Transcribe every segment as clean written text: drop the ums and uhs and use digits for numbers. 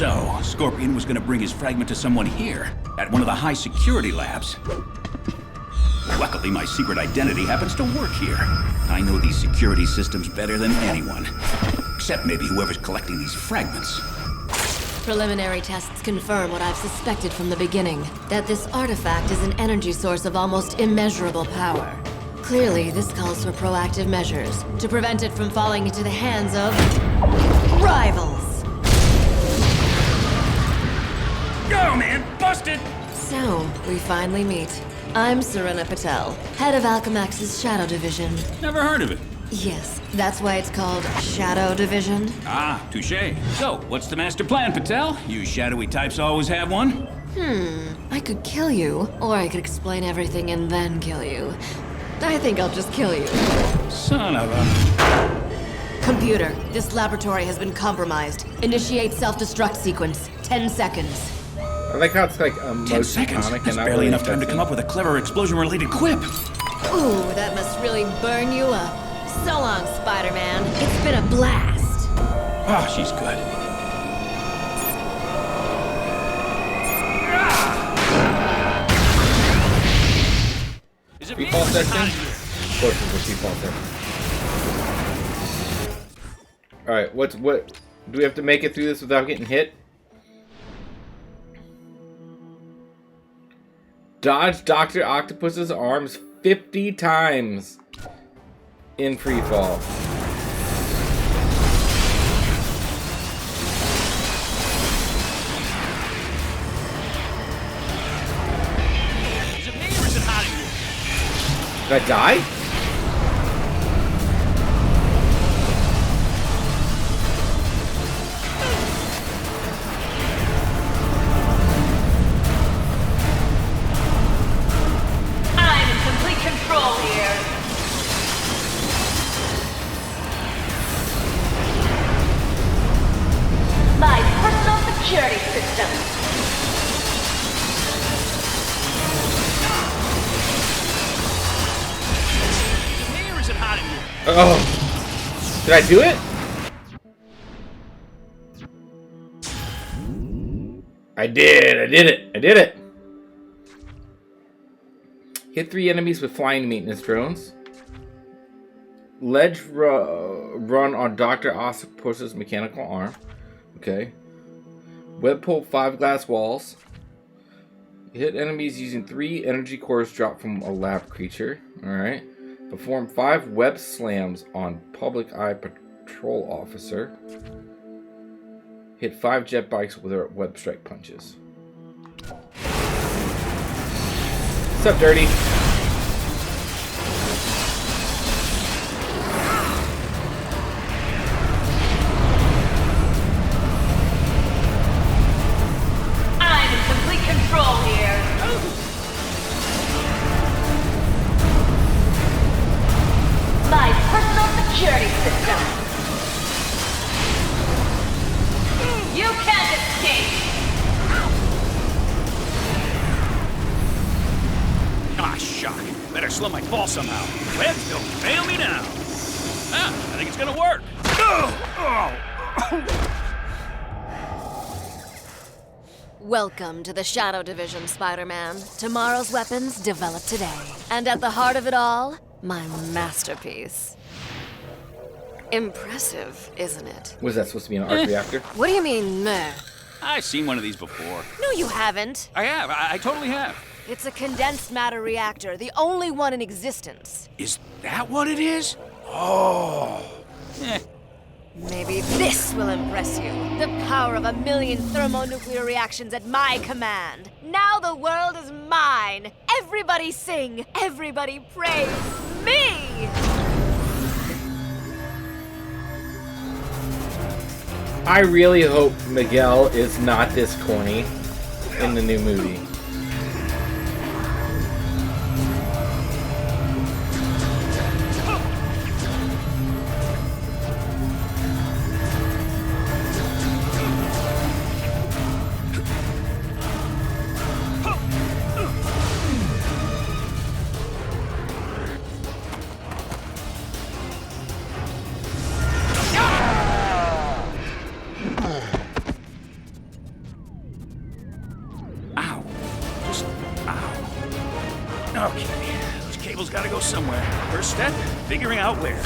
So, Scorpion was gonna bring his fragment to someone here, at one of the high security labs. Luckily, my secret identity happens to work here. I know these security systems better than anyone. Except maybe whoever's collecting these fragments. Preliminary tests confirm what I've suspected from the beginning, that this artifact is an energy source of almost immeasurable power. Clearly, this calls for proactive measures to prevent it from falling into the hands of rivals. Go, man! Busted! So, we finally meet. I'm Serena Patel, head of Alchemax's Shadow Division. Never heard of it. Yes, that's why it's called Shadow Division. Ah, touche. So, what's the master plan, Patel? You shadowy types always have one? I could kill you, or I could explain everything and then kill you. I think I'll just kill you. Son of a... Computer, this laboratory has been compromised. Initiate self-destruct sequence. 10 seconds. I like how it's like 10 seconds? That's barely enough time to come up with a clever explosion-related quip. Ooh, that must really burn you up. So long, Spider-Man. It's been a blast. Ah, she's good. Is it me? Default section? Of course it's a default section. Alright, what do we have to make it through this without getting hit? Dodge Dr. Octopus's arms 50 times in free fall. Is it me or is it Hollywood? Did I die? I'm in complete control here. My personal security system. Is it me or is it Hollywood? Oh. Did I do it? I did it. Hit 3 enemies with flying maintenance drones. Ledge run on Dr. Octopus's mechanical arm. Okay. Web pull 5 glass walls. Hit enemies using 3 energy cores dropped from a lab creature. Alright. Perform 5 web slams on public eye patrol officer. Hit 5 jet bikes with her web strike punches. What's up, Dirty? I'm in complete control here. My personal security system. You can't escape. Ah, shock. Better slow my fall somehow. Webs don't fail me now. Ah, I think it's gonna work. Welcome to the Shadow Division, Spider-Man. Tomorrow's weapons developed today. And at the heart of it all, my masterpiece. Impressive, isn't it? Was that supposed to be an arc reactor? What do you mean, meh? I've seen one of these before. No, you haven't. I have. I totally have. It's a condensed matter reactor, the only one in existence. Is that what it is? Oh. Eh. Maybe this will impress you. The power of 1,000,000 thermonuclear reactions at my command. Now the world is mine. Everybody sing. Everybody praise me. I really hope Miguel is not this corny in the new movie. somewhere. First step, figuring out where.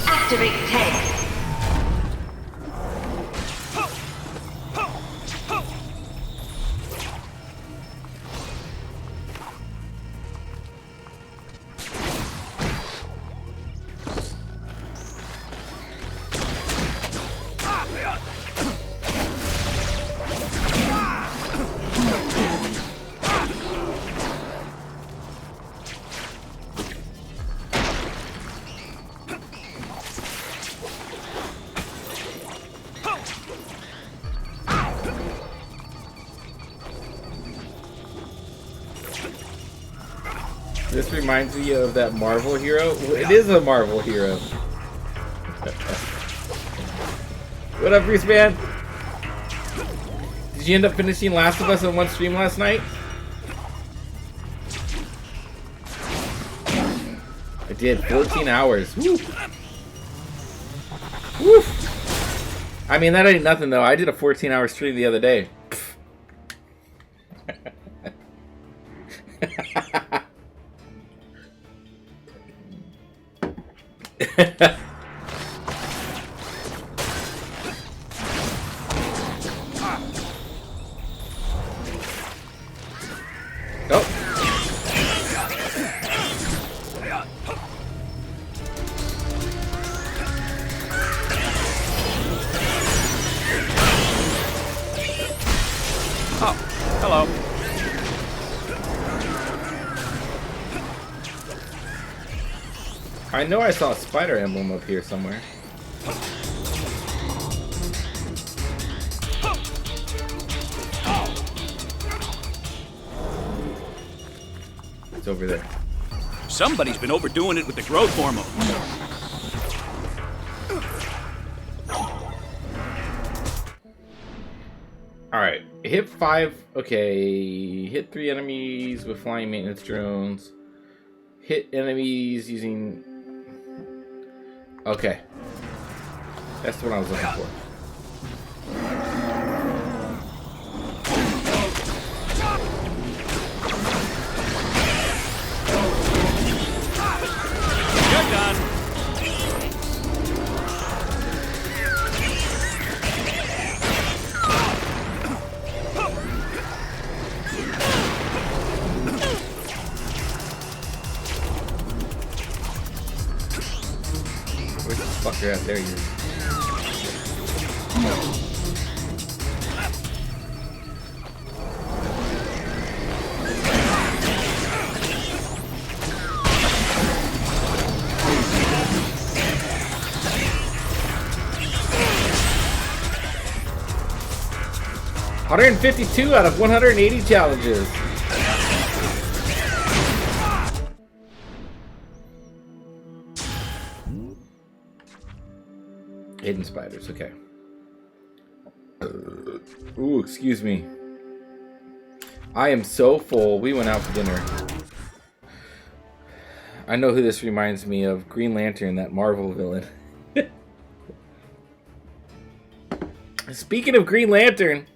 Activate tank. This reminds me of that Marvel hero. It is a Marvel hero. What up, Bruce Man? Did you end up finishing Last of Us in one stream last night? I did. 14 hours. Woo. Woo. I mean, that ain't nothing, though. I did a 14-hour stream the other day. Oh, hello. I know I saw a spider emblem up here somewhere. It's over there. Somebody's been overdoing it with the growth hormone. Alright, hit 5, okay, hit 3 enemies with flying maintenance drones. Hit enemies using... Okay. That's what I was looking for. You're done. Where's the fucker at? There you are. 152 out of 180 challenges. Hidden spiders, okay. Ooh, excuse me. I am so full. We went out for dinner. I know who this reminds me of. Green Lantern, that Marvel villain. Speaking of Green Lantern,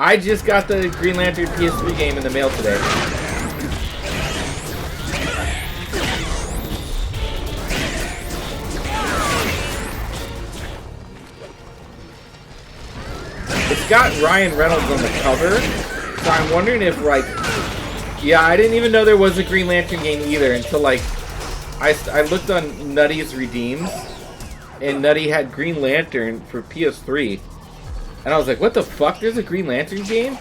I just got the Green Lantern PS3 game in the mail today. It's got Ryan Reynolds on the cover, so I'm wondering if, like, yeah, I didn't even know there was a Green Lantern game either until, like, I looked on Nutty's Redeems, and Nutty had Green Lantern for PS3. And I was like, what the fuck? There's a Green Lantern game?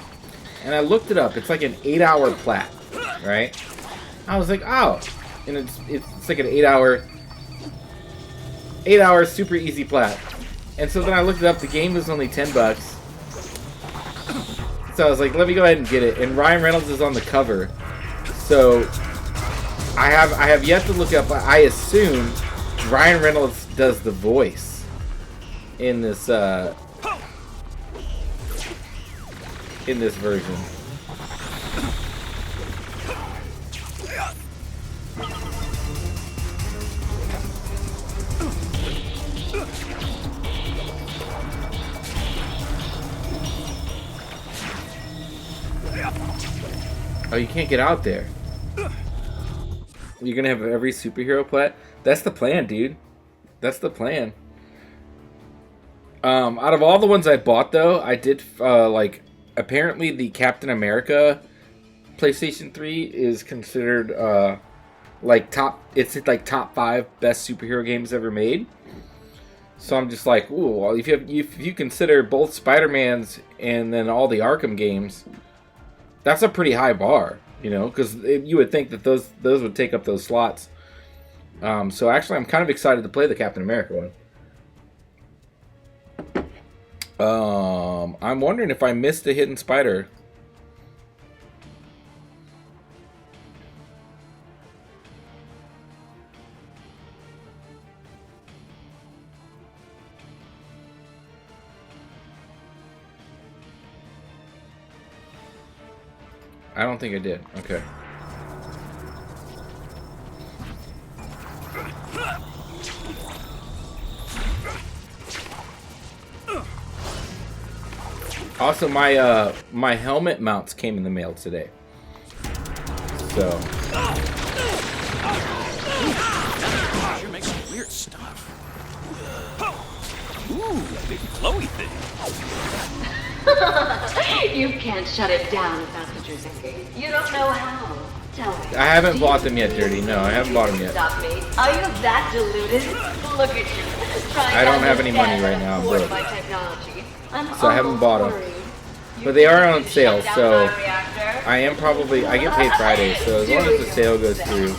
And I looked it up. It's like an 8-hour plat, right? I was like, oh. And it's like an 8-hour super easy plat. And so then I looked it up. The game was only $10. So I was like, let me go ahead and get it. And Ryan Reynolds is on the cover. So I have yet to look up. I assume Ryan Reynolds does the voice in this version. Oh, you can't get out there. You're gonna have every superhero plat. That's the plan, dude. That's the plan. Out of all the ones I bought, though, I did like. Apparently, the Captain America PlayStation 3 is considered like top. It's like top 5 best superhero games ever made. So I'm just like, ooh. Well, if you consider both Spider-Mans and then all the Arkham games, that's a pretty high bar, you know, because you would think that those would take up those slots. So actually, I'm kind of excited to play the Captain America one. I'm wondering if I missed a hidden spider. I don't think I did. Okay. Also, my helmet mounts came in the mail today. So. You're making weird stuff. Ooh, big flowy thing. You can't shut it down if that's what you're thinking. You don't know how. Tell me. I haven't bought them yet, Dirty. No, I haven't bought them yet. Stop me. Are you that deluded? Look at you. I don't have any money right now, I'm broke. So I haven't bought them. But they are on sale, so I get paid Friday, so as long as the sale goes through,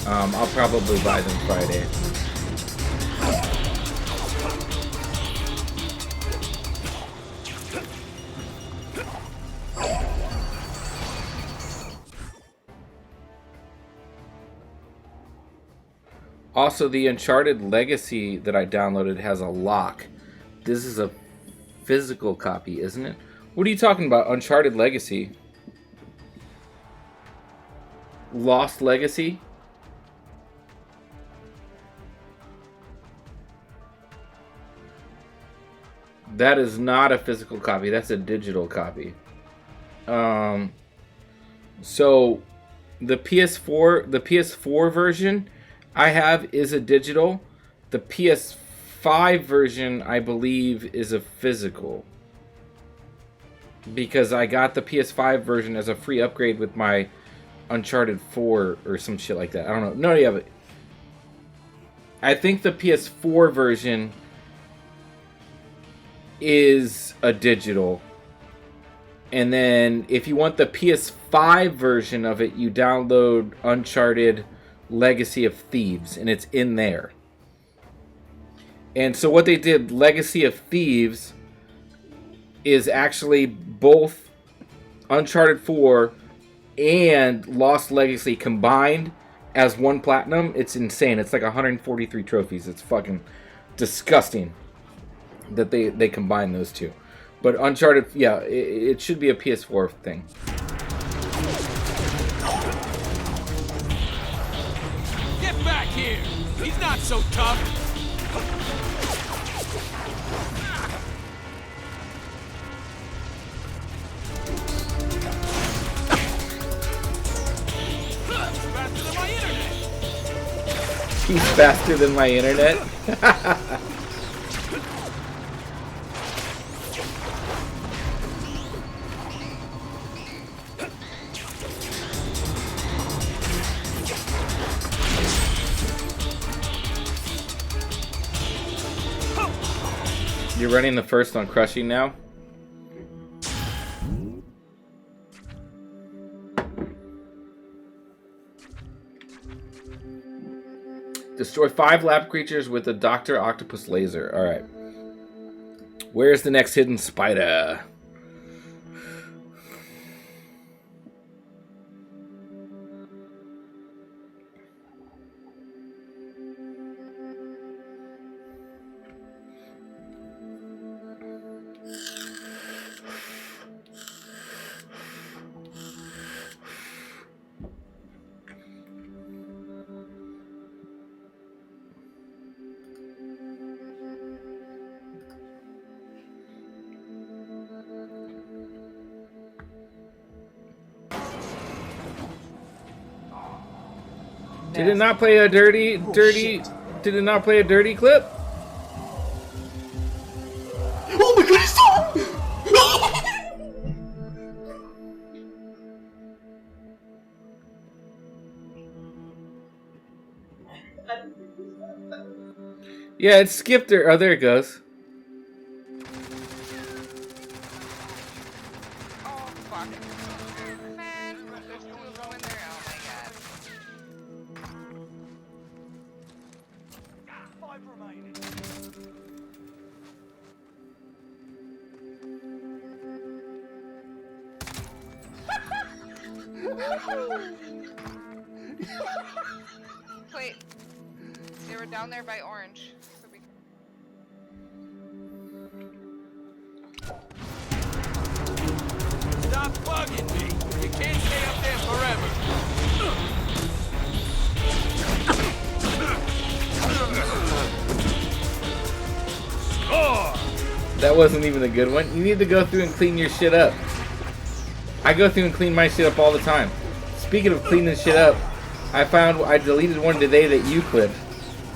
I'll probably buy them Friday. Also, the Uncharted Legacy that I downloaded has a lock. This is a physical copy, isn't it? What are you talking about? Uncharted Legacy? Lost Legacy? That is not a physical copy. That's a digital copy. So the PS4 version I have is a digital. The PS5 version, I believe, is a physical. Because I got the PS5 version as a free upgrade with my Uncharted 4 or some shit like that. I don't know. No, yeah, but I think the PS4 version is a digital. And then if you want the PS5 version of it, you download Uncharted Legacy of Thieves, and it's in there. And so what they did, Legacy of Thieves, is actually both Uncharted 4 and Lost Legacy combined as one platinum. It's insane. It's like 143 trophies. It's fucking disgusting that they combine those two. But Uncharted, yeah, it should be a PS4 thing. Get back here! He's not so tough! He's faster than my internet. You're running the first on Crushing now? Destroy 5 lab creatures with a Dr. Octopus laser. Alright. Where's the next hidden spider? Did it not play a dirty did it not play a dirty clip? Oh my god, he's so... Yeah, it skipped her. Oh, there it goes. Oh, fuck. Man, there's two of them in there. Oh my god. Wait. They were down there by orange. So we... Stop bugging me. You can't stay up there forever. Score! That wasn't even a good one. You need to go through and clean your shit up. I go through and clean my shit up all the time. Speaking of cleaning shit up, I found I deleted one today that you clipped.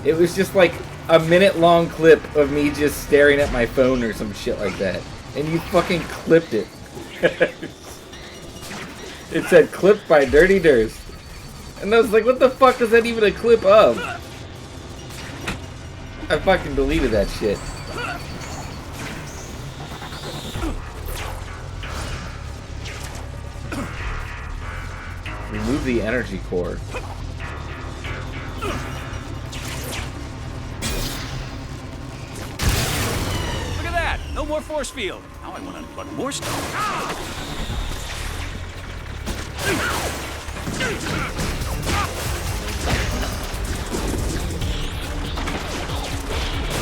It was just like a minute-long clip of me just staring at my phone or some shit like that. And you fucking clipped it. It said clipped by Dirty Durst. And I was like, what the fuck is that even a clip of? I fucking deleted that shit. Remove the energy core. Look at that! No more force field. Now I want to unplug more stuff.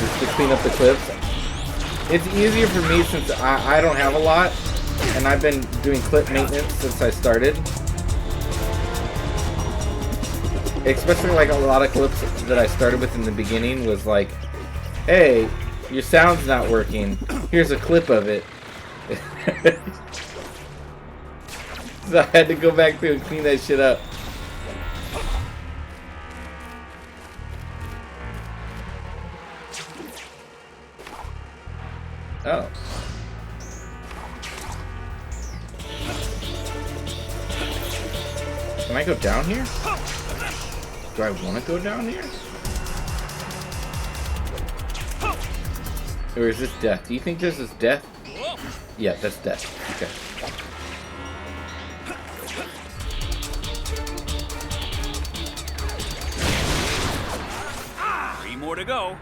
Just to clean up the clips. It's easier for me since I don't have a lot, and I've been doing clip maintenance since I started. Especially like a lot of clips that I started with in the beginning was like, hey, your sound's not working. Here's a clip of it. So I had to go back through and clean that shit up. Oh. Can I go down here? Do I want to go down here? Or is this death? Do you think this is death? Yeah, that's death. Okay. Three more to go.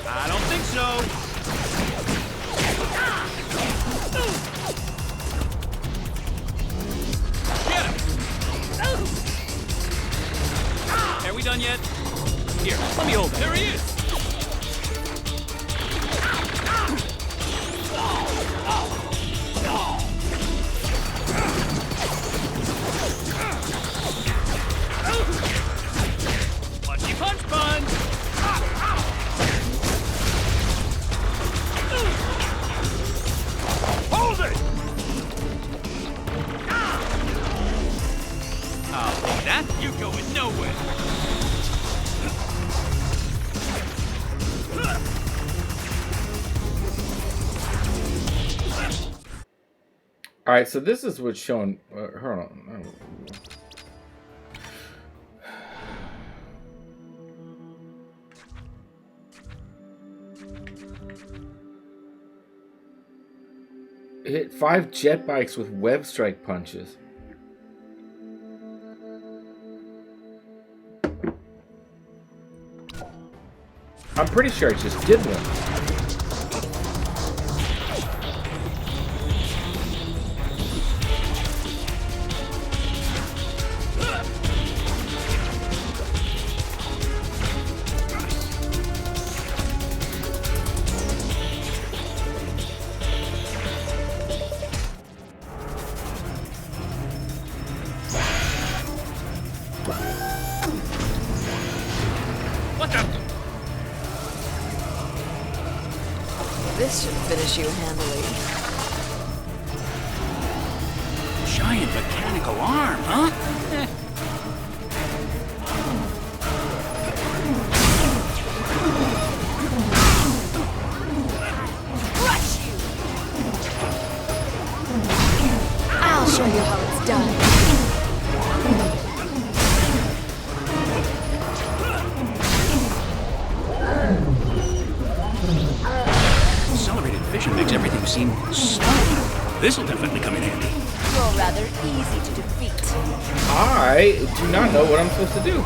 I don't think so. Get him. Are we done yet? Here, let me hold it. There he is. Punchy punch punch. Hold it! I'll take that. You going nowhere. All right, so this is what's showing. Hold on. Hit 5 jet bikes with web strike punches. I'm pretty sure I just did one. This should finish you handily. Giant mechanical arm, huh? Crush you! I'll show you how it's done. Accelerated vision makes everything seem slow. This'll definitely come in handy. You're rather easy to defeat. I do not know what I'm supposed to do.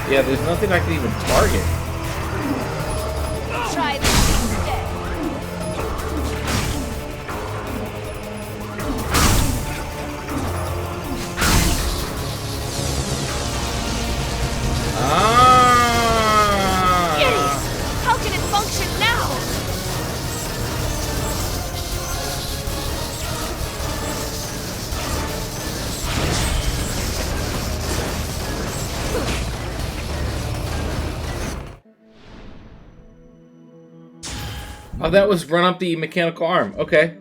Yeah, there's nothing I can even target. Try this instead. Idiot! How can it function now? Oh, that was run up the mechanical arm. Okay.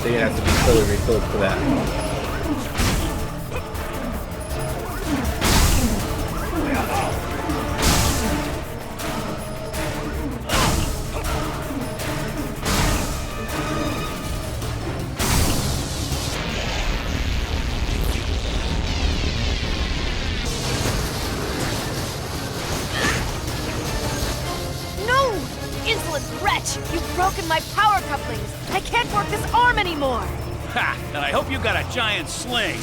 So you have to be fully refilled for that. No! Insolent wretch! You've broken my power couplings! I can't work this arm anymore! Ha! And I hope you got a giant sling.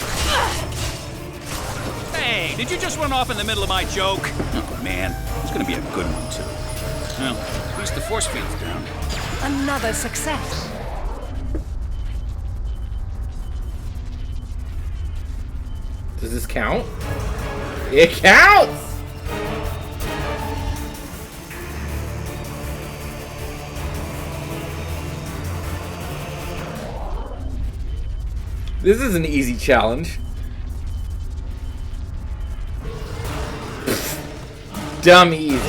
Hey, did you just run off in the middle of my joke? Oh, man. It's gonna be a good one, too. Well, at least the force field's down. Another success. Does this count? It counts! This is an easy challenge. Dumb easy.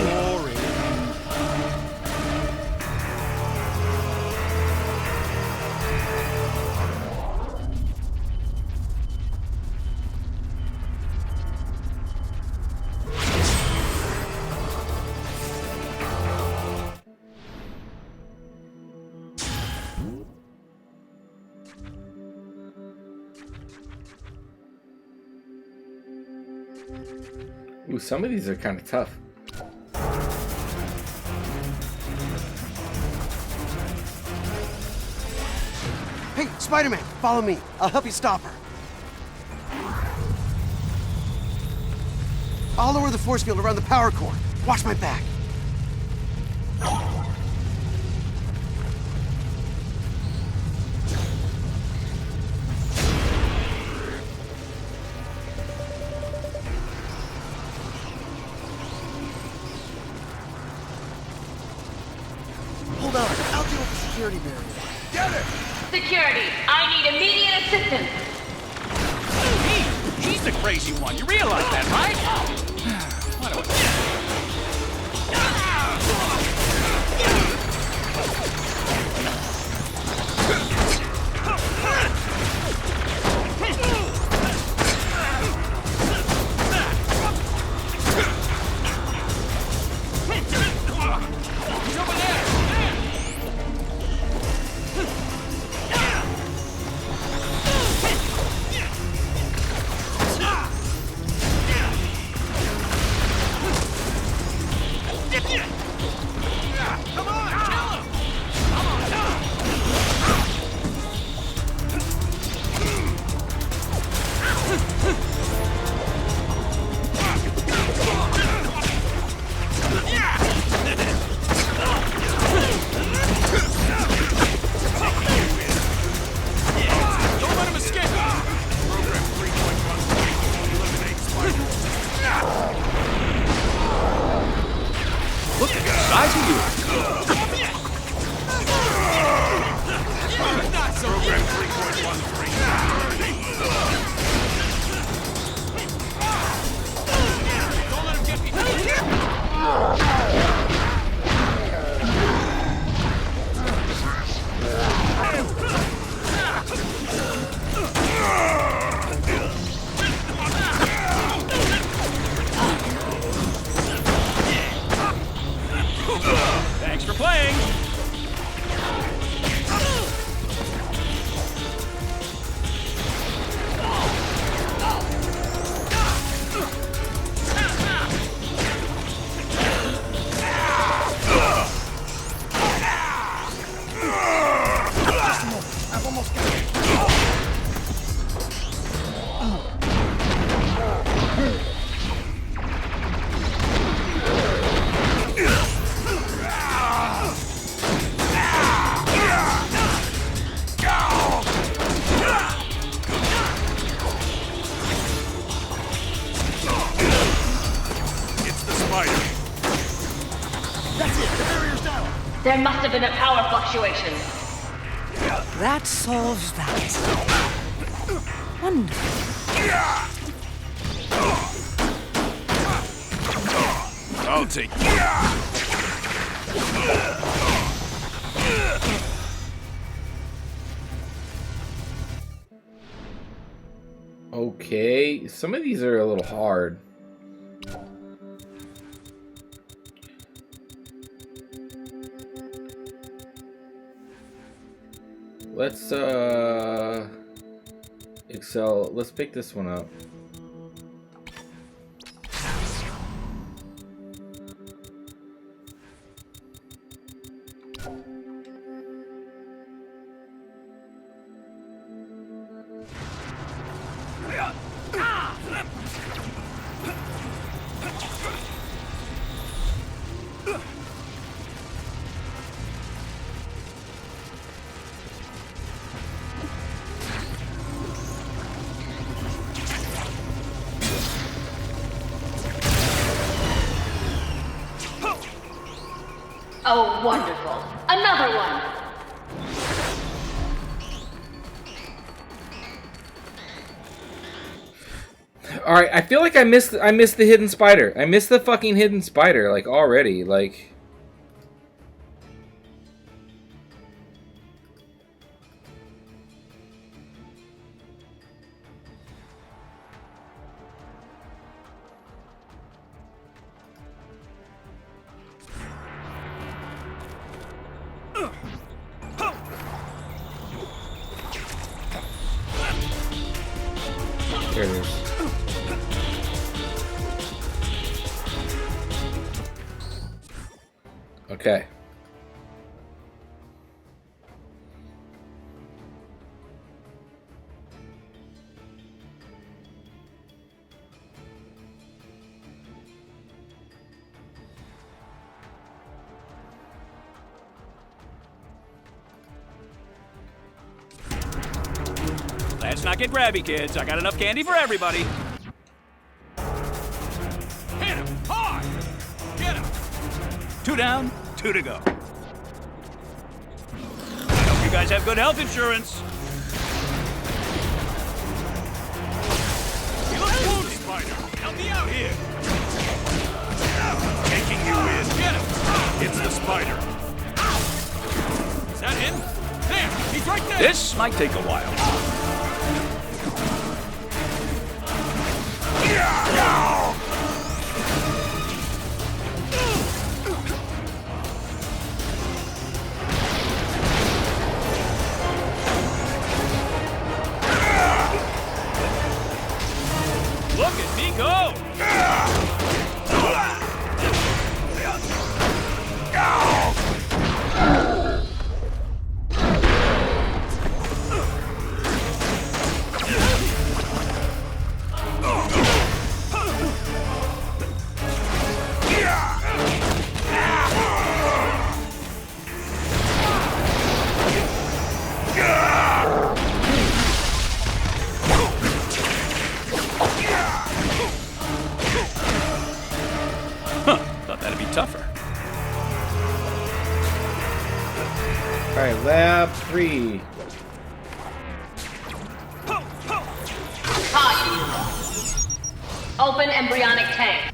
Ooh, some of these are kind of tough. Hey, Spider-Man, follow me. I'll help you stop her. I'll lower the force field around the power core. Watch my back. Hold on, I'll deal with the security barrier. Get it! Security, I need immediate assistance. Hey, she's the crazy one. You realize that, right? Why do He's over there! Look at the size of you. Not so Program 3.13. Don't let him get me. Thanks for playing. It's the spider. There must have been a power fluctuation. That solves that. Wonderful. I'll take Okay, some of these are a little hard. Let's Excel. Let's pick this one up. Oh, wonderful. Another one. All right, I feel like I missed the hidden spider. I missed the fucking hidden spider like already. Like there it is. Okay. Let's not get grabby, kids. I got enough candy for everybody. Hit him hard. Get him. 2 down, 2 to go. I hope you guys have good health insurance. He looks wounded, Spider. Help me out here. taking you in. Get him. It's the spider. Is that him? There. He's right there. This might take a while. Look at me go. Thought that'd be tougher. Alright, lab 3. Open embryonic tank.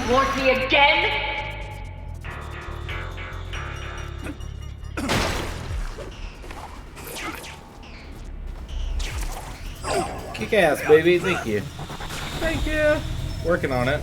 Want me again? Kick ass, baby. Thank you. Thank you. Working on it.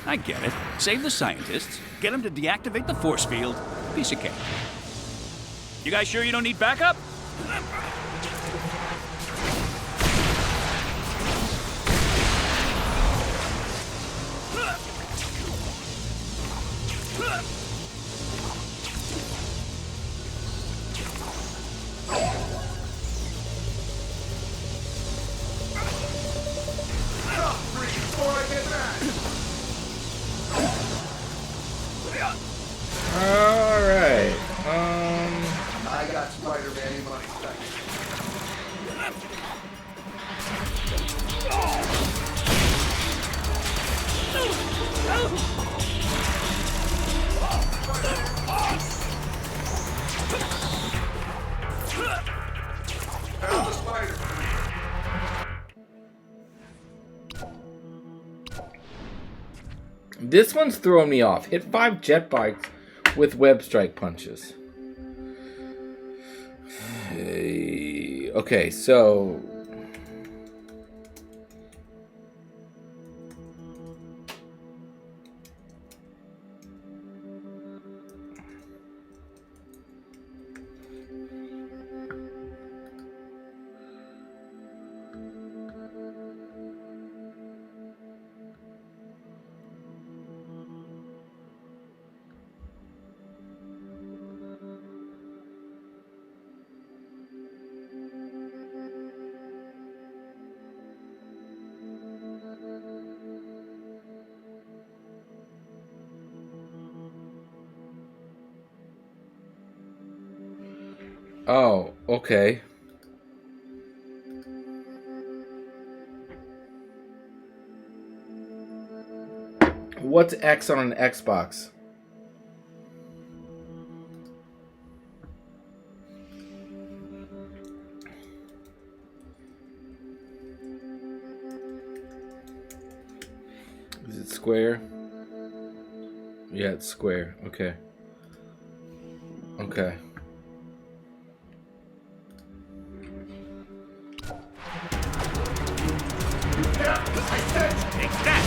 I get it. Save the scientists, get them to deactivate the force field. Piece of cake. You guys sure you don't need backup? Alright. I got Spider-Man money. This one's throwing me off. Hit 5 jet bikes with web strike punches. Okay, so Oh, okay. What's X on an Xbox? Is it square? Yeah, it's square. Okay. Okay. Take that!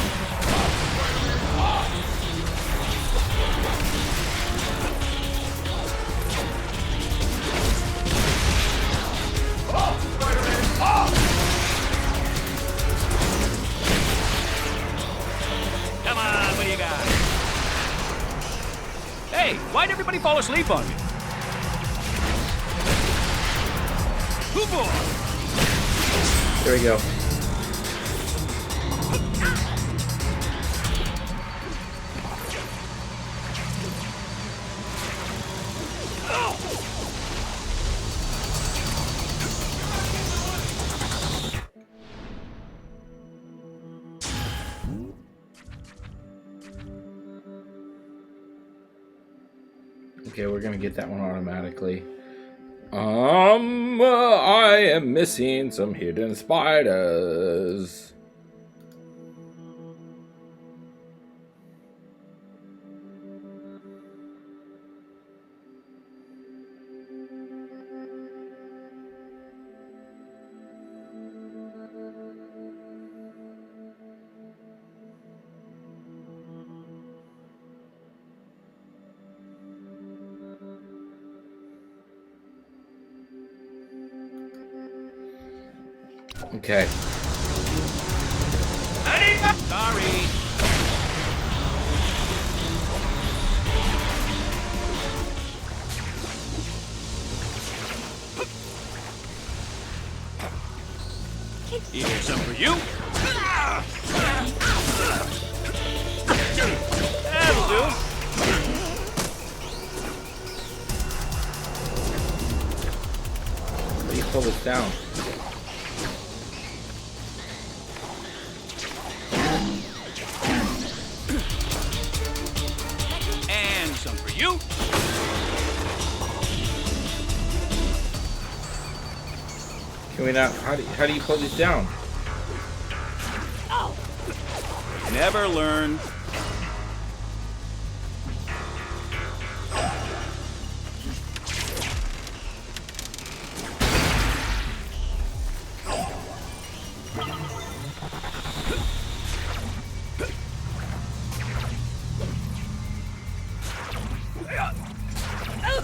Come on, what do you got? Hey, why'd everybody fall asleep on me? Hoo boy! There we go. Okay, we're gonna get that one automatically. I am missing some hidden spiders. Okay. Sorry. Here's some for you. That'll do. How do you pull this down? And some for you. Can we not? How do you pull these down? Never learn.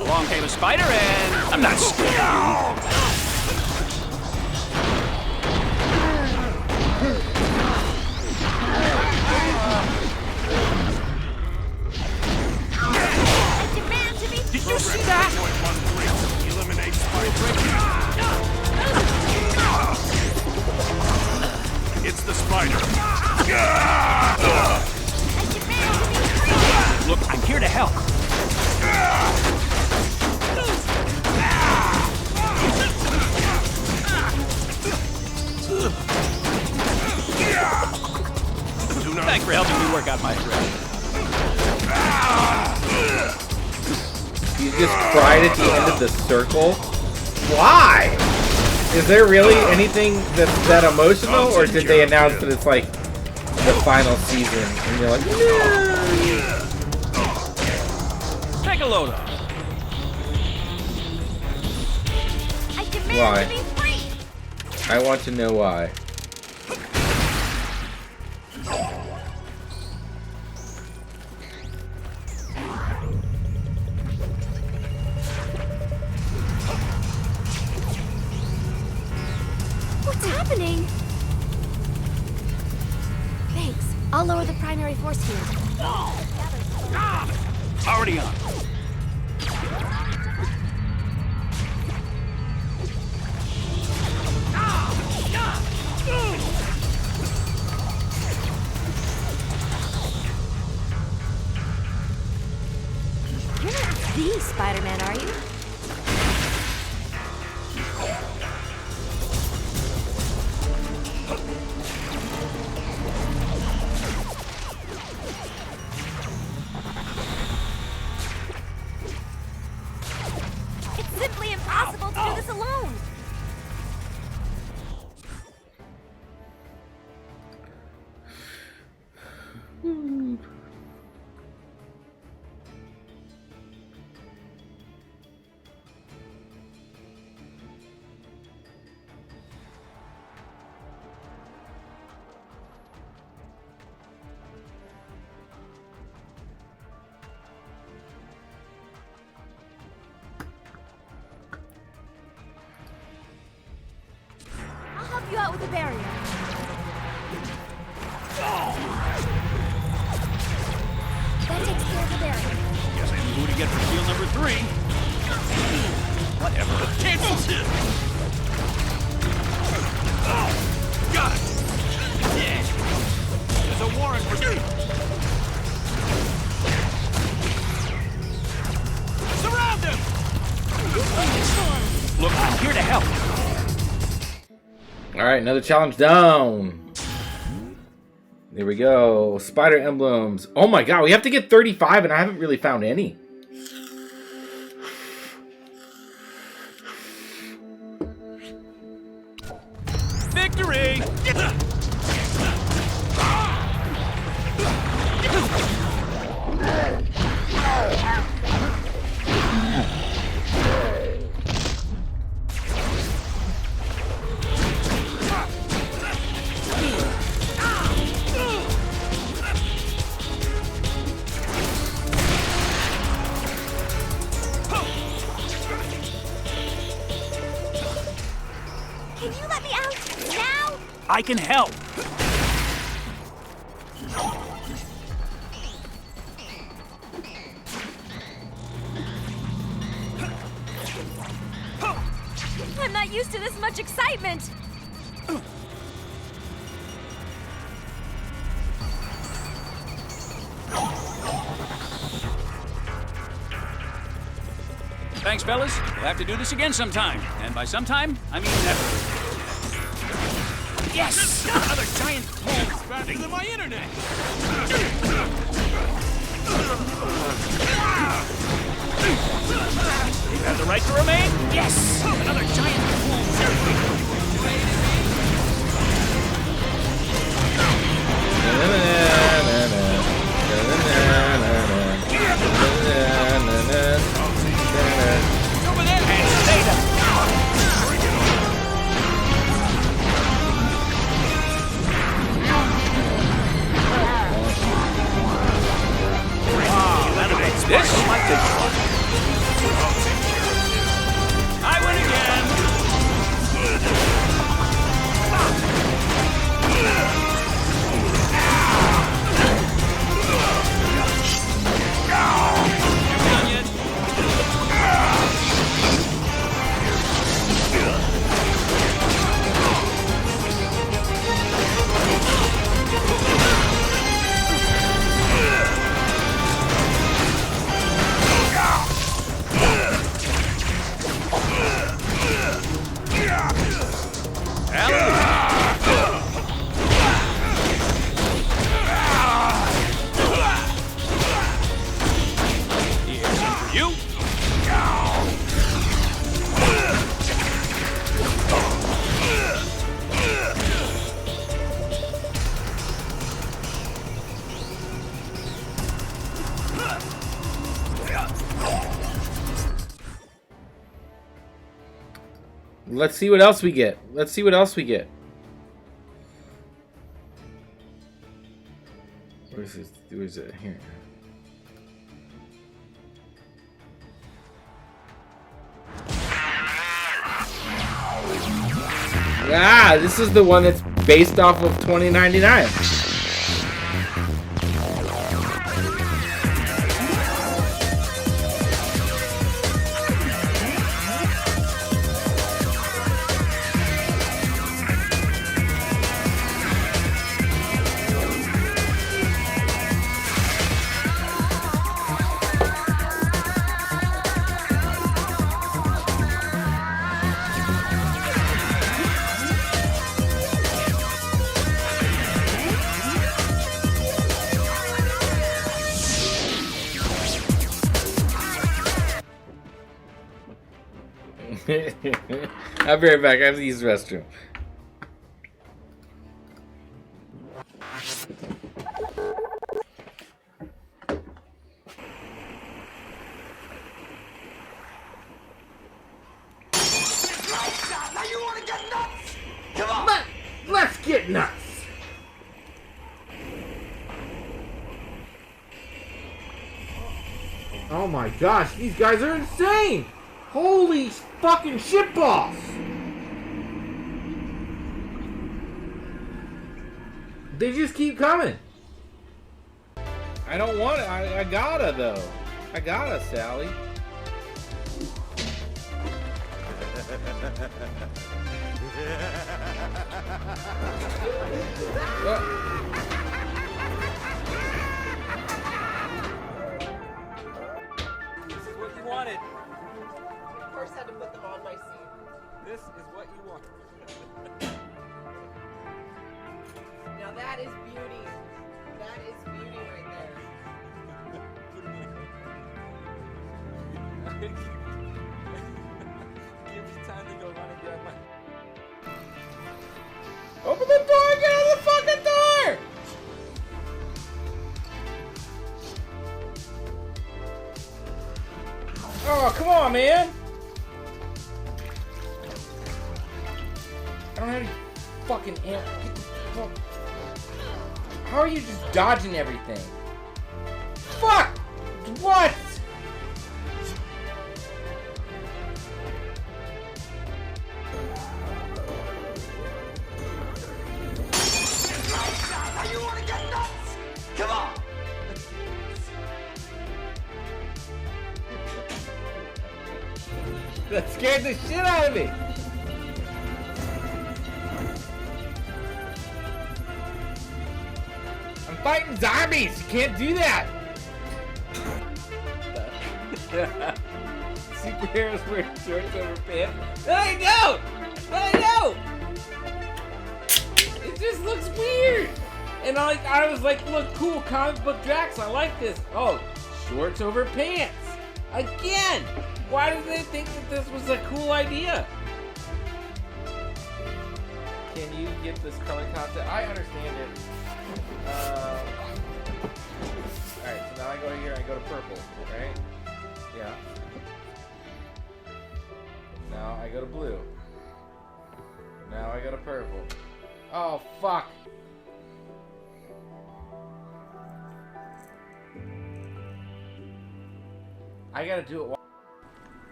Along came a spider and I'm not scared of you. Did you see that? Eliminate spider. It's the spider. Look, I'm here to help. Thanks for helping me work out my aggression. You just cried at the end of the circle? Why? Is there really anything that's that emotional, or did they announce that it's like the final season and you're like, no? Take a load off. Why? I want to know why. What's happening? Thanks. I'll lower the primary force field. Already on. You're not the Spider-Man, are you? out with the barrier. That takes care of the barrier. Guess I knew who to get for shield number 3. Whatever. Cancel it! Got it! Yeah. There's a warrant for you! Surround them! Look, I'm here to help. Alright, another challenge down. There we go. Spider emblems. Oh my god, we have to get 35 and I haven't really found any. Victory! Can you let me out now? I can help. I'm not used to this much excitement. Thanks, fellas. We'll have to do this again sometime. And by sometime, I mean never. Yes! Another giant hole faster than my internet! You have the right to remain? Yes! Another giant hole. Over there! And stay down! This might take fun. I win again. You done yet? Here's some for you. Let's see what else we get. Let's see what else we get. Where is this? Where is it? Here. Ah, this is the one that's based off of 2099. I'll be right back. I have to use the restroom. Now you want to get nuts? Come on. Let's get nuts. Oh my gosh, these guys are insane! Holy fucking shitballs! They just keep coming. I don't want it. I gotta, though. I gotta, Sally. This is what you wanted. Of course, I had to put them on my seat. This is what you want. Now that is beauty. That is beauty right there. Give me time to go run and grab my... Open the door! Get out of the fucking door! Oh, come on, man! I don't have any fucking ammo. Get the fuck. How are you just dodging everything? Fuck! What? You wanna get nuts? Come on! That scared the shit out of me! I'm fighting zombies! You can't do that! Superheroes wear shorts over pants? No, I don't! No, I don't! It just looks weird! And I was like, look, cool, comic book Drax, I like this. Oh, shorts over pants! Again! Why did they think that this was a cool idea? Can you get this color concept? I understand it. Alright, so now I go here, I go to purple, right? Yeah. Now I go to blue. Now I go to purple. Oh, fuck! I gotta do it.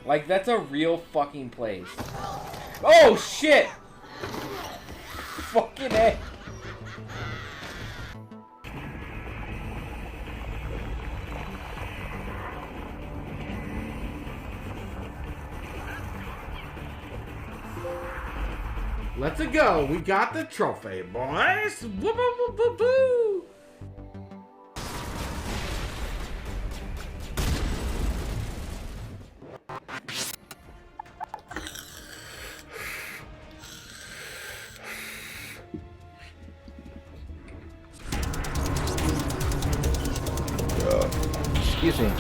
Like, that's a real fucking place. Oh, shit! Fucking A. Let's go. We got the trophy, boys. Woo, woo, woo, woo, woo. Excuse me.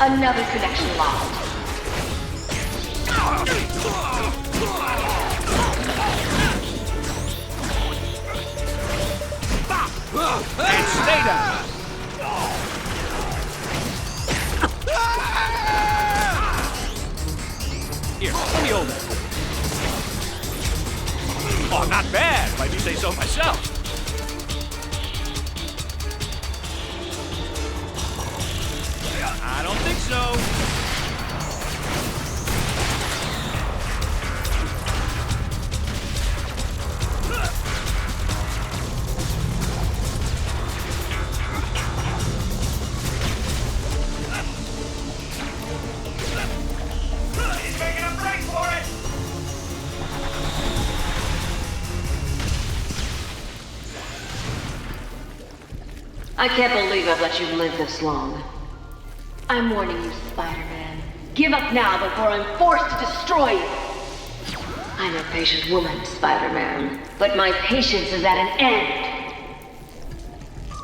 Another connection lost. And stay down! Here, let me hold that. Oh, not bad, if I do say so myself. I don't think so. He's making a break for it! I can't believe I've let you live this long. I'm warning you, Spider-Man. Give up now before I'm forced to destroy you. I'm a patient woman, Spider-Man, but my patience is at an end.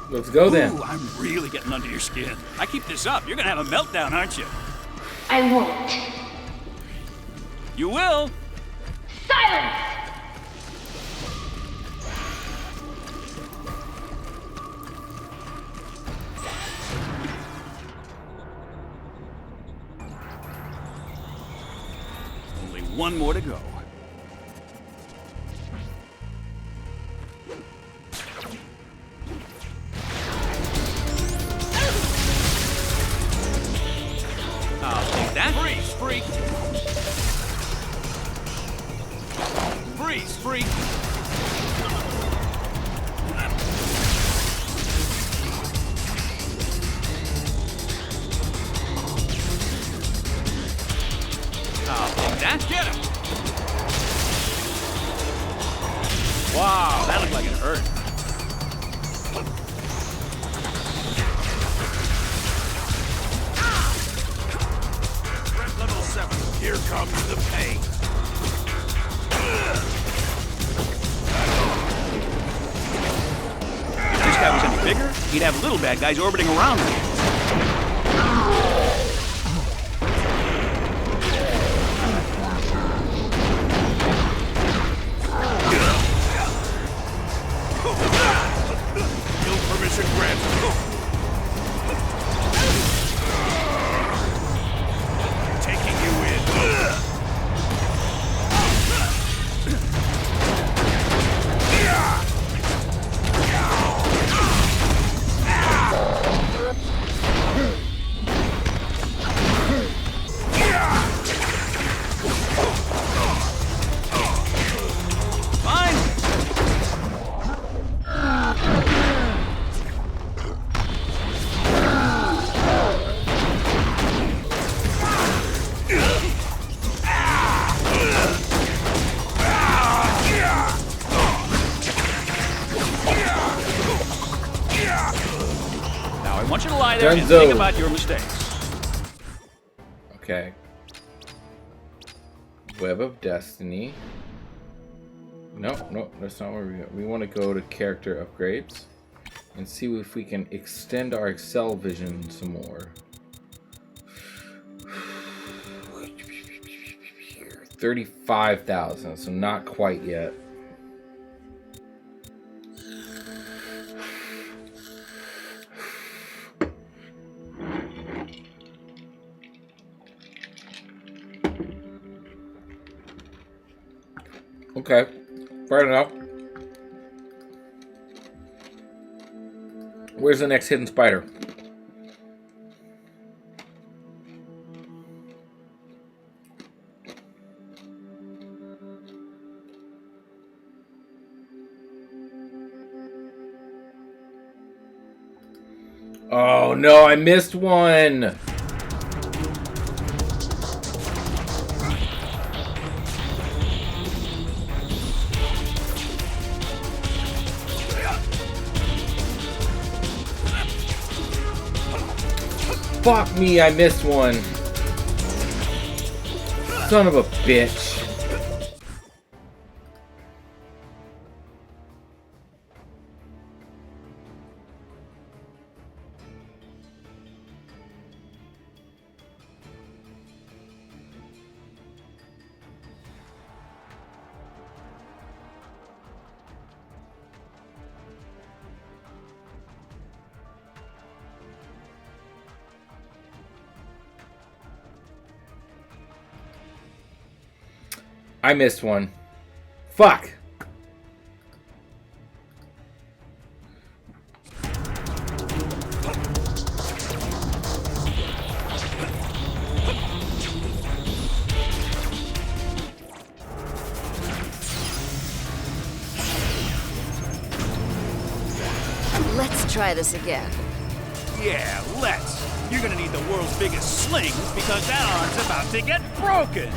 Let's go then. Ooh, I'm really getting under your skin. I keep this up, you're gonna have a meltdown, aren't you? I won't. You will. Silence! Only one more to go. I'll take that. that? Freeze, freak! Freeze, freak! I'll take that. Get him! Wow, that looked like it hurt. Threat level 7. Here comes the pain. If this guy was any bigger, he'd have little bad guys orbiting around him. Permission granted. Taking you in. I want you to lie there and think about your mistakes. Okay. Web of Destiny. No, that's not where we go. We want to go to character upgrades and see if we can extend our Excel vision some more. 35,000, so not quite yet. Okay, fair enough. Where's the next hidden spider? Oh no, I missed one! Fuck me, I missed one. Son of a bitch. I missed one. Fuck. Let's try this again. Yeah, let's. You're gonna need the world's biggest slings because that arm's about to get broken.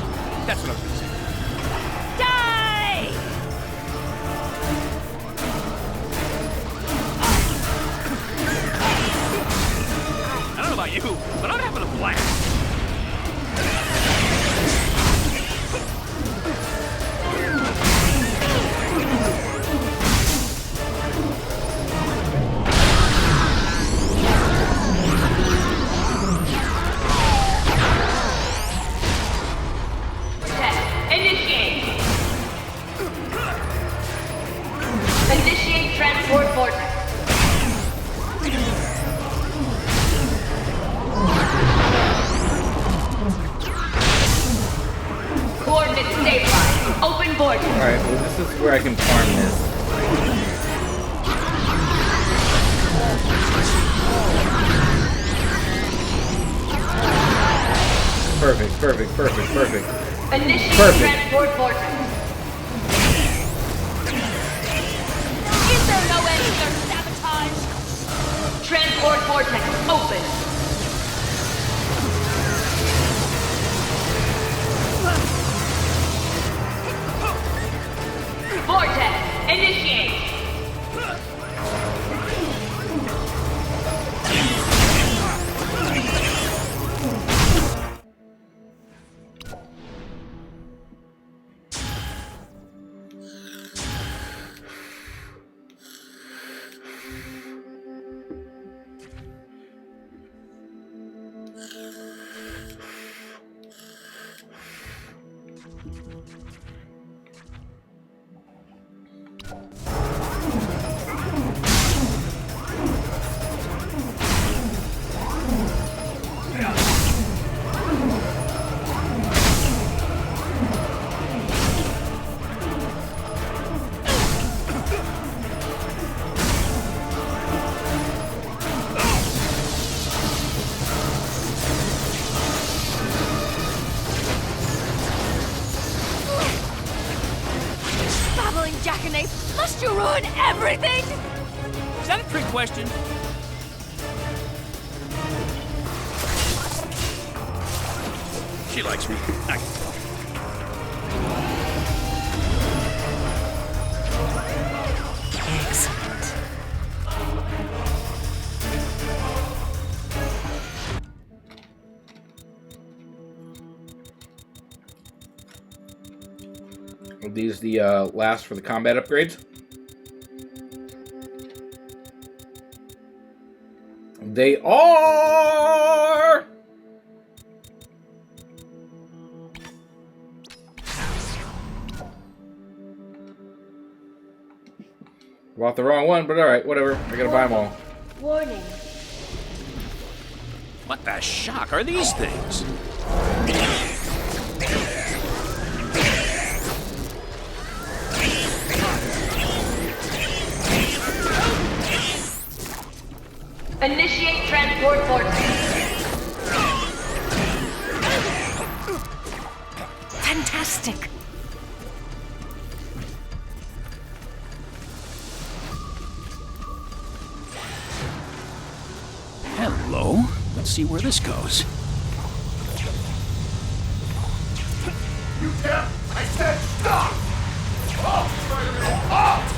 That's what I'm gonna say. Die! I don't know about you, but I'm having a blast. Initiate transport vortex. Coordinates stabilized. Open vortex. Alright, well this is where I can farm this. Perfect. Initiate Perfect. transport vortex. Is there no end to their sabotage? Transport vortex open. Vortex initiate. Babbling jackanapes! Must you ruin everything? Is that a trick question? She likes me. Excellent. Are these the last for the combat upgrades? They are! Bought the wrong one, but alright, whatever. I gotta buy them all. Warning. What the shock are these things? Initiate transport vortex. Fantastic. Hello. Let's see where this goes. You can't! I said stop! Off, Spider-Man! Off!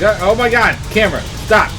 Oh my god! Camera, stop!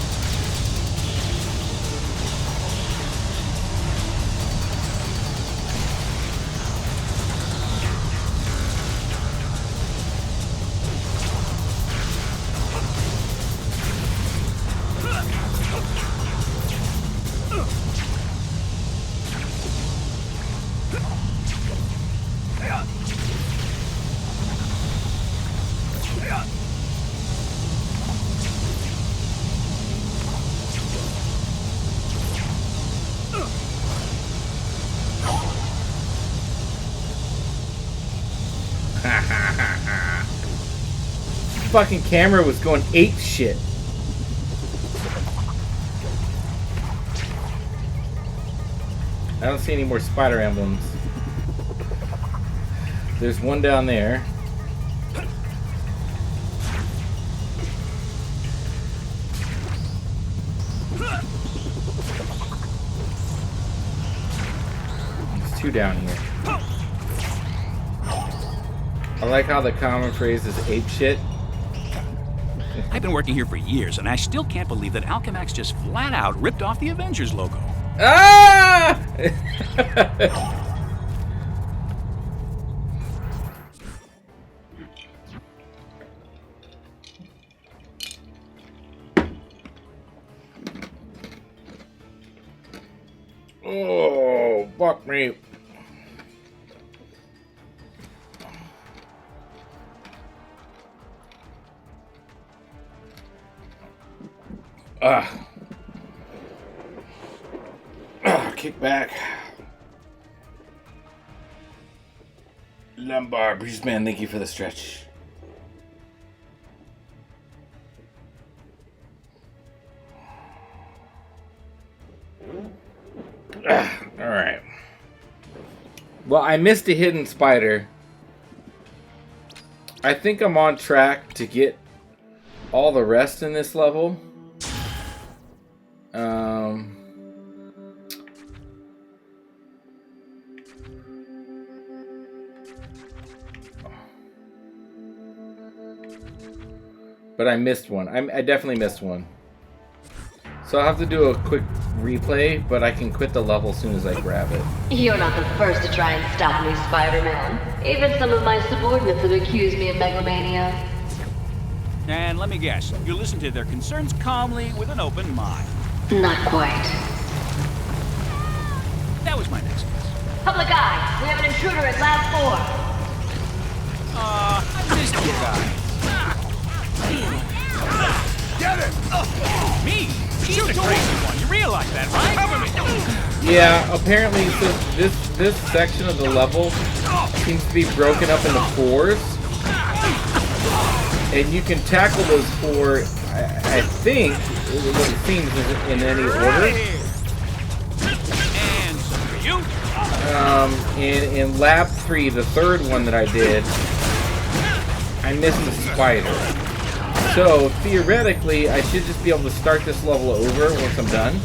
Fucking camera was going ape shit. I don't see any more spider emblems. There's one down there. There's two down here. I like how the common phrase is ape shit. I've been working here for years, and I still can't believe that Alchemax just flat out ripped off the Avengers logo. Ah! Oh, fuck me. Kick back. Lumbar, Bruce Man, thank you for the stretch. Alright. Well, I missed a hidden spider. I think I'm on track to get all the rest in this level. But I missed one. I definitely missed one. So I'll have to do a quick replay, but I can quit the level as soon as I grab it. You're not the first to try and stop me, Spider-Man. Even some of my subordinates have accused me of megalomania. And let me guess, you listen to their concerns calmly with an open mind. Not quite. That was my next guess. Public eye, we have an intruder at Lab 4. I missed you guys. Get it! Me? She's the crazy one. You realize that, right? Cover me. Yeah, apparently this section of the level seems to be broken up into 4s. And you can tackle those 4, I think, what it seems, in any order. And so for you? In Lab 3, the third one that I did, I missed the spider. So, theoretically, I should just be able to start this level over once I'm done.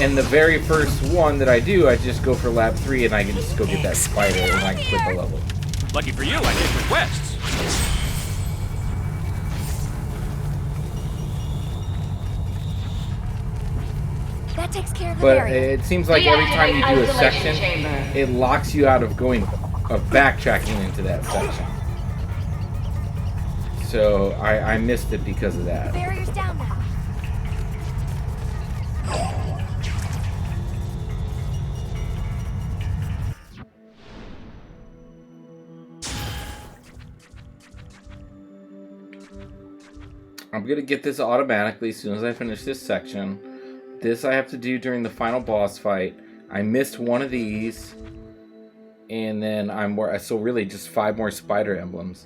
And the very first one that I do, I just go for Lab 3 and I can just go get that spider and I can quit the level. Lucky for you, I did requests. That takes care of the But area. it seems like every time you do a Isolation section, chamber. it locks you out of backtracking into that section. So I missed it because of that. Barrier's down now. I'm gonna get this automatically as soon as I finish this section. This I have to do during the final boss fight. I missed one of these, and then so really just 5 more spider emblems.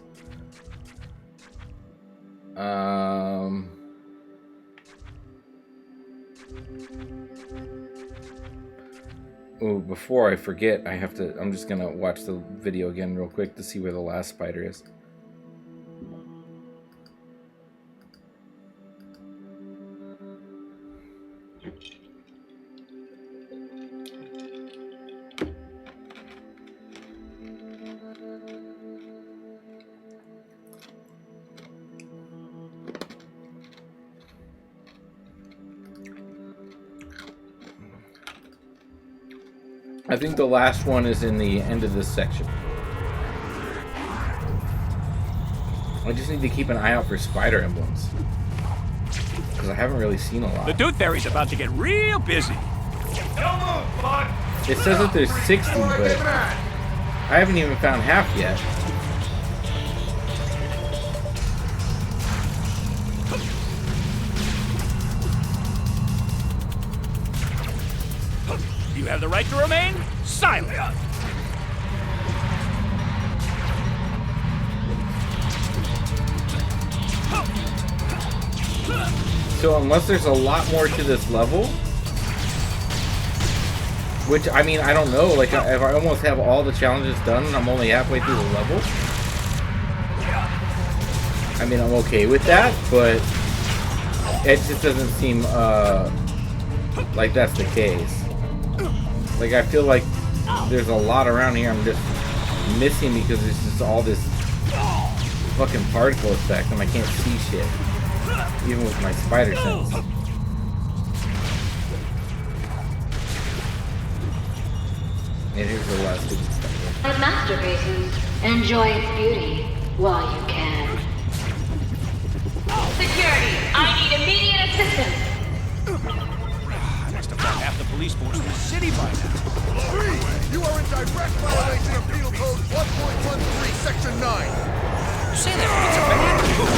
Oh, before I forget, I'm just gonna watch the video again real quick to see where the last spider is. I think the last one is in the end of this section. I just need to keep an eye out for spider emblems, because I haven't really seen a lot. The Dude Fairy's about to get real busy. Don't move, bud! It says that there's 60, but I haven't even found half yet. You have the right to remain silent. So unless there's a lot more to this level, which, I mean, I don't know, like, if I almost have all the challenges done and I'm only halfway through the level, I mean, I'm okay with that, but it just doesn't seem, like that's the case. Like, I feel like there's a lot around here I'm just missing because it's just all this fucking particle effect and I can't see shit, even with my spider sense. And here's the last big stuff. My masterpieces. Enjoy its beauty while you can. Security, I need immediate assistance. Must have got half the police force in the city by now. 3, you are in direct violation of Penal Code 1.13, Section 9. Say that, it's a bad.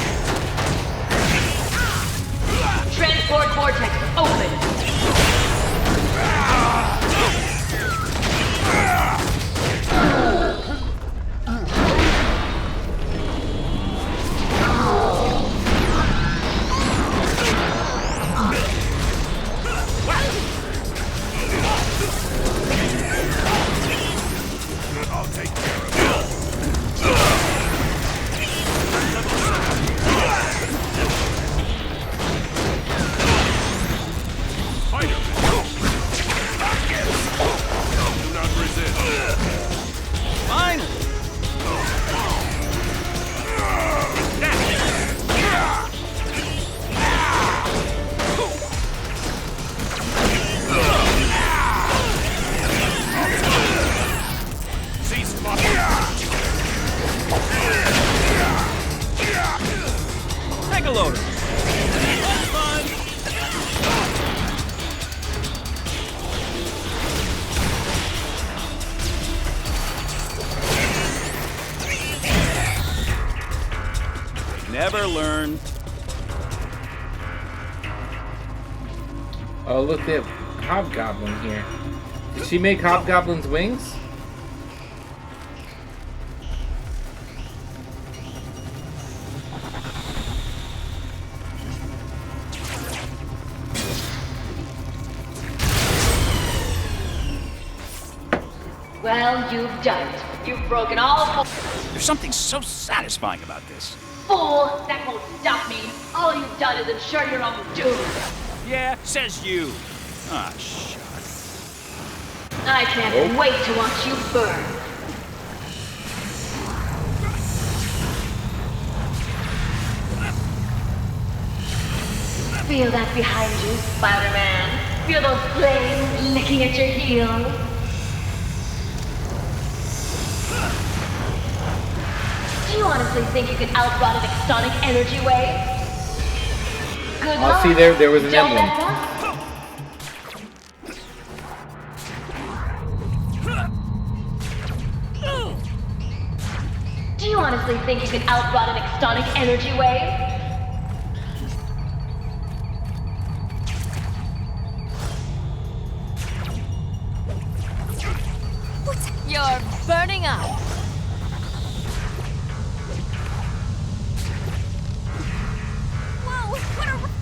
never learn. Oh, look at Hobgoblin here. Did she make Hobgoblin's wings? Well, you've done it. You've broken all There's something so satisfying about this. fool. That won't stop me. All you've done is ensure your own doom. Yeah, says you. Ah, shucks. I can't wait to watch you burn. Feel that behind you, Spider-Man. Feel those flames licking at your heels. Do you honestly think you can outrun an exotic energy wave? Good luck. See, there was an Don't emblem. mess up. Do you honestly think you can outrun an exotic energy wave? You're burning up.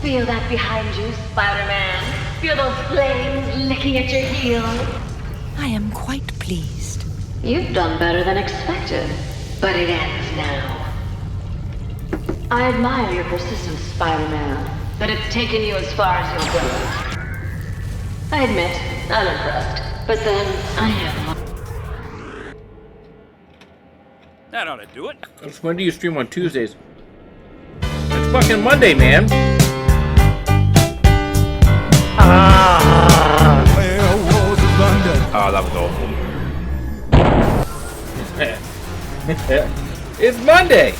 Feel that behind you, Spider-Man. Feel those flames licking at your heels. I am quite pleased. You've done better than expected, but it ends now. I admire your persistence, Spider-Man, but it's taken you as far as you'll go. I admit, I'm impressed, but then I have more. That ought to do it. When do you stream on Tuesdays? It's fucking Monday, man. Oh, that was awful. It's Monday.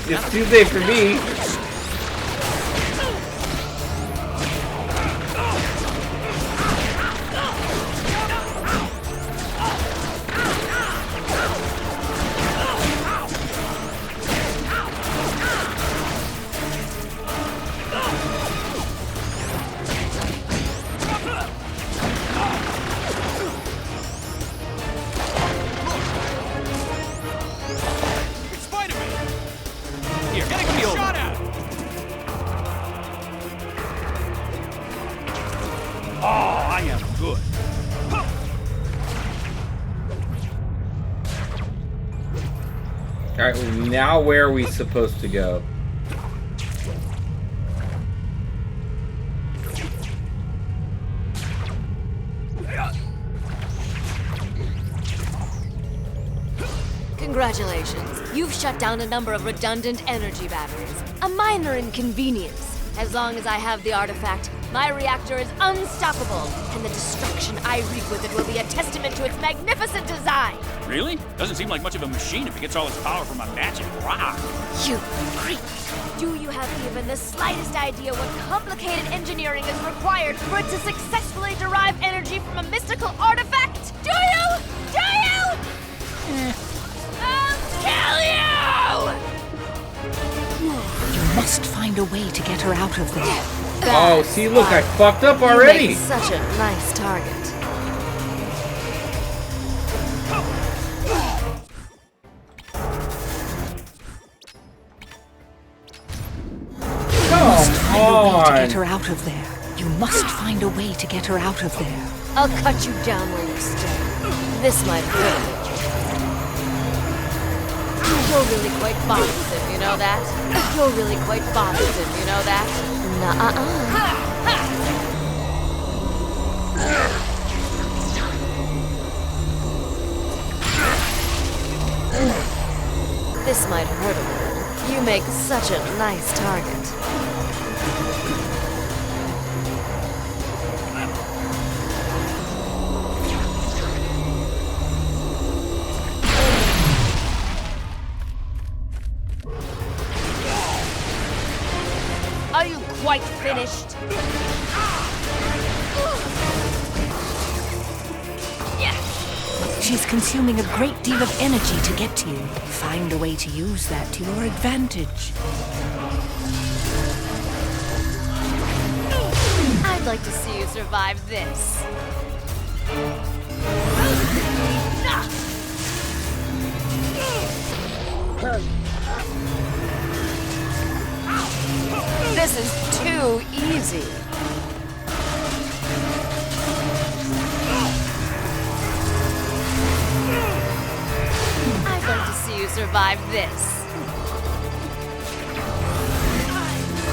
It's Tuesday for me. It's Spider-Man. Here, get a kill. Shot at him. Oh, I am good. Alright, now where are we supposed to go? Congratulations. You've shut down a number of redundant energy batteries. A minor inconvenience. As long as I have the artifact, my reactor is unstoppable, and the destruction I wreak with it will be a testament to its magnificent design. Really? Doesn't seem like much of a machine if it gets all its power from a magic rock. You creep! Do you have even the slightest idea what complicated engineering is required for it to successfully derive energy from a mystical artifact? Do you? Do you? I'll kill you! You must find a way to get her out of there. Oh, see, look, I fucked up already. You make such a nice target. Come Get on. her out of there. You must find a way to get her out of there. I'll cut you down where you stand. This might hurt. You're really quite bothersome, you know that? You're really quite bothersome, you know that? Nuh-uh-uh. This might hurt a little. You make such a nice target. Are you quite finished? She's consuming a great deal of energy to get to you. Find a way to use that to your advantage. I'd like to see you survive this. This is too easy. I'd like to see you survive this.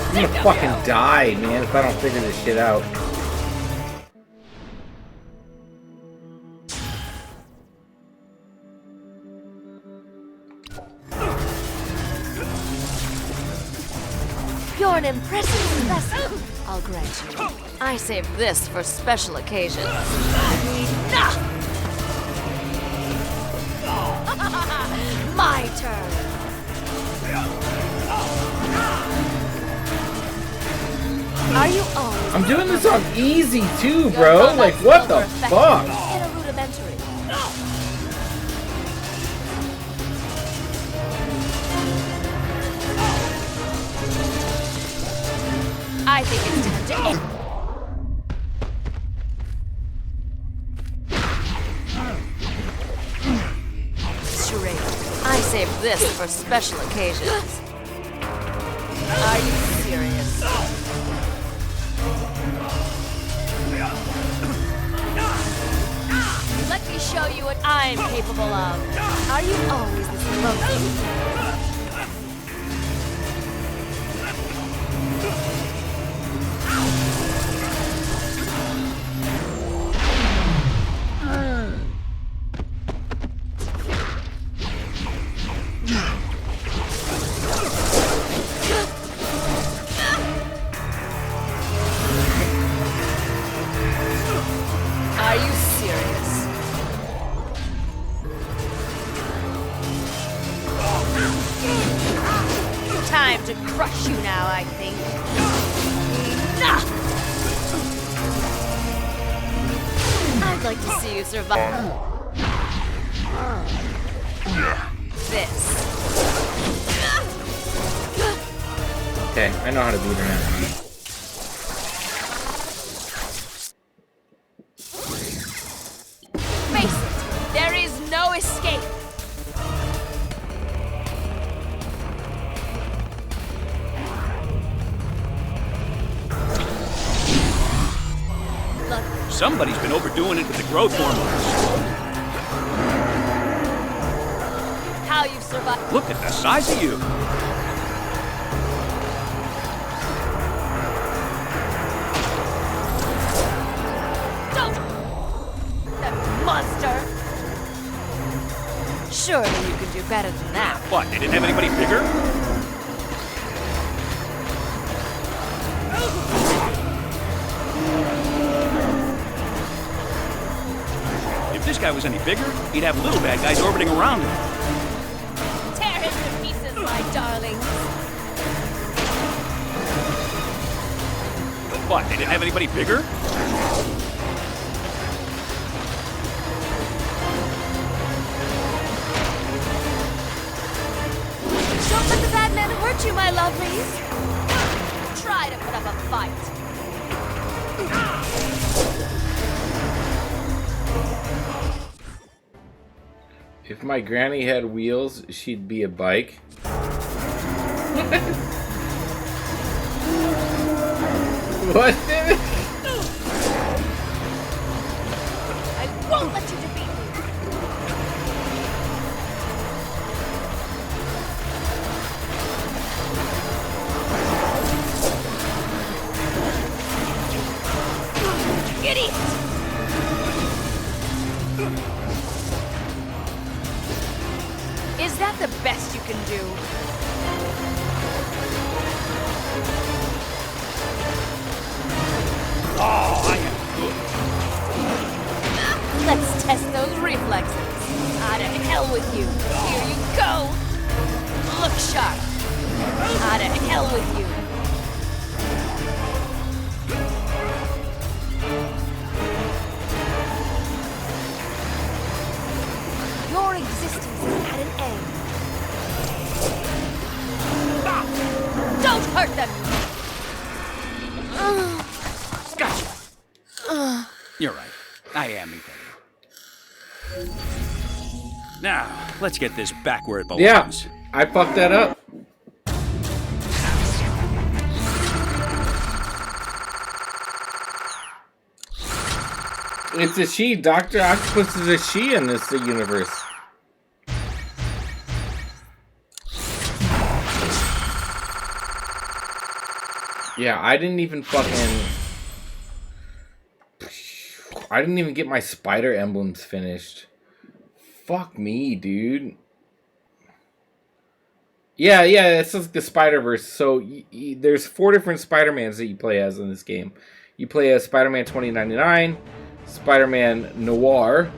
I'm gonna fucking die, man, if I don't figure this shit out. You're an impressive specimen, I'll grant you. I saved this for special occasions. My turn. Are you always... I'm doing this on easy too, bro. Like, what the fuck? In a rudimentary. I think it's time to end. Charade. I saved this for special occasions. Are you serious? Let me show you what I'm capable of. Are you always this close? Are you serious? Time to crush you now, I think. Enough! I'd like to see you survive this. Okay, I know how to beat her now. Face it, there is no escape. Somebody's been overdoing it with the growth hormones. How you've survived. Look at the size of you. Don't! That monster! Surely you can do better than that. What, they didn't have anybody bigger? If this guy was any bigger, he'd have little bad guys orbiting around him. Tear him to pieces, my darlings. What, they didn't have anybody bigger? Don't let the bad men hurt you, my lovelies. Try to put up a fight. If my granny had wheels, she'd be a bike. What? I won't let you defeat me. Idiot! Is that the best you can do? Oh, I am good. Let's test those reflexes. Ah, to hell with you. Here you go. Look sharp. Ah, to hell with you. Gotcha. You're right. I am incredible. Now, let's get this back where it belongs. Yeah, I fucked that up. It's a she. Dr. Octopus is a she in this universe. Yeah, I didn't even get my spider emblems finished. Fuck me, dude. Yeah, it's like the Spider-Verse. So there's 4 different Spider-Mans that you play as in this game. You play as Spider-Man 2099, Spider-Man Noir,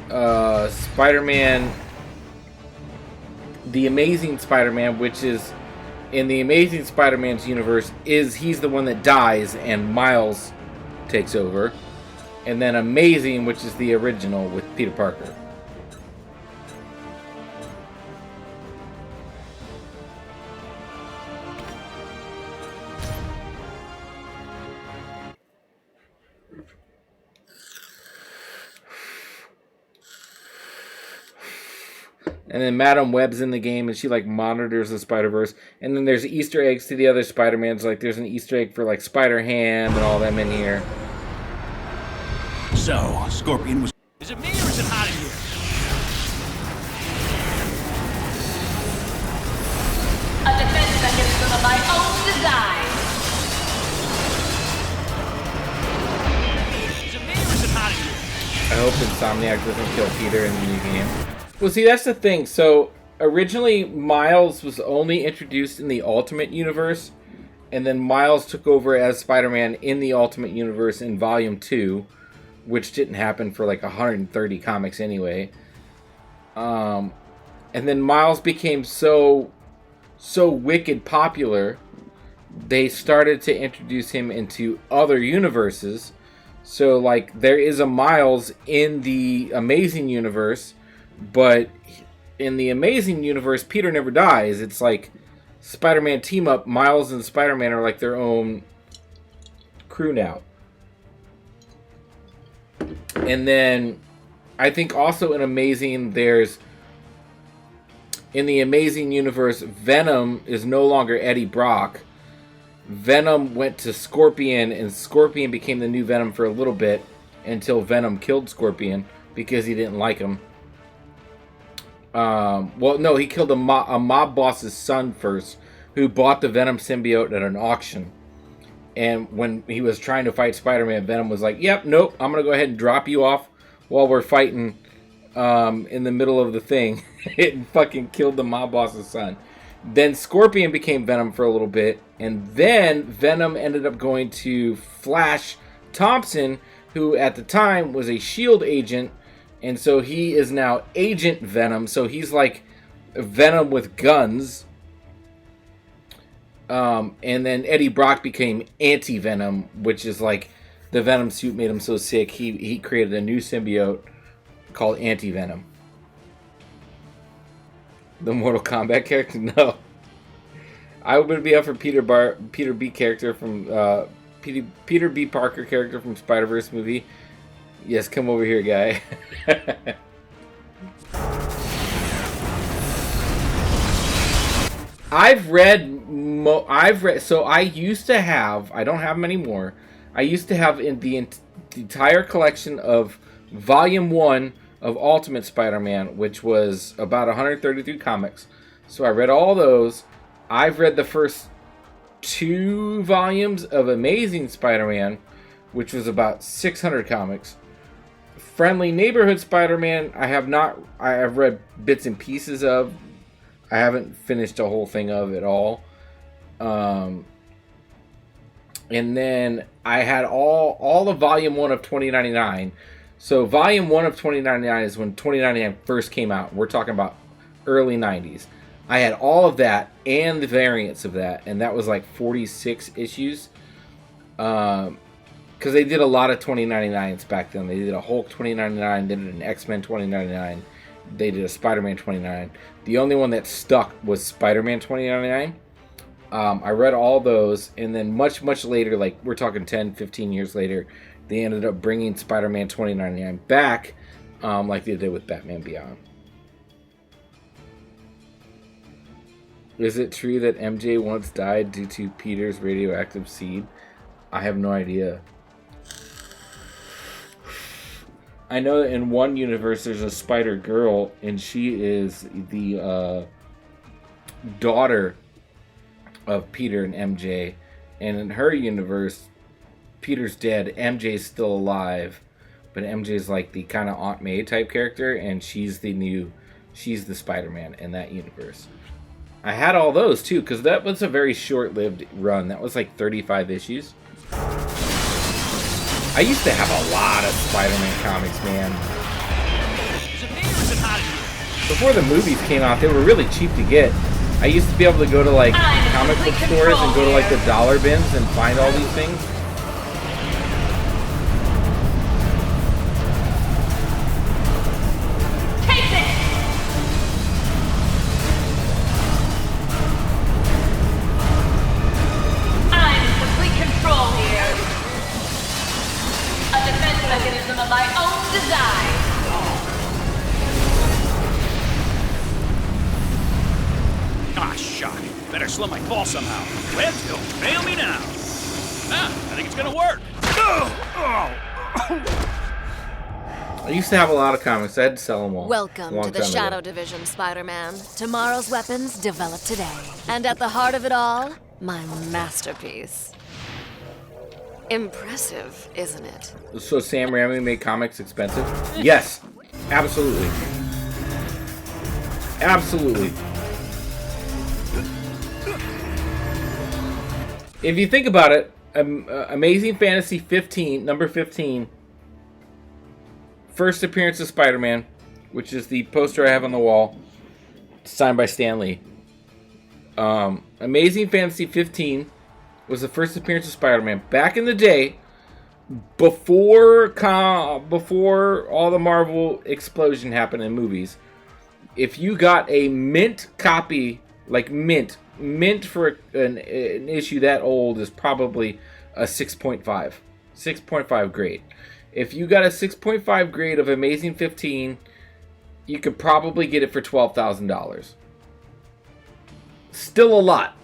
Spider-Man, the Amazing Spider-Man, which is in the Amazing Spider-Man's universe, he's the one that dies and Miles takes over. And then Amazing, which is the original with Peter Parker. And then Madam Web's in the game, and she like monitors the Spider-Verse. And then there's Easter eggs to the other Spider-Mans. Like there's an Easter egg for like Spider-Ham and all them in here. So, Scorpion was... Is it me or is it hot in here? A defense mechanism of my own design. Is it me or is it hot in here? I hope Insomniac doesn't kill Peter in the new game. Well, see, that's the thing. So, originally, Miles was only introduced in the Ultimate Universe, and then Miles took over as Spider-Man in the Ultimate Universe in Volume 2, which didn't happen for like 130 comics anyway. And then Miles became so wicked popular, they started to introduce him into other universes. So, like, there is a Miles in the Amazing Universe, but in the Amazing Universe, Peter never dies. It's like Spider-Man team up. Miles and Spider-Man are like their own crew now. And then I think also in Amazing, in the Amazing Universe, Venom is no longer Eddie Brock. Venom went to Scorpion, and Scorpion became the new Venom for a little bit until Venom killed Scorpion because he didn't like him. Well, no, he killed a mob boss's son first, who bought the Venom symbiote at an auction. And when he was trying to fight Spider-Man, Venom was like, yep, nope, I'm going to go ahead and drop you off while we're fighting in the middle of the thing. It fucking killed the mob boss's son. Then Scorpion became Venom for a little bit. And then Venom ended up going to Flash Thompson, who at the time was a S.H.I.E.L.D. agent. And so he is now Agent Venom. So he's like Venom with guns. And then Eddie Brock became Anti-Venom, which is like the Venom suit made him so sick. He created a new symbiote called Anti-Venom. The Mortal Kombat character? No. I would be up for Peter B. character from Peter B. Parker character from Spider-Verse movie. Yes, come over here, guy. I've read, so I used to have, I don't have them anymore. I used to have in the entire collection of Volume 1 of Ultimate Spider-Man, which was about 133 comics. So I read all those. I've read the first 2 volumes of Amazing Spider-Man, which was about 600 comics. Friendly Neighborhood Spider-Man, I have read bits and pieces of. I haven't finished the whole thing of it all. And then I had all of Volume 1 of 2099. So Volume 1 of 2099 is when 2099 first came out. We're talking about early 90s. I had all of that and the variants of that. And that was like 46 issues. Because they did a lot of 2099s back then. They did a Hulk 2099, they did an X-Men 2099, they did a Spider-Man 2099. The only one that stuck was Spider-Man 2099. I read all those, and then much later, like we're talking 10, 15 years later, they ended up bringing Spider-Man 2099 back, like they did with Batman Beyond. Is it true that MJ once died due to Peter's radioactive seed? I have no idea. I know that in one universe there's a Spider-Girl, and she is the daughter of Peter and MJ. And in her universe, Peter's dead, MJ's still alive, but MJ's like the kind of Aunt May type character, and she's the Spider-Man in that universe. I had all those too, because that was a very short-lived run. That was like 35 issues. I used to have a lot of Spider-Man comics, man. Before the movies came out, they were really cheap to get. I used to be able to go to like comic book stores and go to like the dollar bins and find all these things. Of my own design. Ah, shock. Better slow my fall somehow. Webs don't fail me now. Ah, I think it's gonna work. I used to have a lot of comics. I had to sell them all. Welcome to the Shadow Division, Spider-Man. Tomorrow's weapons developed today. And at the heart of it all, my masterpiece. Impressive, isn't it? So Sam Raimi made comics expensive? Yes, absolutely. Absolutely. If you think about it, Amazing Fantasy 15, number 15, first appearance of Spider-Man, which is the poster I have on the wall, signed by Stan Lee. Amazing Fantasy 15 was the first appearance of Spider-Man. Back in the day, before all the Marvel explosion happened in movies, if you got a mint copy, like mint for an issue that old is probably a 6.5 grade. If you got a 6.5 grade of Amazing 15, you could probably get it for $12,000. Still a lot.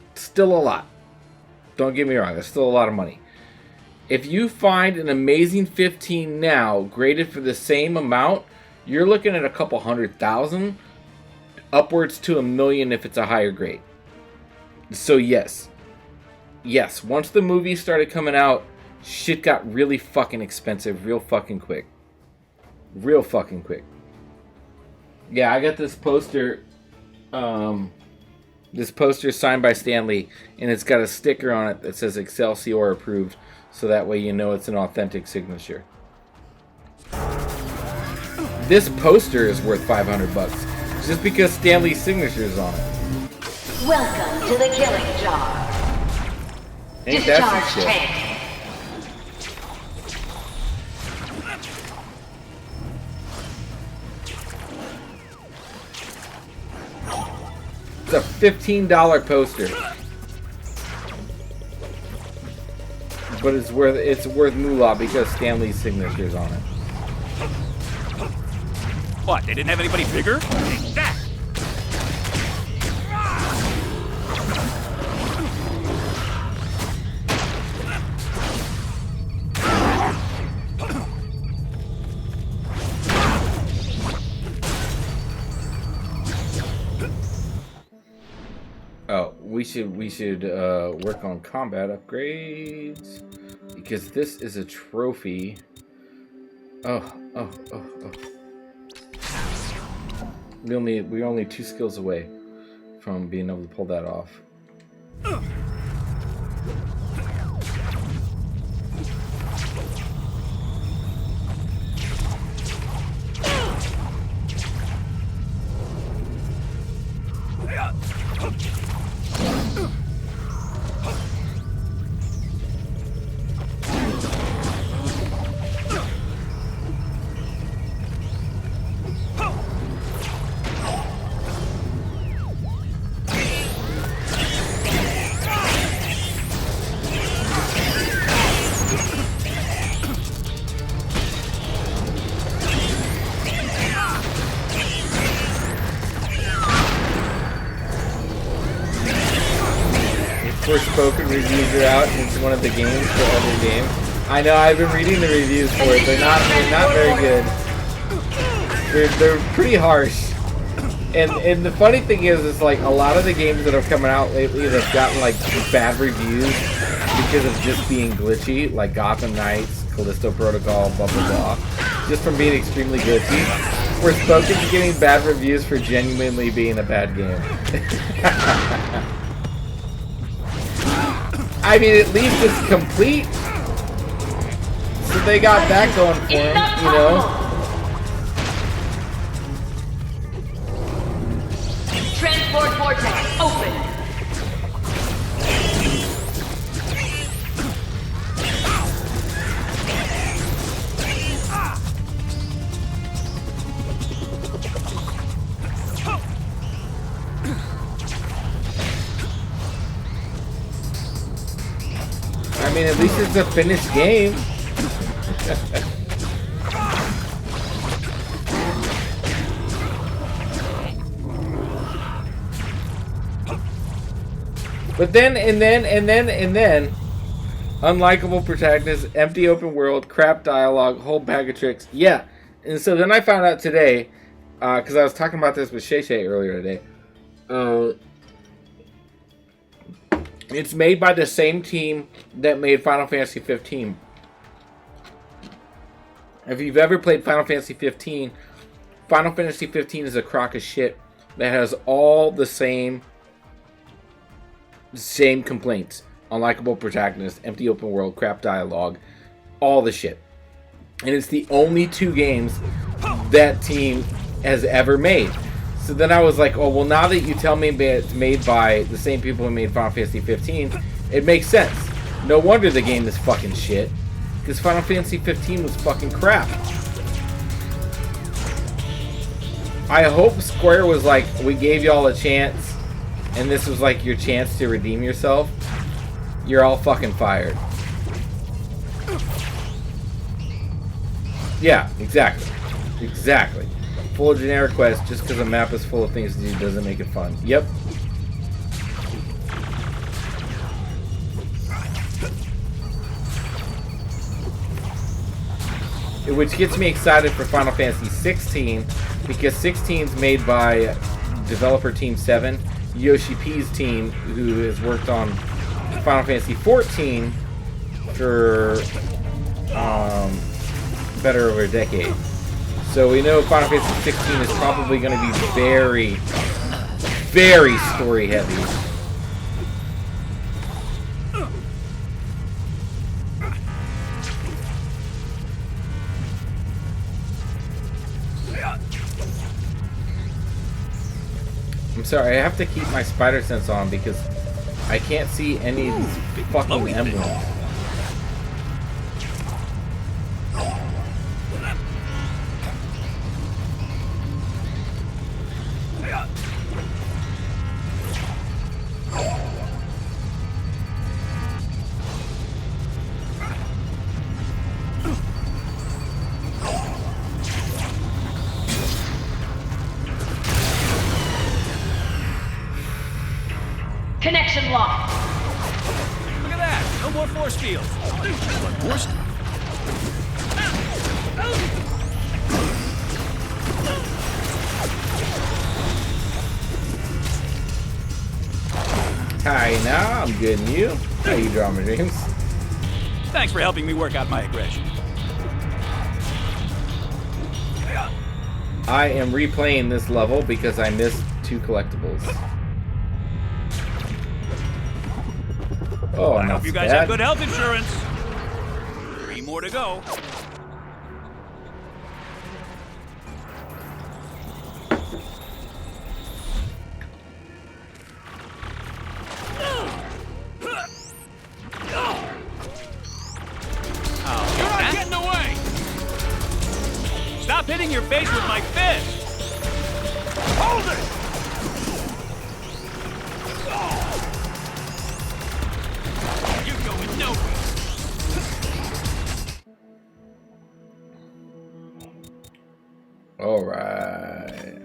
Don't get me wrong, that's still a lot of money. If you find an Amazing 15 now, graded for the same amount, you're looking at a couple $100,000, upwards to $1 million if it's a higher grade. So yes, once the movies started coming out, shit got really fucking expensive real fucking quick. Yeah, I got this poster, signed by Stan Lee, and it's got a sticker on it that says Excelsior approved, so that way you know it's an authentic signature. This poster is worth $500 just because Stan Lee's signature is on it. Welcome to the Killing Jar. Ain't that some Discharge shit? tank. It's a $15 poster, but it's worth moolah because Stan Lee's signature is on it. What, they didn't have anybody bigger? Take that! Oh, we should work on combat upgrades because this is a trophy. Oh. We're only 2 skills away from being able to pull that off. reviews are out. It's one of the games for other games. I know I've been reading the reviews for it. They're not very good. They're pretty harsh. And the funny thing is like a lot of the games that have come out lately that have gotten like bad reviews because of just being glitchy, like Gotham Knights, Callisto Protocol, blah blah blah, just from being extremely glitchy. We're spoken to getting bad reviews for genuinely being a bad game. I mean, at least it's complete. So they got that going for them, you know. Transport vortex open. I mean, at least it's a finished game. But then, and then, unlikable protagonist, empty open world, crap dialogue, whole bag of tricks. Yeah. And so then I found out today, because I was talking about this with Shay Shay earlier today. It's made by the same team that made Final Fantasy 15. If you've ever played Final Fantasy 15, Final Fantasy 15 is a crock of shit that has all the same complaints. Unlikable protagonist, empty open world, crap dialogue, all the shit. And it's the only two games that team has ever made. So then I was like, oh, well, now that you tell me it's made by the same people who made Final Fantasy 15, it makes sense. No wonder the game is fucking shit. Because Final Fantasy 15 was fucking crap. I hope Square was like, we gave y'all a chance, and this was like your chance to redeem yourself. You're all fucking fired. Yeah, exactly. Exactly. Full generic quest, just because a map is full of things to do doesn't make it fun. Yep. Which gets me excited for Final Fantasy 16, because 16 is made by developer Team 7, Yoshi P's team, who has worked on Final Fantasy 14 for better over a decade. So we know Final Fantasy 16 is probably going to be very, very story heavy. I'm sorry, I have to keep my spider sense on because I can't see any of these fucking emblems. Connection locked. Look at that! No more force fields. More stuff. Hi, now I'm good, and you? How you drawing my dreams? Thanks for helping me work out my aggression. I am replaying this level because I missed 2 collectibles. Oh, I not hope you so guys bad. have good health insurance. 3 more to go. Oh, you're not getting away! Stop hitting your face with my fist! Hold it! You're going nowhere! All right.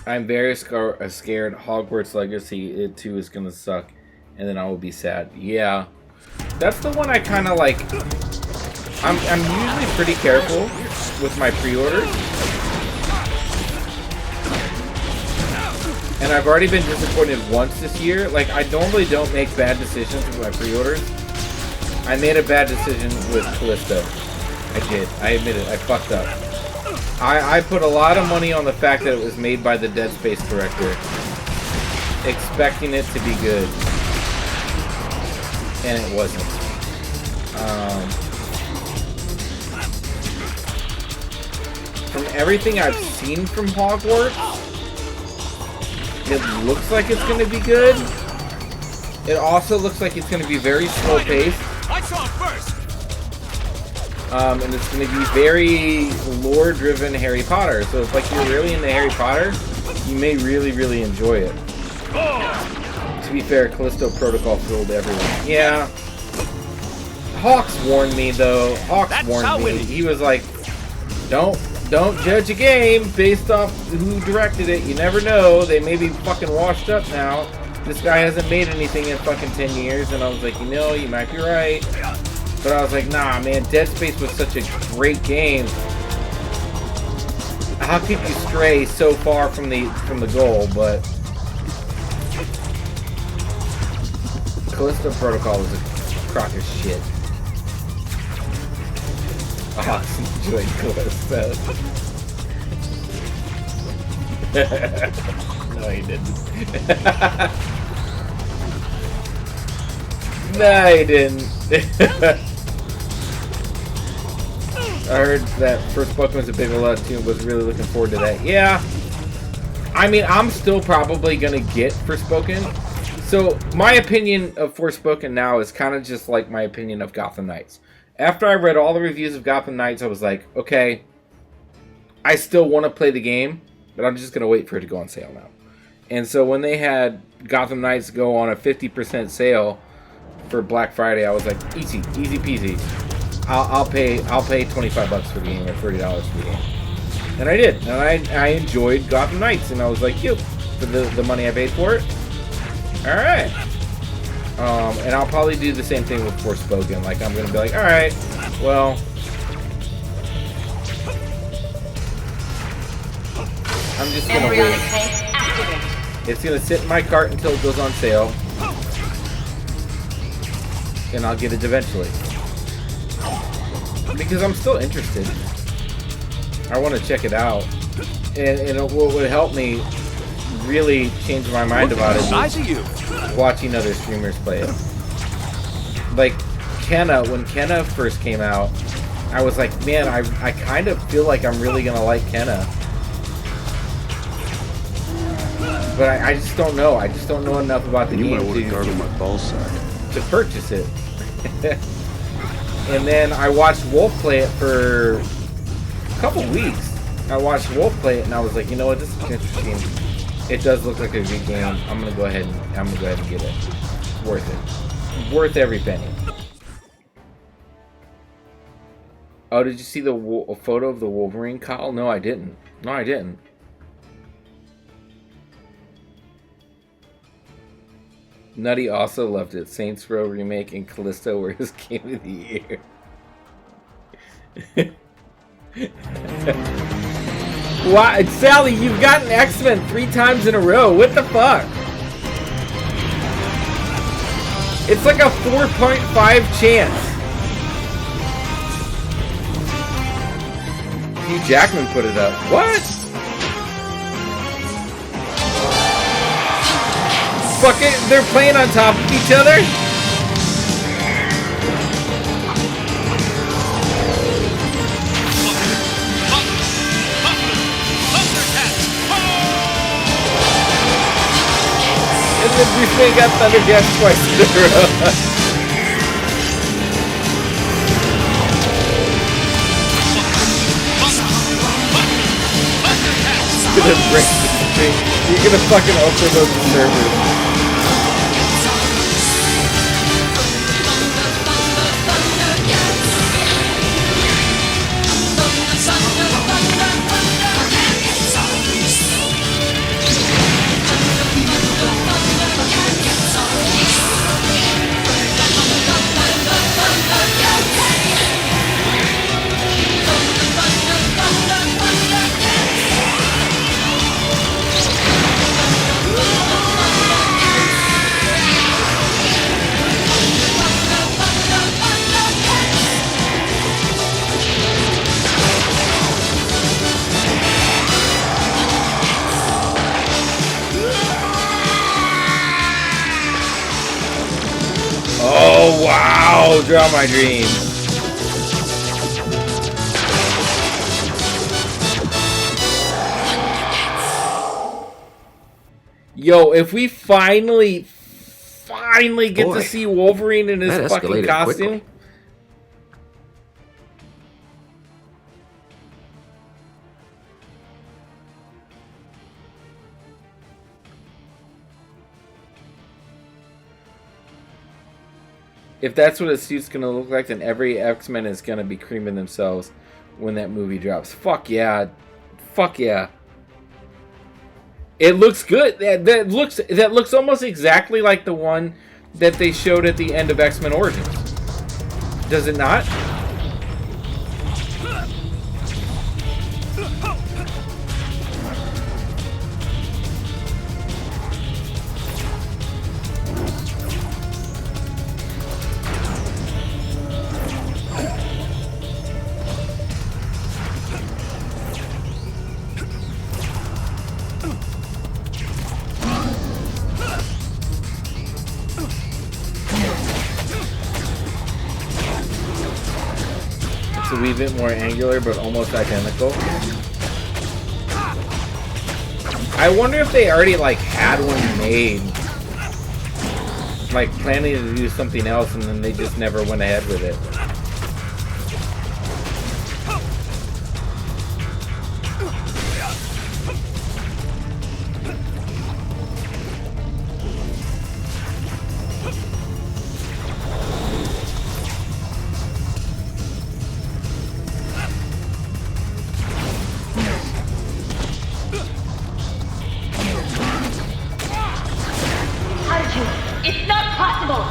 I'm very scared Hogwarts Legacy, it too is gonna suck, and then I will be sad. Yeah, that's the one I kind of like. I'm usually pretty careful with my pre-orders, and I've already been disappointed once this year. Like, I normally don't make bad decisions with my pre-orders. I made a bad decision with Callisto. I did. I admit it. I fucked up. I put a lot of money on the fact that it was made by the Dead Space director, expecting it to be good, and it wasn't. From everything I've seen from Hogwarts, it looks like it's going to be good. It also looks like it's going to be very slow-paced. I saw it first. And it's going to be very lore-driven Harry Potter. So if like you're really into Harry Potter, you may really, really enjoy it. To be fair, Callisto Protocol fooled everyone. Yeah. Hawks warned me though. Hawks warned me. He was like, don't judge a game based off who directed it. You never know. They may be fucking washed up now. This guy hasn't made anything in fucking 10 years. And I was like, you know, you might be right. But I was like, nah, man, Dead Space was such a great game. How could you stray so far from the goal? But Callisto Protocol was a crock of shit. I enjoyed Callisto. No, he didn't. No, he didn't. I heard that Forspoken was a big lot too. Was really looking forward to that. Yeah. I mean, I'm still probably gonna get Forspoken. So my opinion of Forspoken now is kind of just like my opinion of Gotham Knights. After I read all the reviews of Gotham Knights, I was like, okay, I still want to play the game, but I'm just gonna wait for it to go on sale now. And so when they had Gotham Knights go on a 50% sale for Black Friday, I was like, easy peasy. I'll pay $25 for the game or $30 for the game, and I did, and I enjoyed Gotham Knights, and I was like, you for the money I paid for it. All right, and I'll probably do the same thing with Forspoken. Like, I'm gonna be like, all right, well, I'm just gonna wait. It's gonna sit in my cart until it goes on sale, and I'll get it eventually. Because I'm still interested. I want to check it out. And what would help me really change my mind about it is watching other streamers play it. Like Kenna, when Kenna first came out, I was like, man, I kind of feel like I'm really going to like Kenna. But I just don't know. I just don't know enough about the game to purchase it. And then I watched Wolf play it for a couple weeks. I watched Wolf play it, and I was like, you know what, this is interesting. It does look like a good game. I'm gonna go ahead and get it. Worth it. Worth every penny. Oh, did you see the photo of the Wolverine cowl? No, I didn't. Nutty also loved it. Saints Row remake and Callisto were his game of the year. Wow, Sally, you've gotten X-Men 3 times in a row. What the fuck? It's like a 4.5 chance. Hugh Jackman put it up. What? Fuck it, they're playing on top of each other? And then Bruce Wayne got Thundercats twice in a row. Gonna break this thing. You're gonna fucking open those servers. draw my dreams. Yo, if we finally get Boy, to see Wolverine in his that fucking escalated costume. quickly. If that's what his suit's gonna look like, then every X-Men is gonna be creaming themselves when that movie drops. Fuck yeah. Fuck yeah. It looks good. That looks almost exactly like the one that they showed at the end of X-Men Origins. Does it not? A wee bit more angular, but almost identical. I wonder if they already like had one made, like planning to do something else, and then they just never went ahead with it. It's not possible!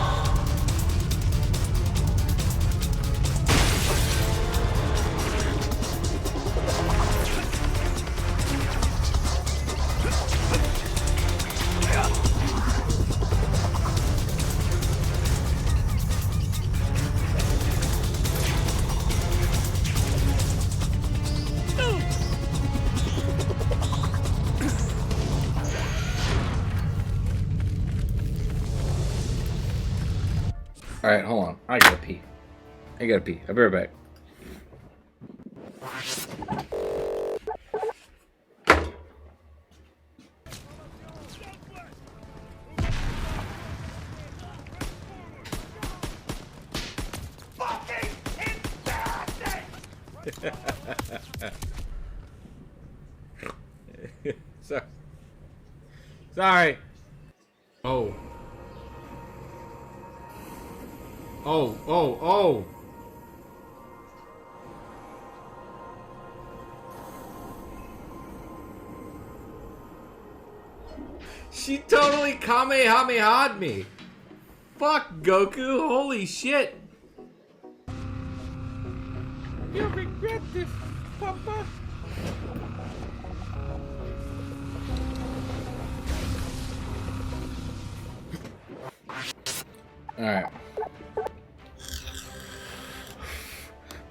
Alright, hold on. I gotta pee. I'll be right back. Sorry. Oh. Oh. She totally Kamehameha'd me. Fuck, Goku. Holy shit. You'll regret this, Papa. Alright.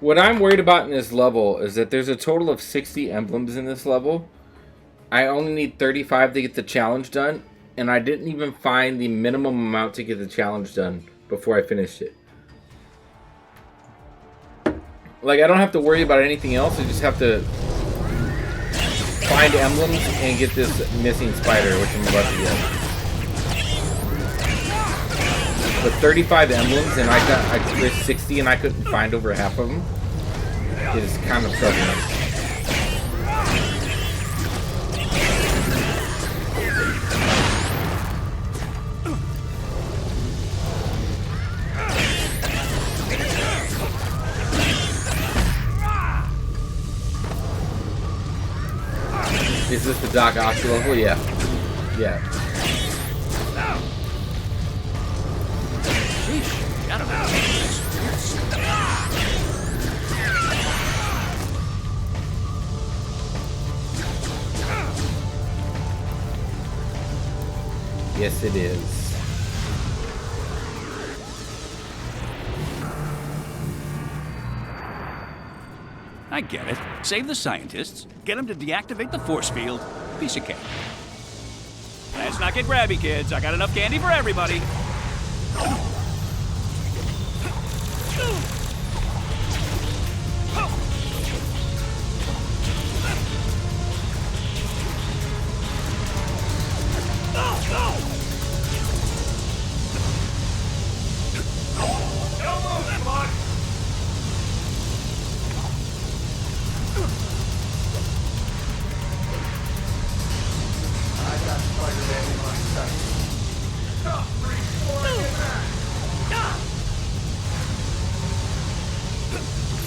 What I'm worried about in this level is that there's a total of 60 emblems in this level. I only need 35 to get the challenge done, and I didn't even find the minimum amount to get the challenge done before I finished it. Like, I don't have to worry about anything else, I just have to find emblems and get this missing spider, which I'm about to get. But 35 emblems, and there's 60 and I couldn't find over half of them, is kind of troubling. Is this the Doc Ock level? Yeah. Yeah. Yes, it is. I get it. Save the scientists, get them to deactivate the force field. Piece of cake. Let's not get grabby, kids. I got enough candy for everybody.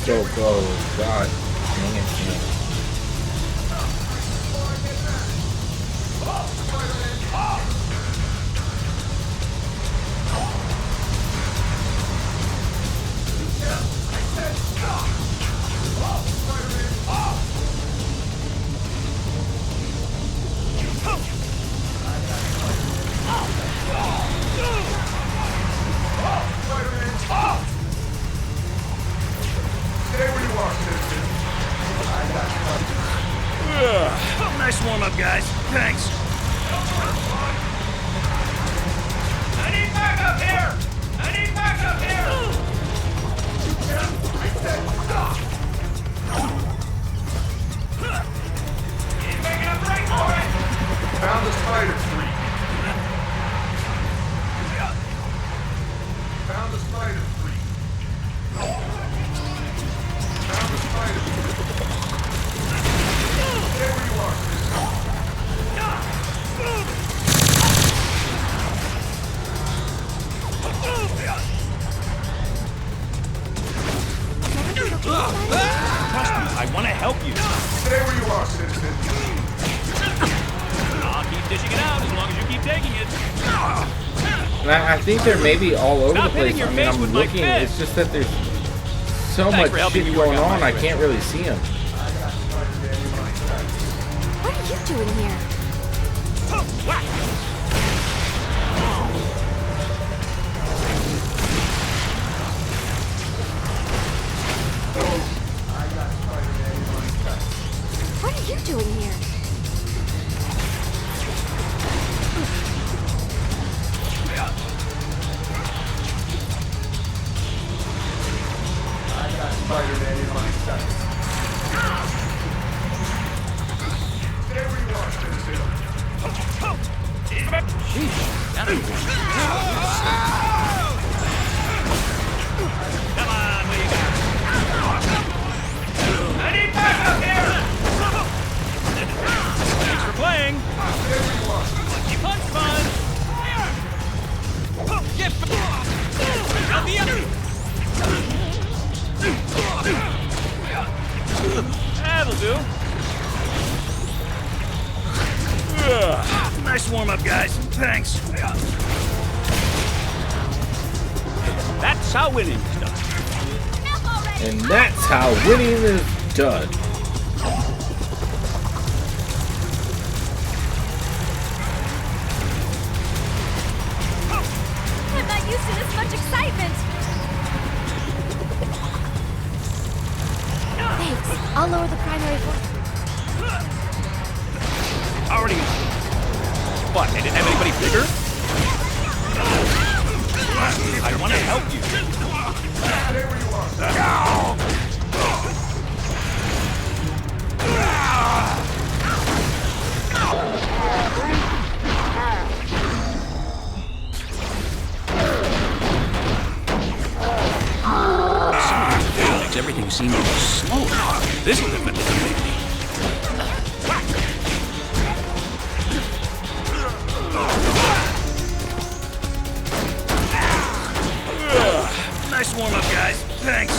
Go, go, God. Dang it, man. Nice warm-up, guys. Thanks. I need backup here! I need backup here! I said stop! He's making a break for it! Found the spider freak. Found the spider freak. Found the spider freak. Stay where you are. Trust me, I want to help you. Stay where you are, citizen. I'll keep dishing it out as long as you keep taking it. And I think they're maybe all over Stop the place. hitting your I mean, face I'm with my looking. fist. It's just that there's so Thanks much for helping shit me work going out on. my I can't really see them. What are you doing here? What are you doing here? Spider-Man in my sights. Stay where you are, citizen. Come on, what do you got? I need backup here! Thanks for playing. Stay where you are. Lucky punch, fun. Get on the enemy. That'll do. Nice warm-up, guys. Thanks. That's how winning is done. And that's how winning is done. I'm not used to this much excitement. Thanks. I'll lower the primary force. Already. What? They didn't have anybody bigger? I want to help you. Stay where you are. Makes everything seem a little slower. This will definitely make me. Nice warm-up, guys. Thanks.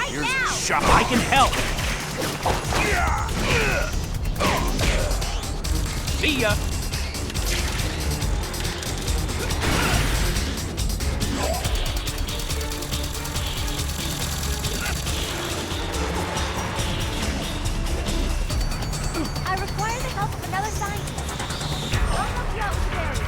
Here's a shot. I can help. See ya. I require the help of another scientist. I'll help you out with the barrier.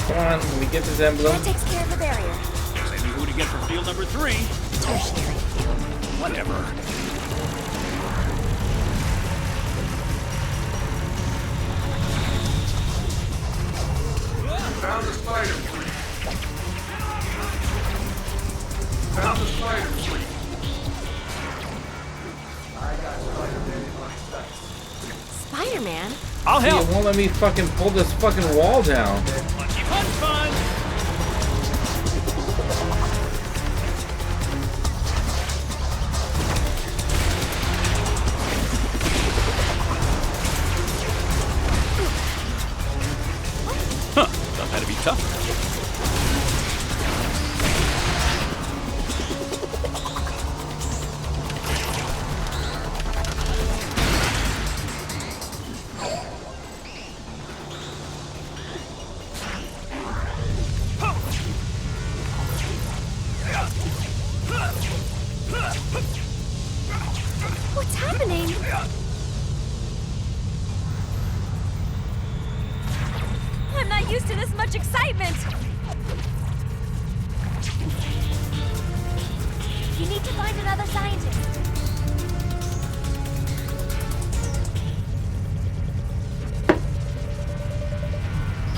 Come on, let me get this emblem. That takes care of the barrier. Guess I knew who to get for field number 3. Tertiary. Whatever. I'll See, help. it won't let me fucking pull this fucking wall down. Punchy punch fun. Huh, thought that'd be tough. What's happening? I'm not used to this much excitement. You need to find another scientist.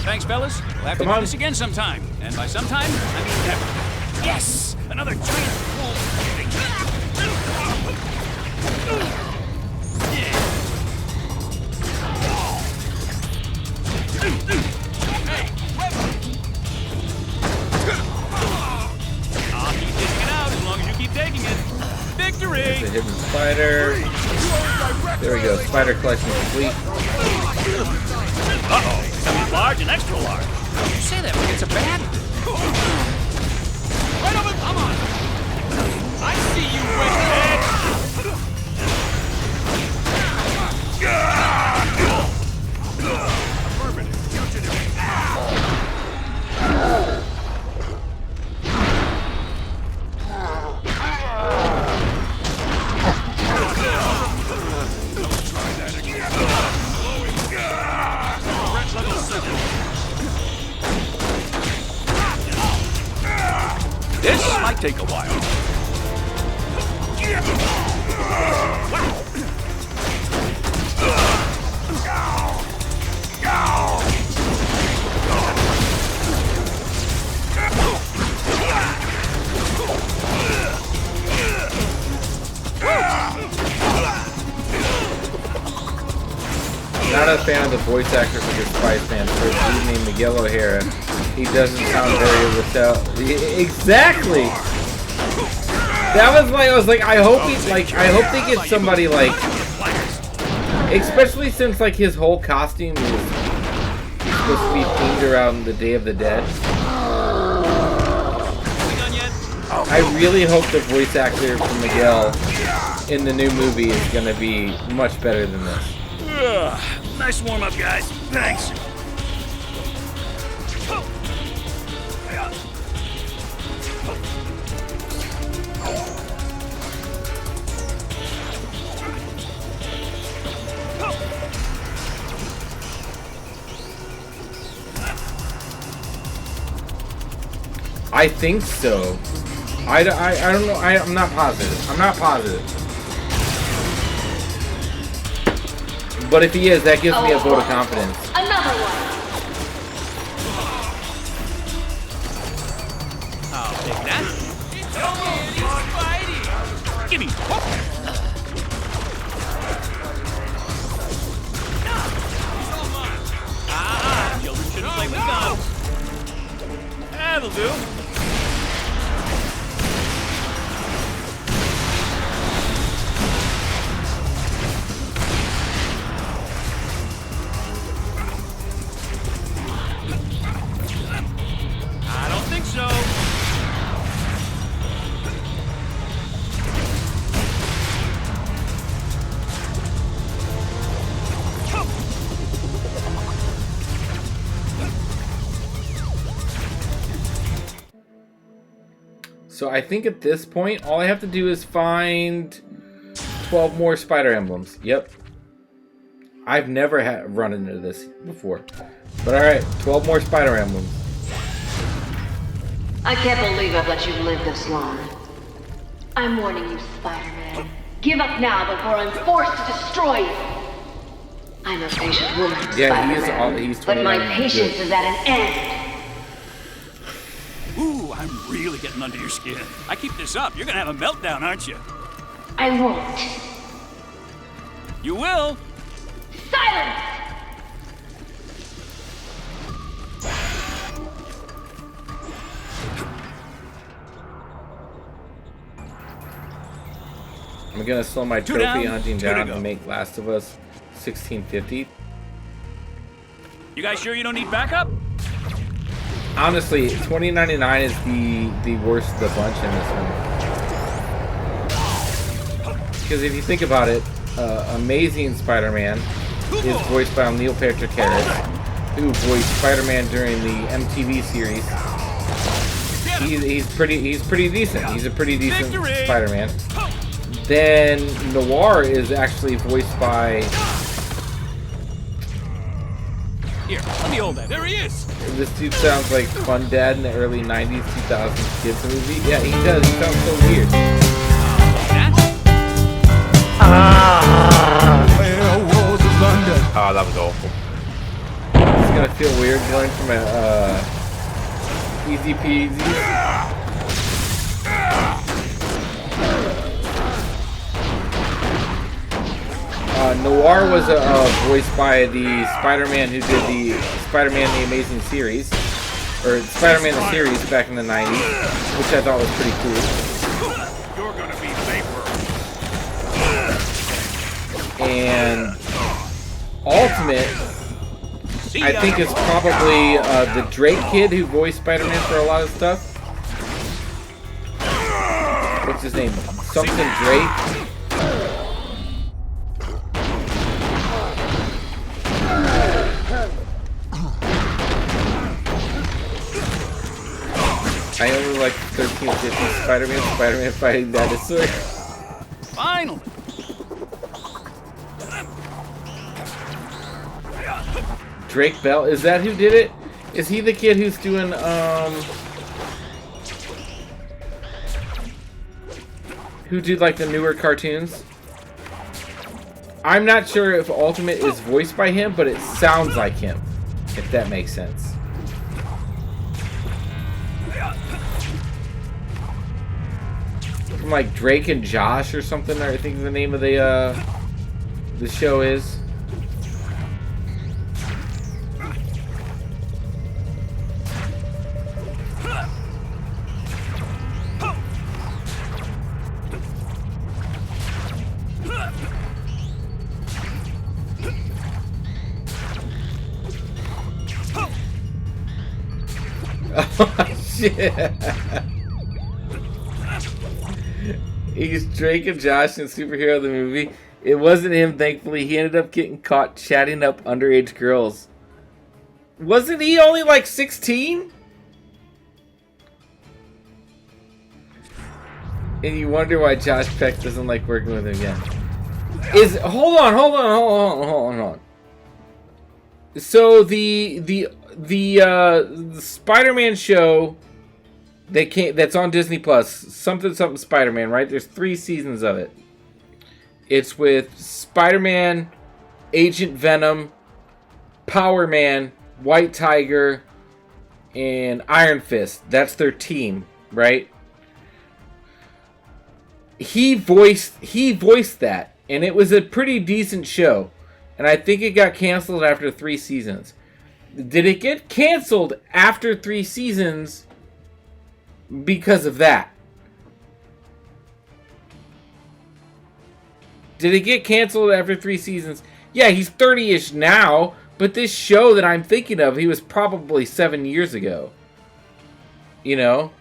Thanks, fellas. We'll have to Come do on. this again sometime. And by sometime, I mean never. Yes! Another giant wolf. I'll keep taking it out as long as you keep taking it. Victory! The hidden spider. There we go. Spider collection complete. Uh-oh. Becoming large and extra large. You say that like it's a bad thing. Right over, come on! I see you, redhead! Affirmative. Fugitive. Try that again. Threat level 7. This might take a while. Not a fan of the voice actor for this Spider-Man. For a dude named Miguel O'Hara, he doesn't sound very exactly. That was like I was like, I hope they get somebody like, especially since like his whole costume is supposed to be themed around the Day of the Dead. I really hope the voice actor for Miguel in the new movie is gonna be much better than this. Nice warm-up, guys. Thanks. I think so. I don't know. I'm not positive. I'm not positive. But if he is, that gives me a vote of confidence. Another one. I'll take that. Gimme. Children shouldn't play with guns. That'll do. I don't think so. So I think at this point, all I have to do is find 12 more spider emblems. Yep. I've never run into this before. But alright, 12 more spider emblems. I can't believe I've let you live this long. I'm warning you, Spider-Man. Give up now before I'm forced to destroy you. I'm a patient woman, Yeah, Spider-Man, he's but my 29 patience good. is at an end. Ooh, I'm really getting under your skin. I keep this up, you're gonna have a meltdown, aren't you? I won't. You will. Silence! I'm gonna slow my Two trophy down, hunting two to down go. and make Last of Us 1650. You guys sure you don't need backup? Honestly, 2099 is the worst of the bunch in this one. Because if you think about it, Amazing Spider-Man is voiced by Neil Patrick Harris, who voiced Spider-Man during the MTV series. He's pretty decent. He's a pretty decent Spider-Man. Then Noir is actually voiced by. Here, let me hold that. There he is. This dude sounds like Fun Dad in the early 90s, 2000s kids movie. Yeah, he does. He sounds so weird. Oh, that was awful. It's gonna feel weird going from a easy peasy. Noir was voiced by the Spider-Man who did the Spider-Man the Amazing series, or Spider-Man the series back in the 90s, which I thought was pretty cool. You're gonna be vapor. And Ultimate, I think, is probably the Drake kid who voiced Spider-Man for a lot of stuff. What's his name? Something Drake. I only like 1350 Spider-Man fighting dinosaur. Finally. Drake Bell, is that who did it? Is he the kid who's doing who did like the newer cartoons? I'm not sure if Ultimate is voiced by him, but it sounds like him, if that makes sense. From like Drake and Josh or something, I think the name of the show is. Oh, shit. He's Drake and Josh in Superhero the movie. It wasn't him, thankfully. He ended up getting caught chatting up underage girls. Wasn't he only like 16? And you wonder why Josh Peck doesn't like working with him again. Hold on. So the Spider-Man show that's on Disney Plus, something Spider-Man, right? There's 3 seasons of it. It's with Spider-Man, Agent Venom, Power Man, White Tiger, and Iron Fist. That's their team, right? He voiced that, and it was a pretty decent show. And I think it got canceled after 3 seasons. Did it get canceled after 3 seasons because of that? Did it get canceled after 3 seasons? Yeah, he's 30-ish now, but this show that I'm thinking of, he was probably 7 years ago. You know?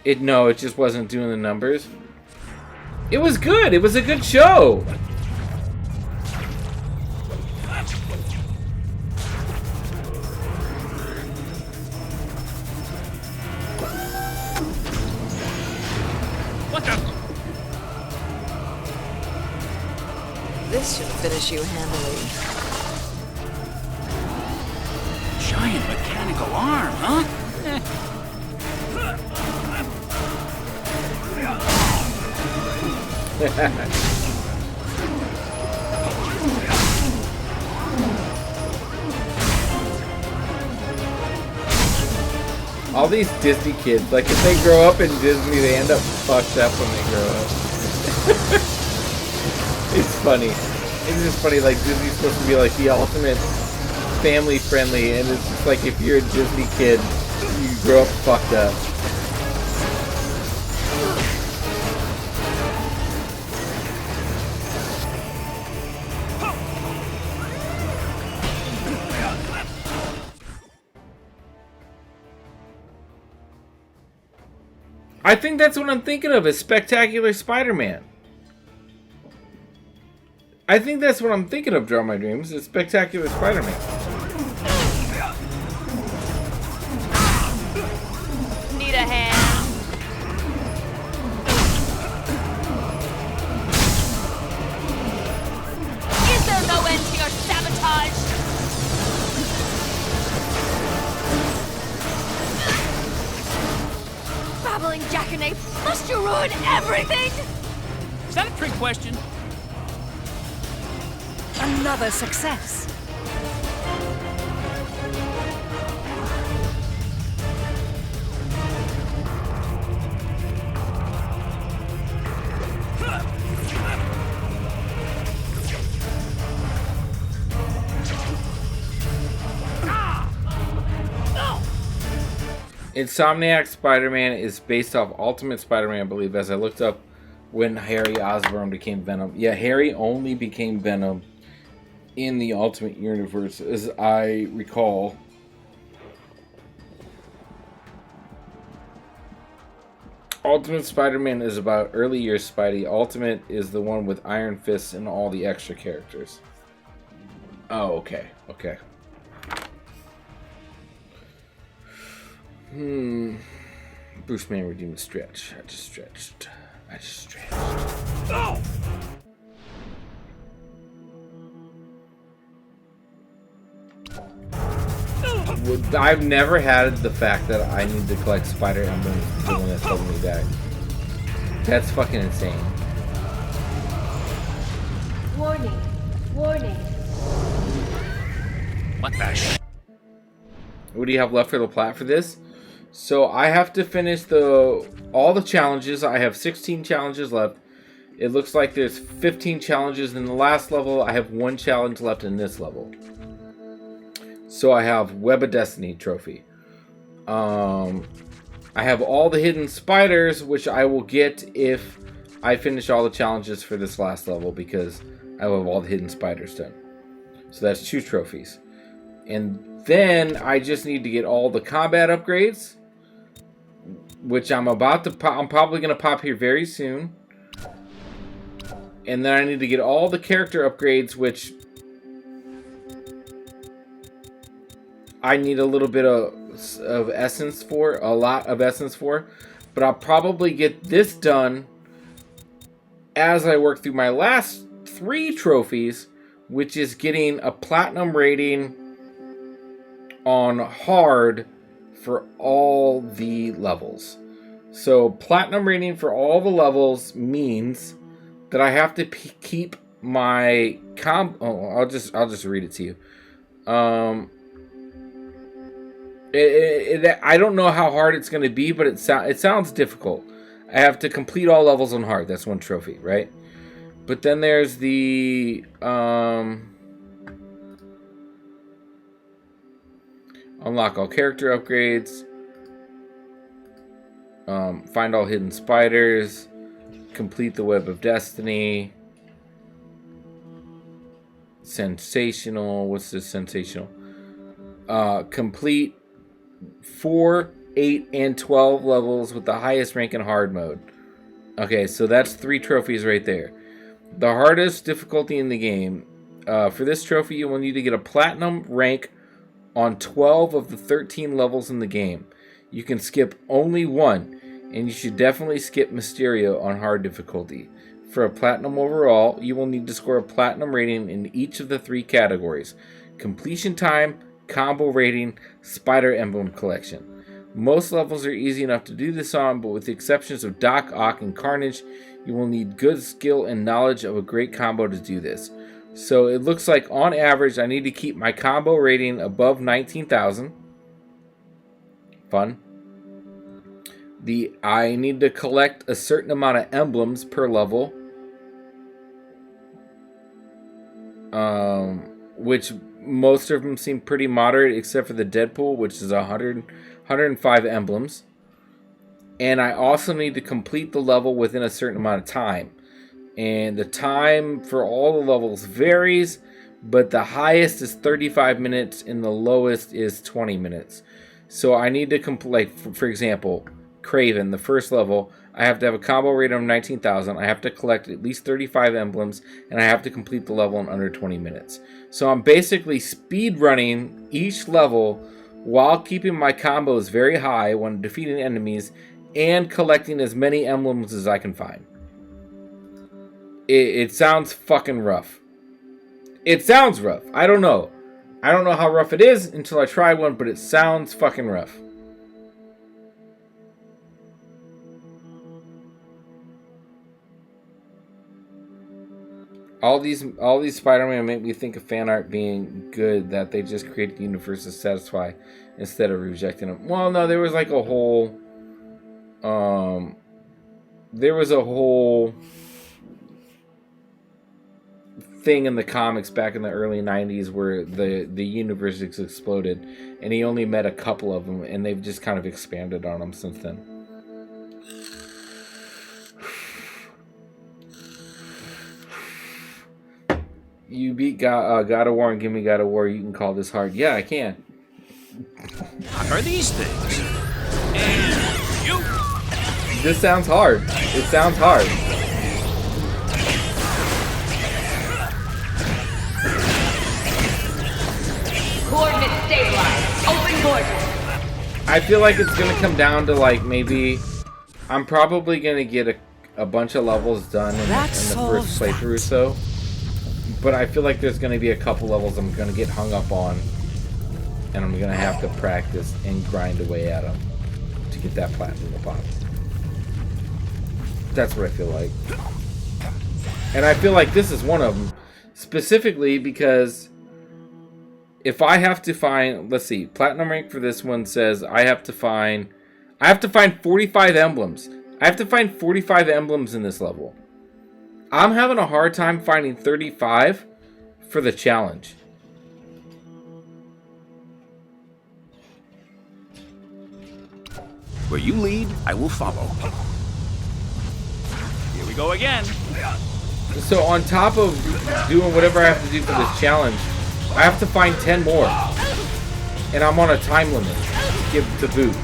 It just wasn't doing the numbers. It was good. It was a good show. What the? This should finish you handily. Giant mechanical arm, huh? All these Disney kids, like if they grow up in Disney, they end up fucked up when they grow up. It's funny. It's just funny, like Disney's supposed to be like the ultimate family friendly, and it's just like if you're a Disney kid, you grow up fucked up. I think that's what I'm thinking of, is Spectacular Spider-Man. I think that's what I'm thinking of, Draw My Dreams, is Spectacular Spider-Man. Need a hand? Is there no end to your sabotage? Babbling jackanapes, must you ruin everything? Is that a trick question? Another success. Insomniac Spider-Man is based off Ultimate Spider-Man, I believe, as I looked up when Harry Osborn became Venom. Yeah, Harry only became Venom in the Ultimate Universe, as I recall. Ultimate Spider-Man is about early years Spidey. Ultimate is the one with Iron Fist and all the extra characters. Oh, okay. Okay. Bruce Wayne redeemed stretch. I just stretched. Oh! I've never had the fact that I need to collect spider emblems when that's holding me back. That's fucking insane. Warning. Warning. What the sh... What do you have left for the plat for this? So I have to finish all the challenges. I have 16 challenges left. It looks like there's 15 challenges in the last level. I have 1 challenge left in this level. So I have Web of Destiny trophy. I have all the hidden spiders, which I will get if I finish all the challenges for this last level, because I will have all the hidden spiders done. So that's 2 trophies. And then I just need to get all the combat upgrades, which I'm about to pop. I'm probably going to pop here very soon. And then I need to get all the character upgrades, which I need a little bit of essence for, a lot of essence for. But I'll probably get this done as I work through my last 3 trophies, which is getting a platinum rating on hard for all the levels. So platinum rating for all the levels means that I have to keep my I'll just read it to you. I don't know how hard it's going to be, but it sounds difficult. I have to complete all levels on hard. That's 1 trophy, right? But then there's the unlock all character upgrades, find all hidden spiders, complete the Web of Destiny, sensational. What's this sensational? Complete 4, 8, and 12 levels with the highest rank in hard mode. Okay, so that's 3 trophies right there. The hardest difficulty in the game. For this trophy, you will need to get a platinum rank on 12 of the 13 levels in the game. You can skip only 1, and you should definitely skip Mysterio on hard difficulty. For a platinum overall, you will need to score a platinum rating in each of the 3 categories: completion time, combo rating, spider emblem collection. Most levels are easy enough to do this on, but with the exceptions of Doc Ock and Carnage, you will need good skill and knowledge of a great combo to do this. So it looks like on average I need to keep my combo rating above 19,000. Fun. I need to collect a certain amount of emblems per level. Which most of them seem pretty moderate, except for the Deadpool, which is 105 emblems. And I also need to complete the level within a certain amount of time. And the time for all the levels varies, but the highest is 35 minutes and the lowest is 20 minutes. So I need to complete, for example, Craven, the first level, I have to have a combo rating of 19,000. I have to collect at least 35 emblems, and I have to complete the level in under 20 minutes. So I'm basically speed running each level while keeping my combos very high when defeating enemies and collecting as many emblems as I can find. It sounds fucking rough. It sounds rough. I don't know. I don't know how rough it is until I try one, but it sounds fucking rough. All these Spider-Man make me think of fan art being good, that they just created the universe to satisfy instead of rejecting them. Well, no, there was like a whole thing in the comics back in the early 90s where the universe exploded, and he only met a couple of them, and they've just kind of expanded on them since then. You beat God of War and give me God of War, you can call this hard. Yeah, I can. What are these things? And you. This sounds hard. It sounds hard. Coordinates stabilized. Open coordinates. I feel like it's gonna come down to like maybe I'm probably gonna get a bunch of levels done in the first playthrough, so. But I feel like there's going to be a couple levels I'm going to get hung up on, and I'm going to have to practice and grind away at them to get that platinum pop. That's what I feel like. And I feel like this is one of them, specifically because if I have to find, let's see, platinum rank for this one says I have to find 45 emblems. I have to find 45 emblems in this level. I'm having a hard time finding 35 for the challenge. Where you lead, I will follow. Here we go again. So on top of doing whatever I have to do for this challenge, I have to find 10 more. And I'm on a time limit to give the boot.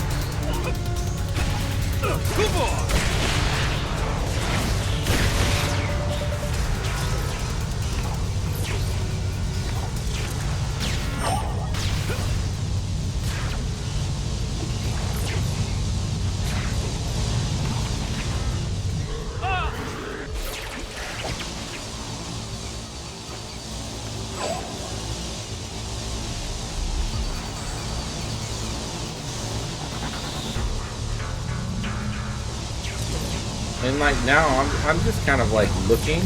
And like now, I'm just kind of like looking.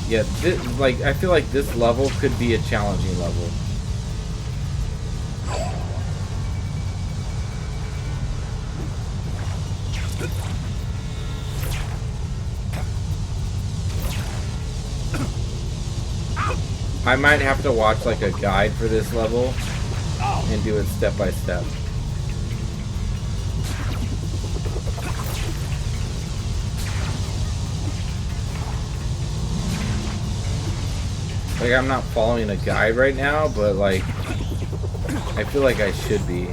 Yeah, like I feel like this level could be a challenging level. I might have to watch like a guide for this level and do it step by step. Like I'm not following a guide right now, but like I feel like I should be.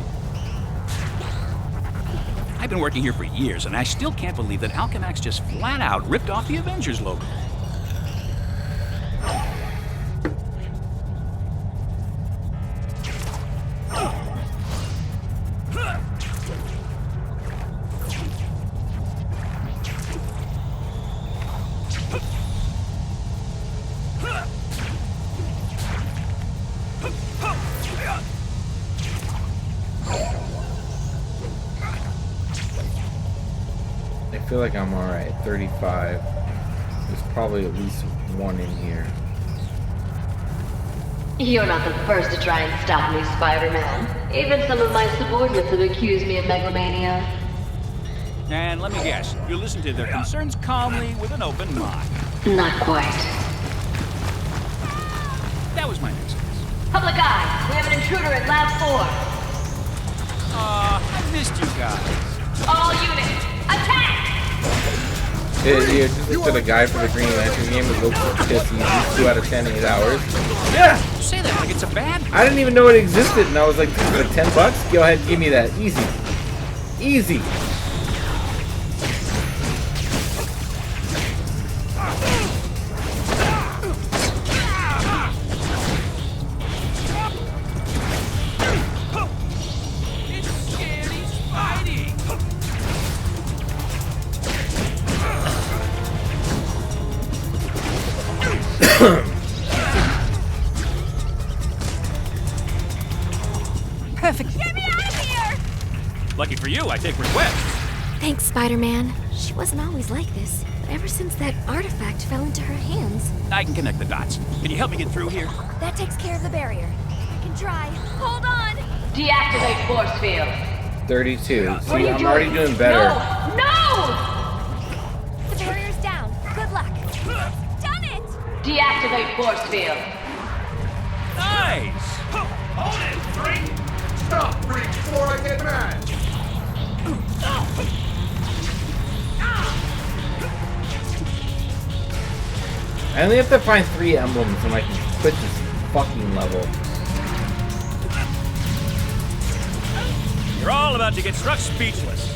I've been working here for years, and I still can't believe that Alchemax just flat out ripped off the Avengers logo. I feel like I'm alright. 35. There's probably at least one in here. You're not the first to try and stop me, Spider-Man. Even some of my subordinates have accused me of megalomania. And let me guess, you listen to their concerns calmly with an open mind. Not quite. That was my next guess. Public eye, we have an intruder at Lab 4. I missed you guys. All units, attack! Yeah, just looked at a guy for the Green Lantern game with Loki pissed. He's 2 out of 10 8 hours. Yeah! You say that like it's a bad. I didn't even know it existed, and I was like, for like 10 bucks? Go ahead, give me that. Easy. Easy. It's scary Spidey. Perfect. Get me out of here! Lucky for you, I take requests. Thanks, Spider-Man. She wasn't always like this, but ever since that artifact fell into her hands. I can connect the dots. Can you help me get through here? That takes care of the barrier. I can try. Hold on! Deactivate force field. 32. What are See, you I'm already doing better. No! No! The barrier's down. Good luck. Done it! Deactivate force field. Nice. Hold it, Freak! Stop, Freak, before I get mad! I only have to find 3 emblems and I can quit this fucking level. You're all about to get struck speechless.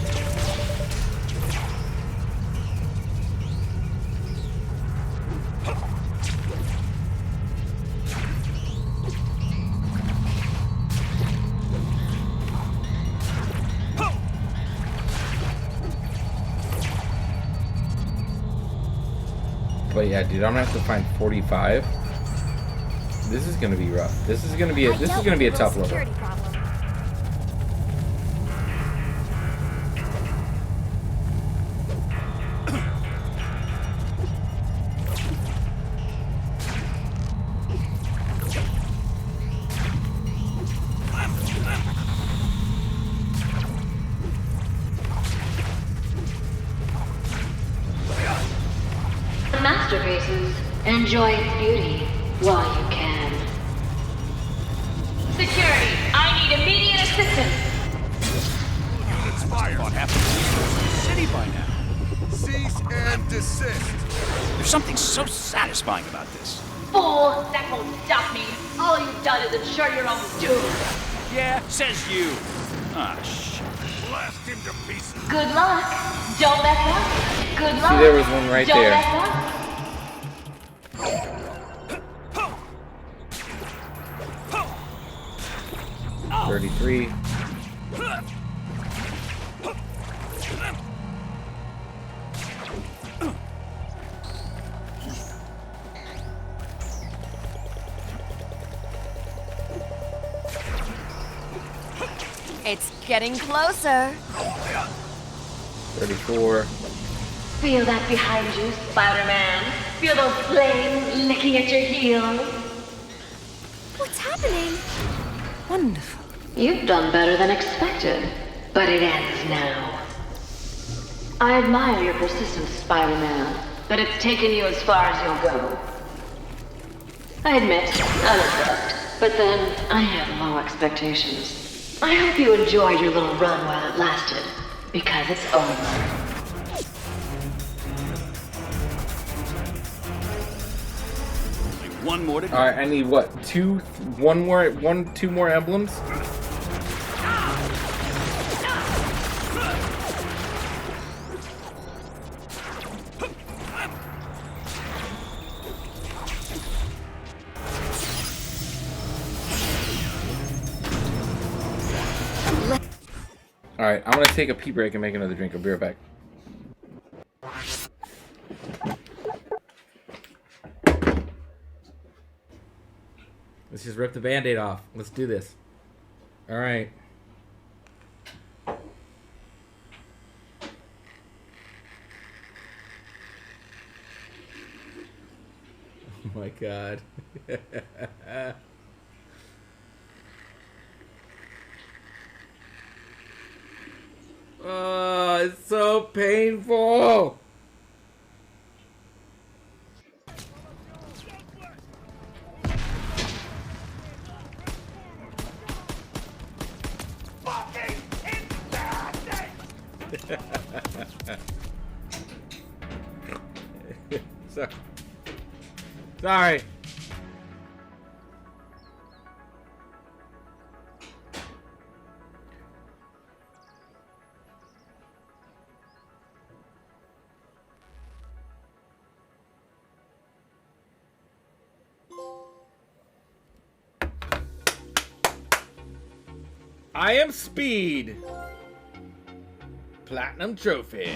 But yeah, dude, I'm gonna have to find 45. This is gonna be rough. This is gonna be a tough level. Security problem. Masterpieces. Enjoy its beauty while you can. Security, I need immediate assistance. Units fired. About half the city by now. Cease and desist. There's something so satisfying about this. Fool, that won't stop me. All you've done is ensure your own doom. Yeah, says you. Ah, shit. Blast him to pieces. Good luck. Don't mess up. Good luck. See, there was one right Don't there. mess up. 33. It's getting closer. 34. Feel that behind you, Spider-Man. Feel those flames licking at your heels. What's happening? Wonderful. You've done better than expected, but it ends now. I admire your persistence, Spider-Man, but it's taken you as far as you'll go. I admit, I'm impressed, but then I have low expectations. I hope you enjoyed your little run while it lasted, because it's over. One more to go. Alright, I need what? 2 more emblems? Alright, I'm gonna take a pee break and make another drink. I'll be right back. Let's just rip the band-aid off. Let's do this. Alright. Oh my god. Oh, it's so painful. Sorry. I am Speed. Platinum trophy.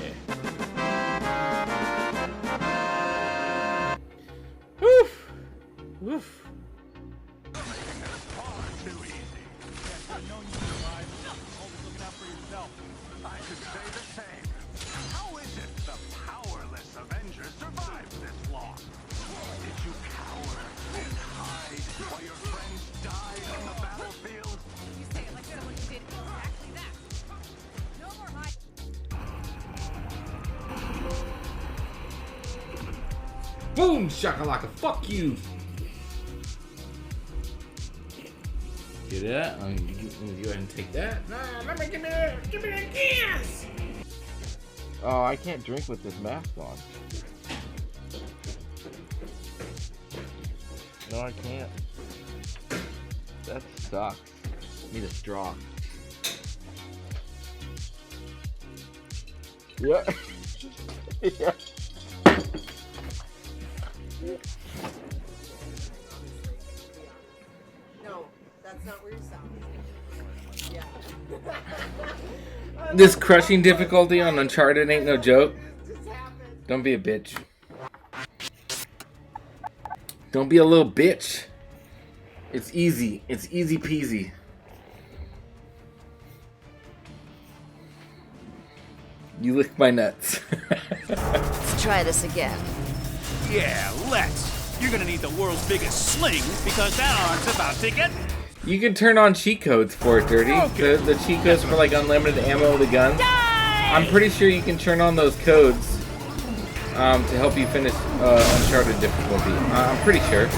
Woof. Woof. I could say the same. How is it the powerless Avengers survived this long? Did you cower and hide while your friends died on the battlefield? You say it like someone who did exactly that. No more hide. Boom, shakalaka. Fuck you. Get that? You go ahead and take that. No, let me give me the keys. Oh, I can't drink with this mask on. No, I can't. That sucks. Need a straw. Yeah. Yeah. No, that's not where you sound. Yeah. This crushing difficulty on Uncharted ain't no joke. Don't be a bitch. Don't be a little bitch. It's easy. It's easy peasy. You lick my nuts. Let's try this again. Yeah, let's. You're gonna need the world's biggest sling because that arm's about to get... You can turn on cheat codes for it, Dirty. Okay. The cheat codes for like unlimited ammo with the guns. I'm pretty sure you can turn on those codes to help you finish Uncharted difficulty. I'm pretty sure.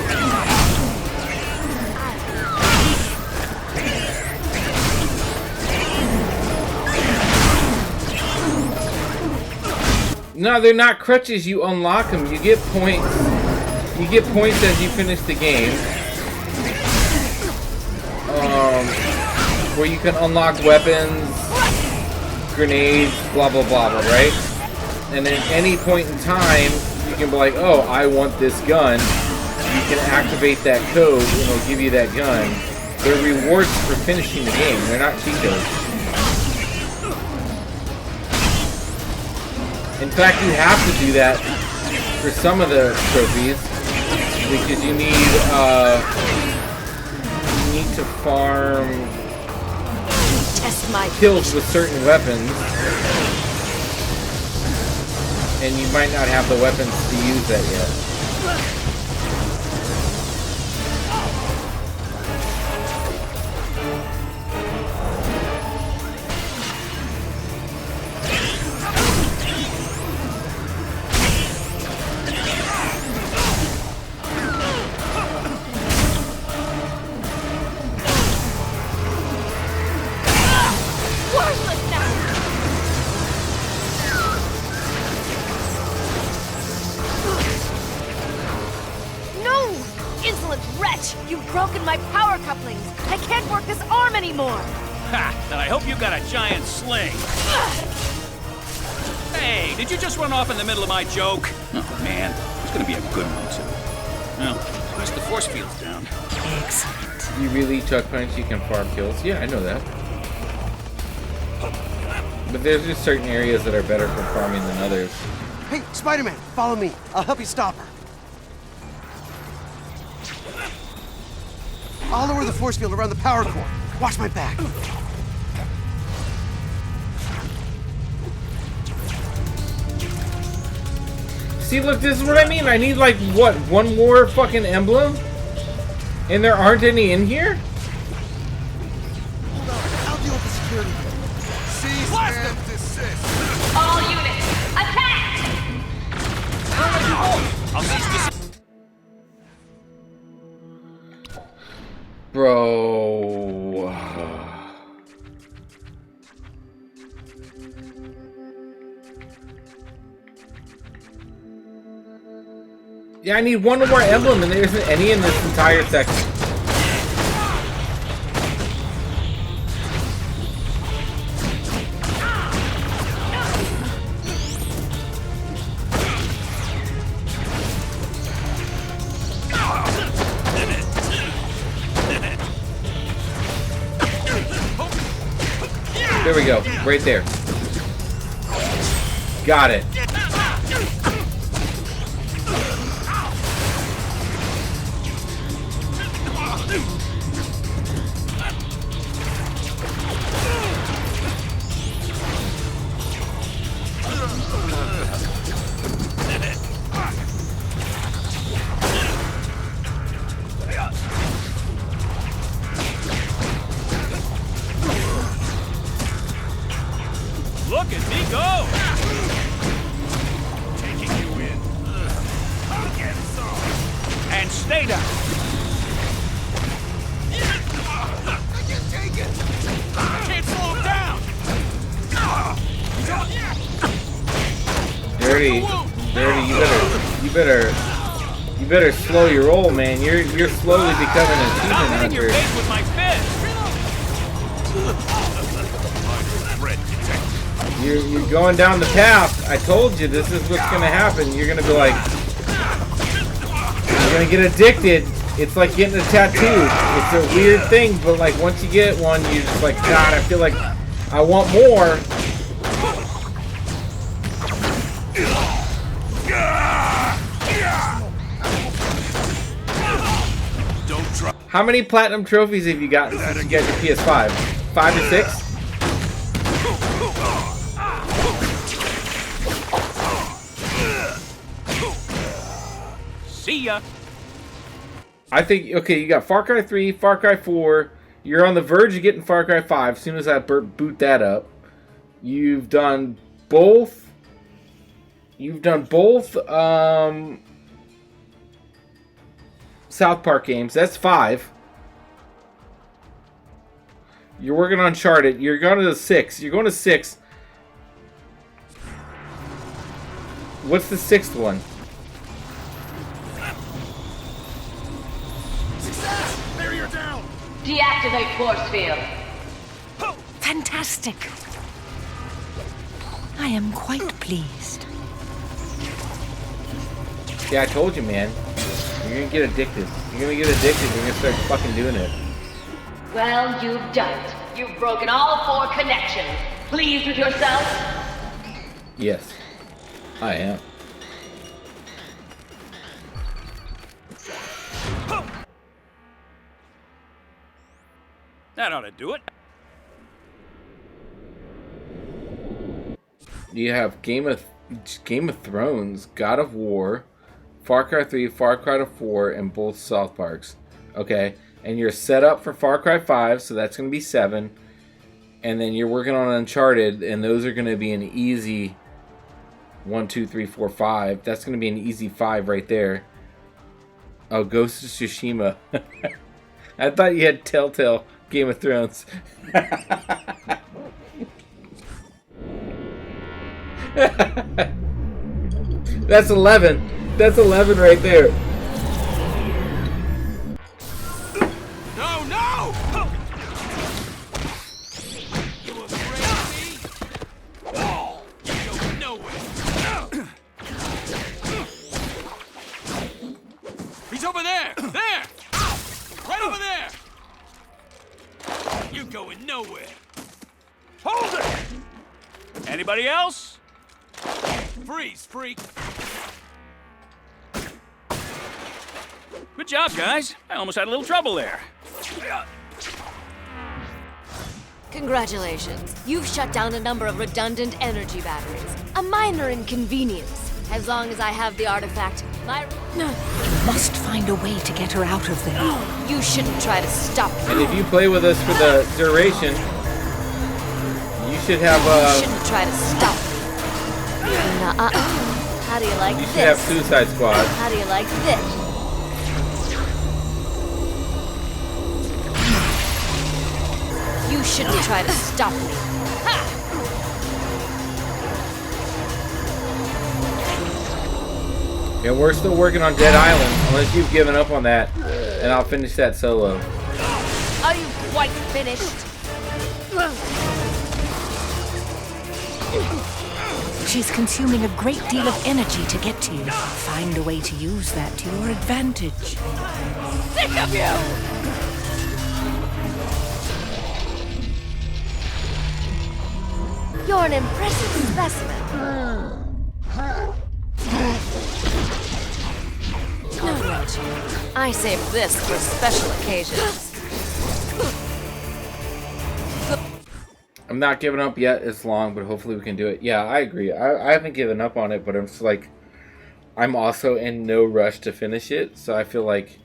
No, they're not crutches. You unlock them. You get points. You get points as you finish the game. Where you can unlock weapons, grenades, blah blah blah, right? And at any point in time, you can be like, oh, I want this gun. You can activate that code and it'll give you that gun. They're rewards for finishing the game. They're not cheat codes. In fact, you have to do that for some of the trophies because you need to farm Test my kills with certain weapons, and you might not have the weapons to use that yet. Ha! Then I hope you got a giant sling. Hey, did you just run off in the middle of my joke? Oh, man. It's gonna be a good one, too. Well, at least the force field's down. Excellent. You really Chuck Punch, you can farm kills. Yeah, I know that. But there's just certain areas that are better for farming than others. Hey, Spider-Man, follow me. I'll help you stop her. I'll lower the force field around the power core. Watch my back. See, look, this is what I mean. I need, like, what, one more fucking emblem? And there aren't any in here? Hold on, I'll deal with the security. Cease and desist. All units, attack! I'll cease this. Bro. Yeah, I need one more emblem, and there isn't any in this entire section. There we go, right there. Got it. Look at me go! Taking you in. I'll get some. And stay down. I can take it. I can't slow him down. Dirty, you better slow your roll, man. You're slowly becoming an achievement I'm hitting your hunter. face with my fist. You're going down the path. I told you this is what's gonna happen. You're gonna be like, you're gonna get addicted. It's like getting a tattoo. It's a weird thing, but like once you get one, you're just like, God, I feel like I want more. How many platinum trophies have you gotten since you got your PS5? 5 or 6? See ya. I think, okay, you got Far Cry 3, Far Cry 4. You're on the verge of getting Far Cry 5 as soon as I boot that up. You've done both. South Park games. That's 5. You're working on Uncharted. You're going to 6. You're going to 6. What's the 6th one? Success! Barrier down! Deactivate force field. Fantastic. I am quite pleased. Yeah, I told you, man. You're gonna get addicted. You're gonna get addicted. You're gonna start fucking doing it. Well, you've done it. You've broken all 4 connections. Pleased with yourself? Yes, I am. That ought to do it. You have Game of Thrones, God of War, Far Cry 3, Far Cry 4, and both South Parks. Okay, and you're set up for Far Cry 5, so that's going to be 7. And then you're working on Uncharted, and those are going to be an easy 1, 2, 3, 4, 5. That's going to be an easy 5 right there. Oh, Ghost of Tsushima. I thought you had Telltale Game of Thrones. That's 11. That's 11 right there. No, no! You afraid of me? Oh, you go nowhere. He's over there! There! Right over there! You're going nowhere. Hold it! Anybody else? Freeze, freak. Good job, guys. I almost had a little trouble there. Congratulations. You've shut down a number of redundant energy batteries. A minor inconvenience. As long as I have the artifact, You must find a way to get her out of there. You shouldn't try to stop me. And if you play with us for the duration, you should have You shouldn't try to stop me. Nuh-uh. How do you like you this? should have Suicide Squad. How do you like this? You shouldn't try to stop me. Ha! Yeah, we're still working on Dead Island, unless you've given up on that, and I'll finish that solo. Are you quite finished? She's consuming a great deal of energy to get to you. Find a way to use that to your advantage. Sick of you! You're an impressive specimen. No, Reggie. I saved this for special occasions. I'm not giving up yet. It's long, but hopefully we can do it. Yeah, I agree. I haven't given up on it, but I'm just like, I'm also in no rush to finish it, so I feel like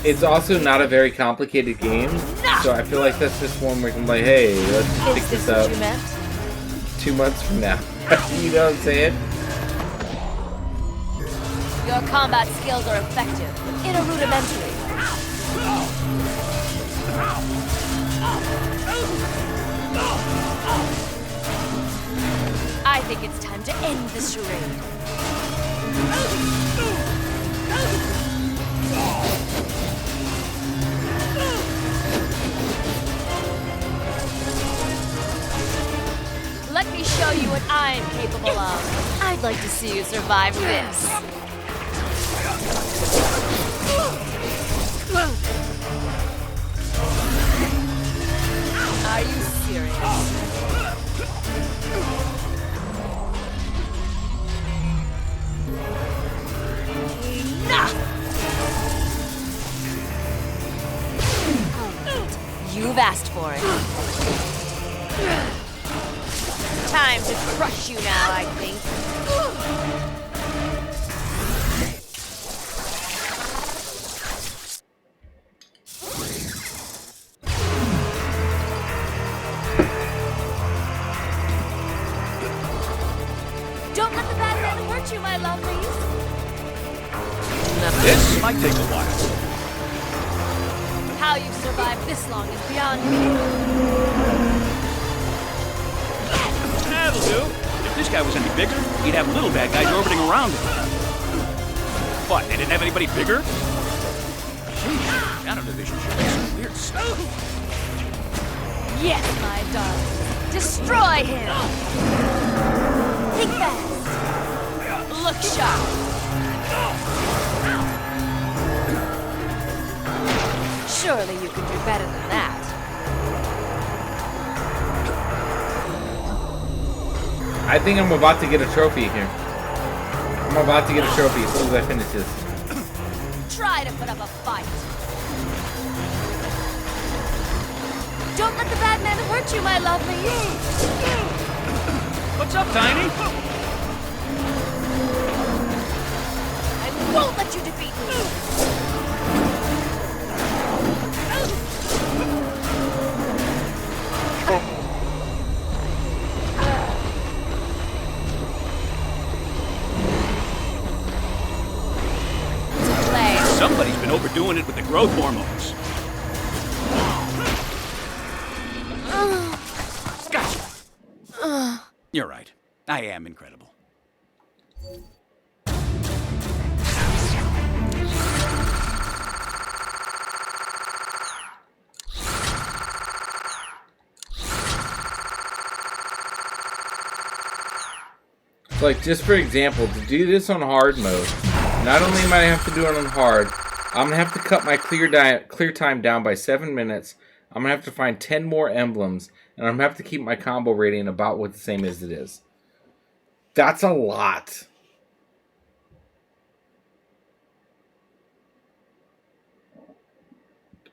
it's also not a very complicated game, so I feel like that's just one where I'm like, hey, let's pick this up 2 months from now. You know what I'm saying? Your combat skills are effective in a rudimentary. I think it's time to end this charade. Let me show you what I'm capable of. I'd like to see you survive this. Are you serious? You've asked for it. Time to crush you now, I think. Don't let the bad man hurt you, my lovelies. This might take a while. How you've survived this long is beyond me. That'll do. If this guy was any bigger, he'd have little bad guys orbiting around him. What, they didn't have anybody bigger? Jeez, Shadow Division sure makes some weird stuff. Yes, my darling. Destroy him! Think fast! Look sharp! Surely you can do better than that. I think I'm about to get a trophy here. I'm about to get a trophy as soon as I finish this. Try to put up a fight. Don't let the bad man hurt you, my lovely. What's up, Tiny? I won't let you defeat me. Somebody's been overdoing it with the growth hormones. Gotcha. You're right. I am incredible. Like, just for example, to do this on hard mode, not only am I have to do it on hard, I'm gonna have to cut my clear time down by 7 minutes. I'm gonna have to find 10 more emblems, and I'm gonna have to keep my combo rating about what the same as it is. That's a lot.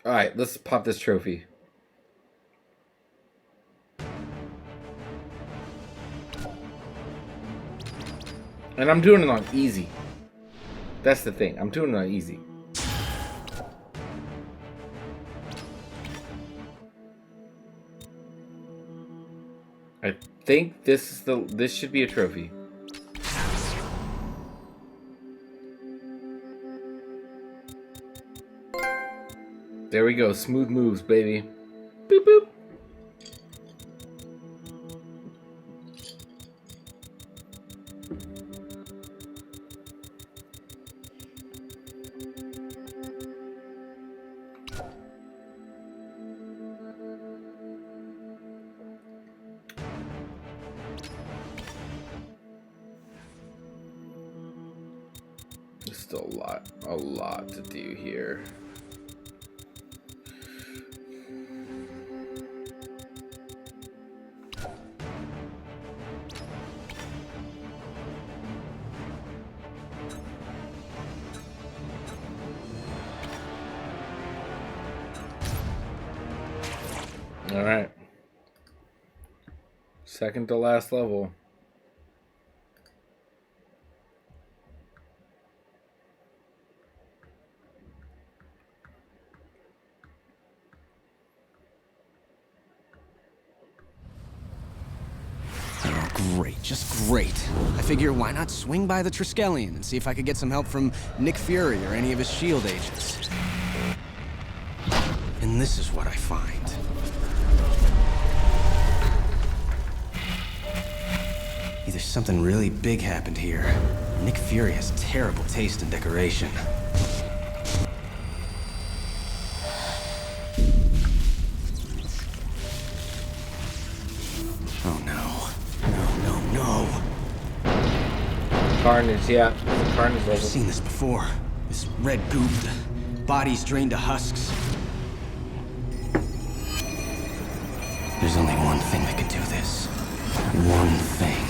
Alright, let's pop this trophy. And I'm doing it on easy. That's the thing. I'm doing it on easy. I think this should be a trophy. There we go. Smooth moves, baby. Boop boop. still a lot to do here. All right. Second to last level. Oh, great. Just great. I figure why not swing by the Triskelion and see if I could get some help from Nick Fury or any of his S.H.I.E.L.D. agents. And this is what I find. Either something really big happened here. Nick Fury has terrible taste in decoration. Oh no. No. Carnage, yeah. Carnage level. I've seen this before. This red goop, the bodies drained to husks. There's only one thing that could do this. One thing.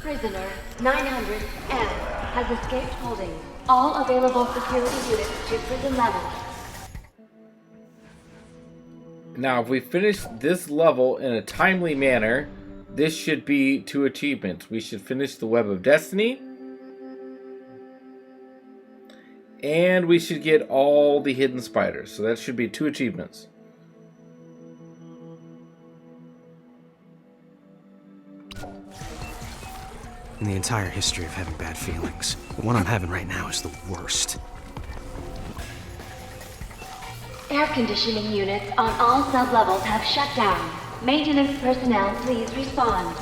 Prisoner 900 M has escaped holding all available security units to prison level. Now, if we finish this level in a timely manner, this should be 2 achievements. We should finish the Web of Destiny. And we should get all the hidden spiders. So that should be 2 achievements. In the entire history of having bad feelings, the one I'm having right now is the worst. Air conditioning units on all sub-levels have shut down. Maintenance personnel, please respond.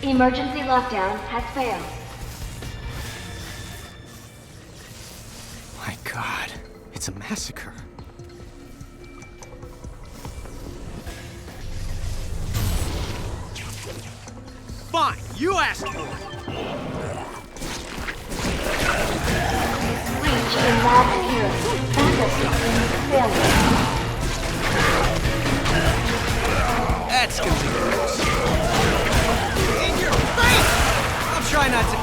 Emergency lockdown has failed. My God, it's a massacre. Fine, you asked for it. Breach in lab security. Backup system failure. That's gonna be gross. In your face! I'll try not to.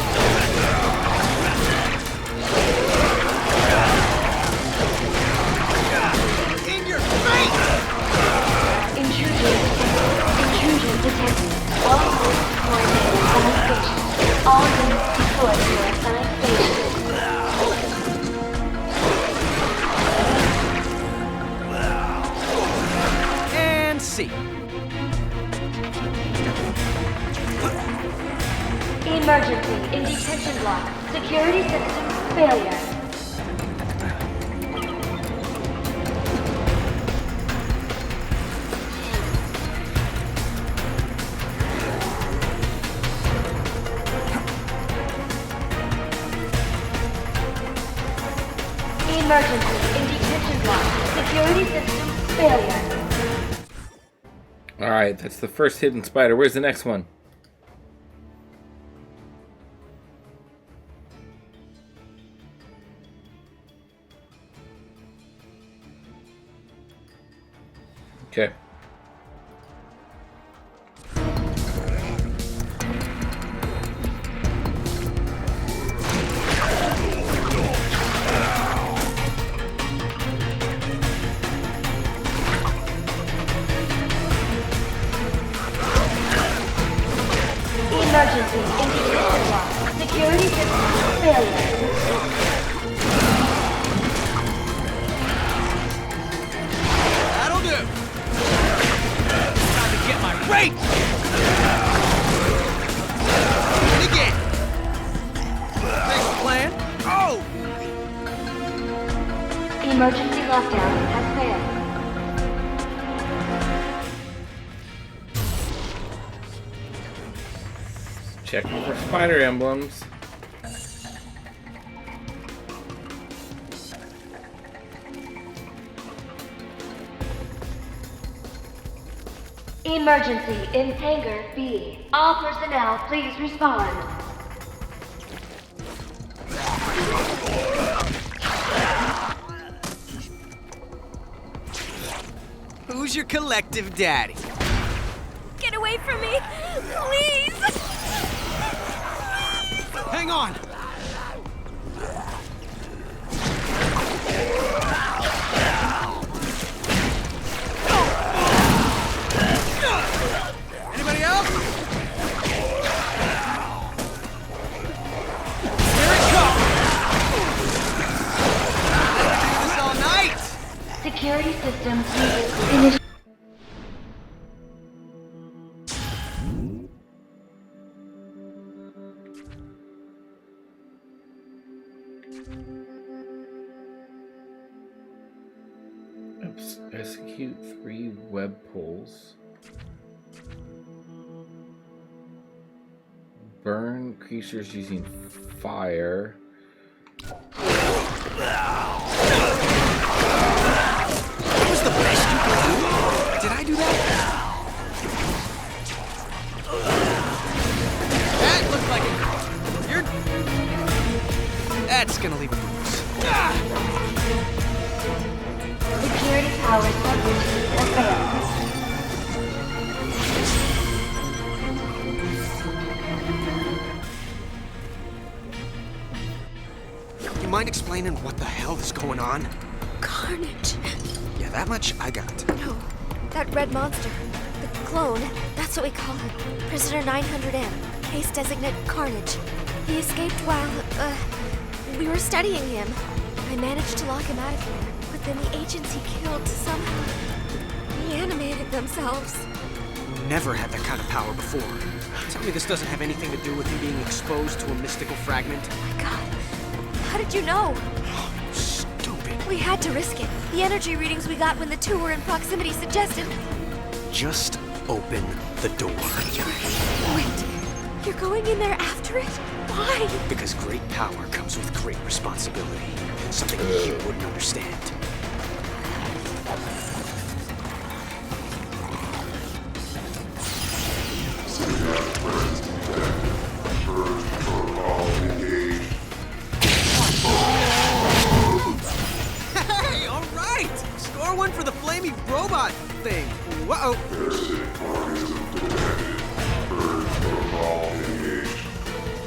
In your face! Intrusion detected. All units coordinated assigned station. All units deployed to your assigned station. And see. Emergency in detention block. Security system failure. Emergency in detention block. Security system failure. Alright, that's the first hidden spider. Where's the next one? Okay. Emergency in detention block. Security system failure. That'll do. Time to get my rate. And again. Next plan. Oh! Emergency lockdown has failed. Checking for spider emblems. Emergency in Hangar B. All personnel, please respond. Who's your collective daddy? Get away from me! Please! Hang on! Anybody else? Here it comes! Let's do this all night! Security systems initiated. Execute 3 web pulls. Burn creatures using fire. That was the best you could do? Did I do that? That looked like it. You're... That's gonna leave a bruise. Security power subroutine available. You mind explaining what the hell is going on? Carnage. Yeah, that much I got. No, that red monster. The clone. That's what we call him. Prisoner 900M. Case designate Carnage. He escaped while, we were studying him. I managed to lock him out of here, but then the agents he killed somehow reanimated themselves. Never had that kind of power before. Tell me this doesn't have anything to do with him being exposed to a mystical fragment? Oh my god. How did you know? Stupid. We had to risk it. The energy readings we got when the two were in proximity suggested... Just open the door. Wait, you're going in there after it? Why? Because great power comes with great responsibility. Something you wouldn't understand. Hey, all right! Score one for the flaming robot thing. Whoa!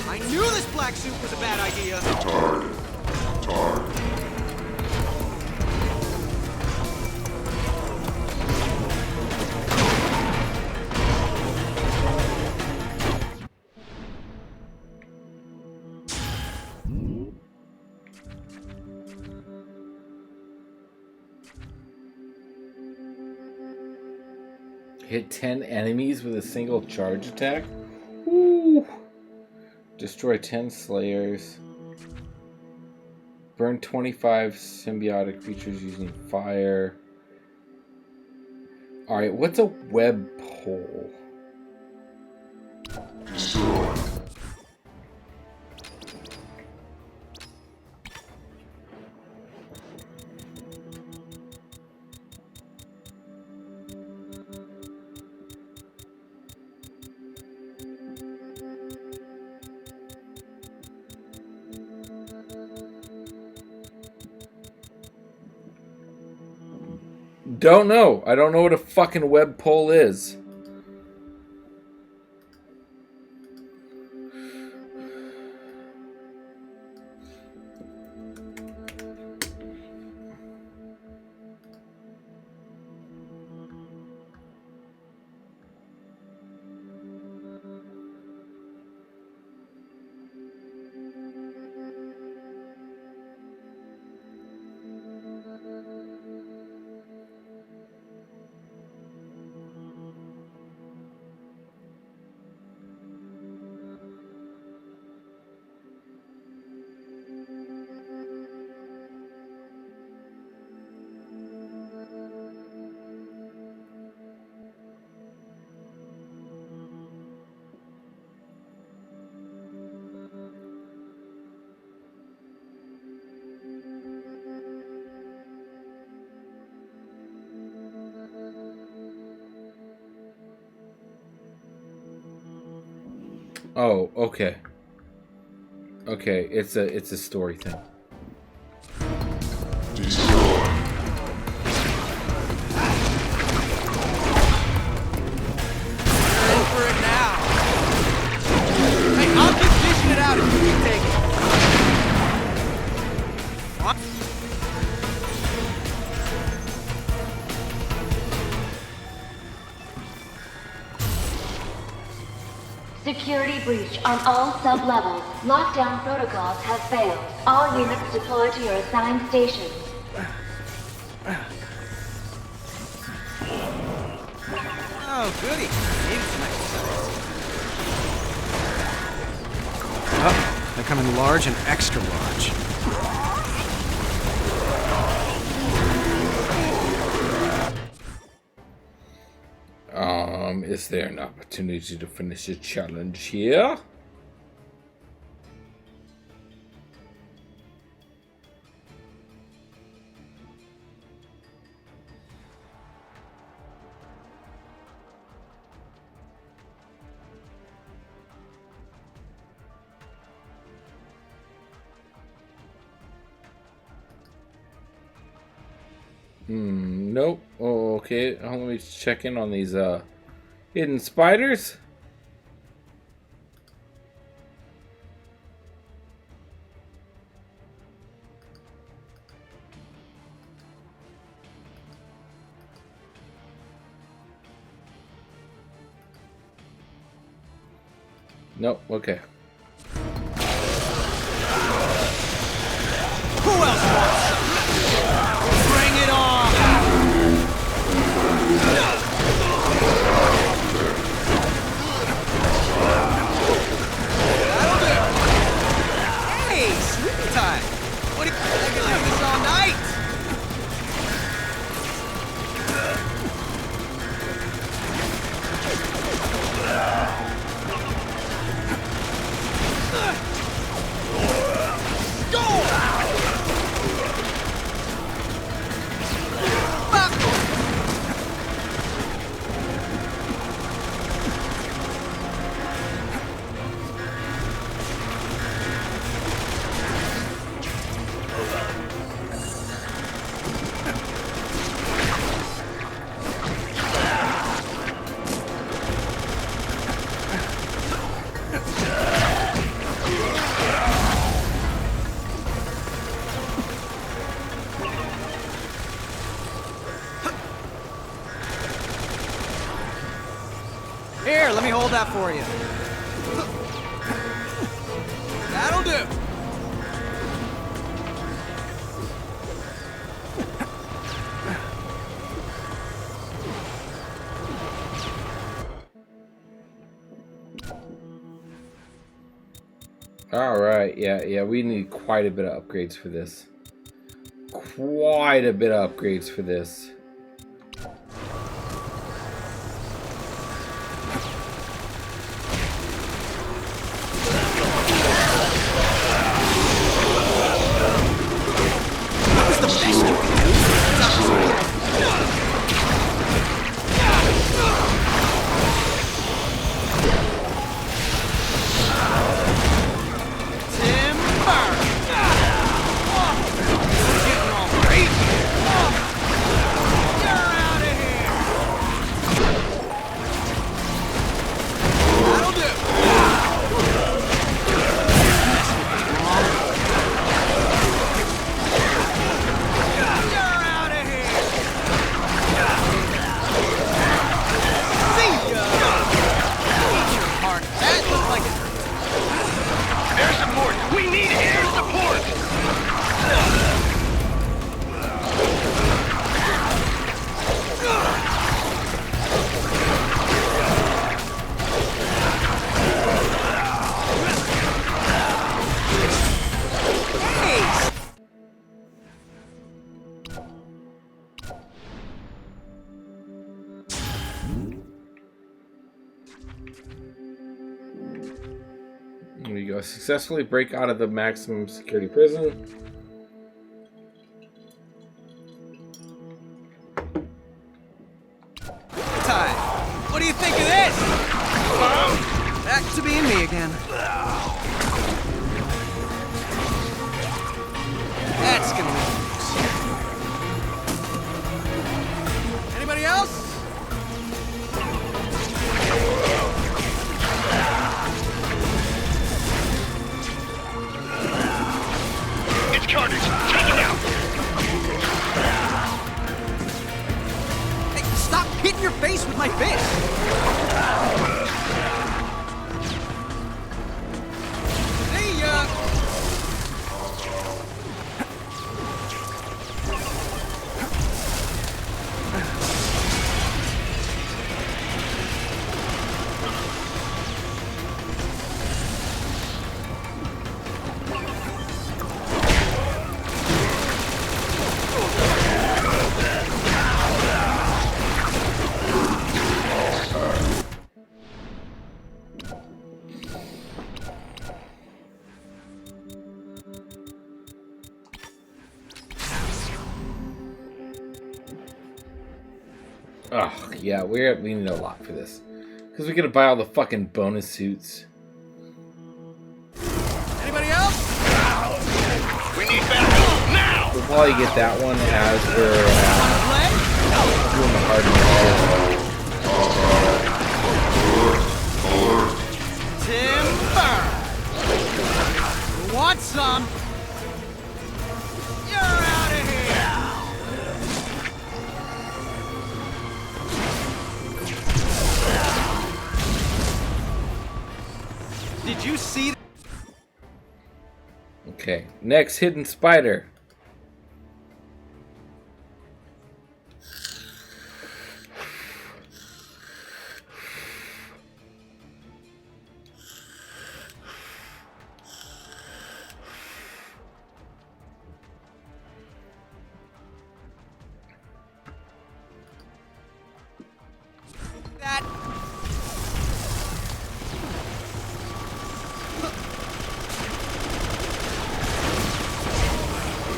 I knew this black suit was a bad idea. Hit 10 enemies with a single charge attack. Woo! Destroy 10 slayers. Burn 25 symbiotic creatures using fire. Alright, what's a web pole? Don't know. I don't know what a fucking web pole is. Oh, okay. Okay, it's a story thing. In for it now. Hey, I'll keep dishing it out if you can take it. What? Security breach on all sub-levels. Lockdown protocols have failed. All units deployed to your assigned stations. Oh, goody. Needed some exercise. Oh, they're coming large and extra large. Is there an opportunity to finish a challenge here? Nope. Oh, okay. Let me check in on these hidden spiders. Nope. Okay. Who else wants some? Bring it on! That'll do! Hey, sleepy time! What do you think? I can do this all night! Here, let me hold that for you. That'll do. All right. Yeah. We need quite a bit of upgrades for this. Quite a bit of upgrades for this. There we go. Successfully break out of the maximum security prison. Time. What do you think of this? Back to being me again. That's gonna be nice. Anybody else? It's Carnage! Take it out! Hey, stop hitting your face with my fist! See ya! Oh, yeah, we need a lot for this. Because we gotta buy all the fucking bonus suits. Anybody else? We need backup now! We'll probably get that one as we're doing the hard Timber! You want some? You're out of here! Did you see? Okay, next, Hidden Spider. That.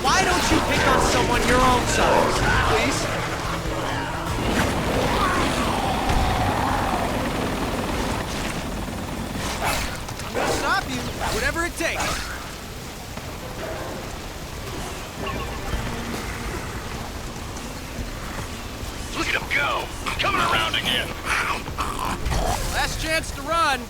Why don't you pick on someone your own size, please? I'm gonna stop you, whatever it takes. Look at him go! Coming around again! Last chance to run.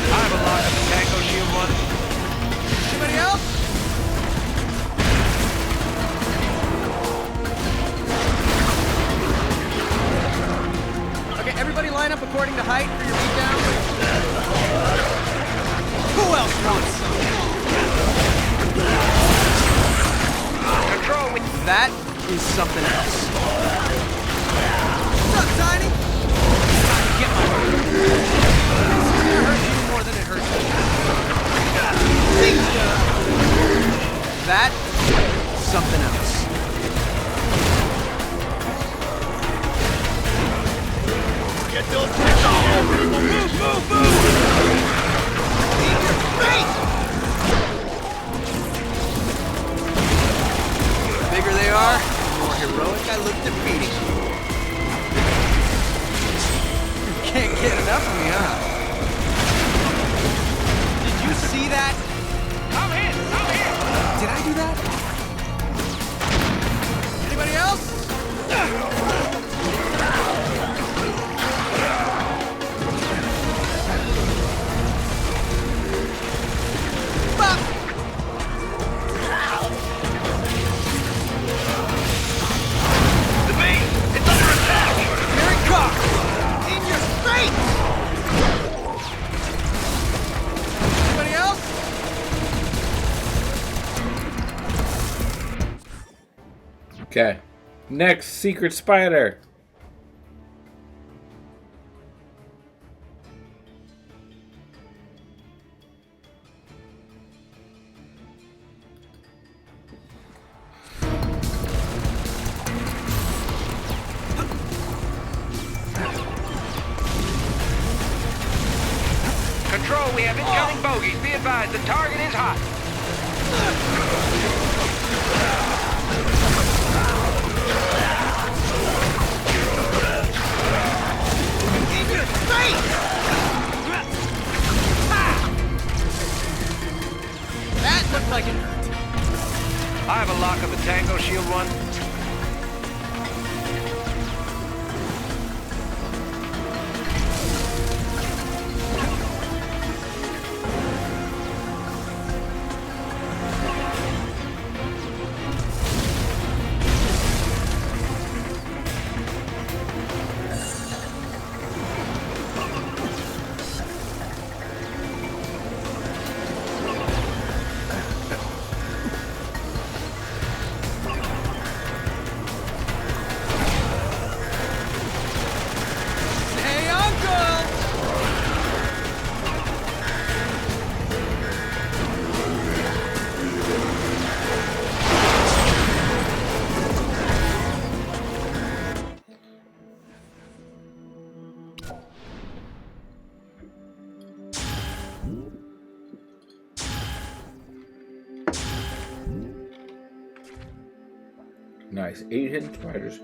I have a lot of Tango Shield one. Anybody else? Okay, everybody line up according to height for your beatdown. Who else wants some? Control with That is something else. What's up, Tiny? Get my It's gonna hurt you more than it hurts me. That something else. Get those bricks all over him! Move, move, move! In your face! The bigger they are, the more heroic I look defeating. You can't get enough of me, huh? Did you see that? Come in! Come in! Did I do that? Anybody else? Bop! The base! It's under attack! Here it comes! In your face! Anybody else? Okay. Next, Secret Spider. we have incoming bogeys. Be advised, the target is hot. That looked like it hurt. I have a lock of the Tango, Shield 1. Hey, Uncle! Nice. 8 hidden spiders.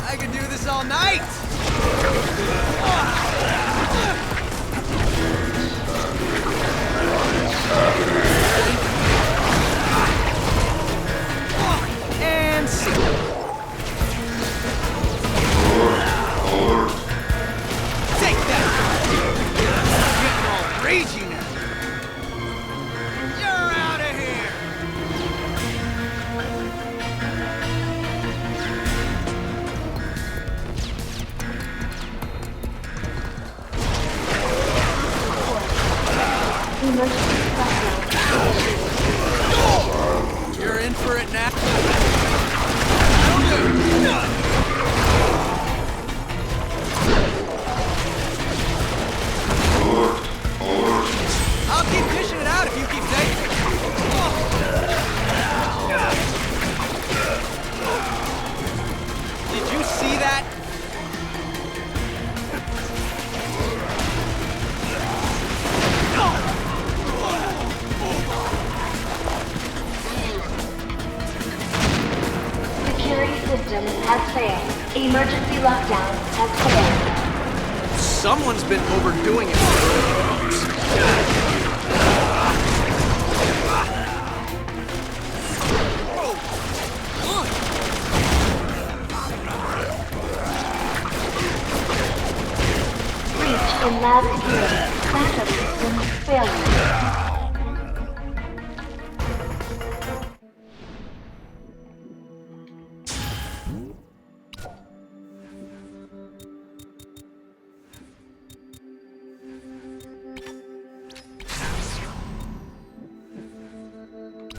I could do this all night! And see. Take that! Getting all ragey now. You're out of here! You're in for it now. I'll keep dishing it out if you keep taking it. Did you see that? Security system has failed. Emergency lockdown has failed. Someone's been overdoing it. Breach in lab security. Backup system failure.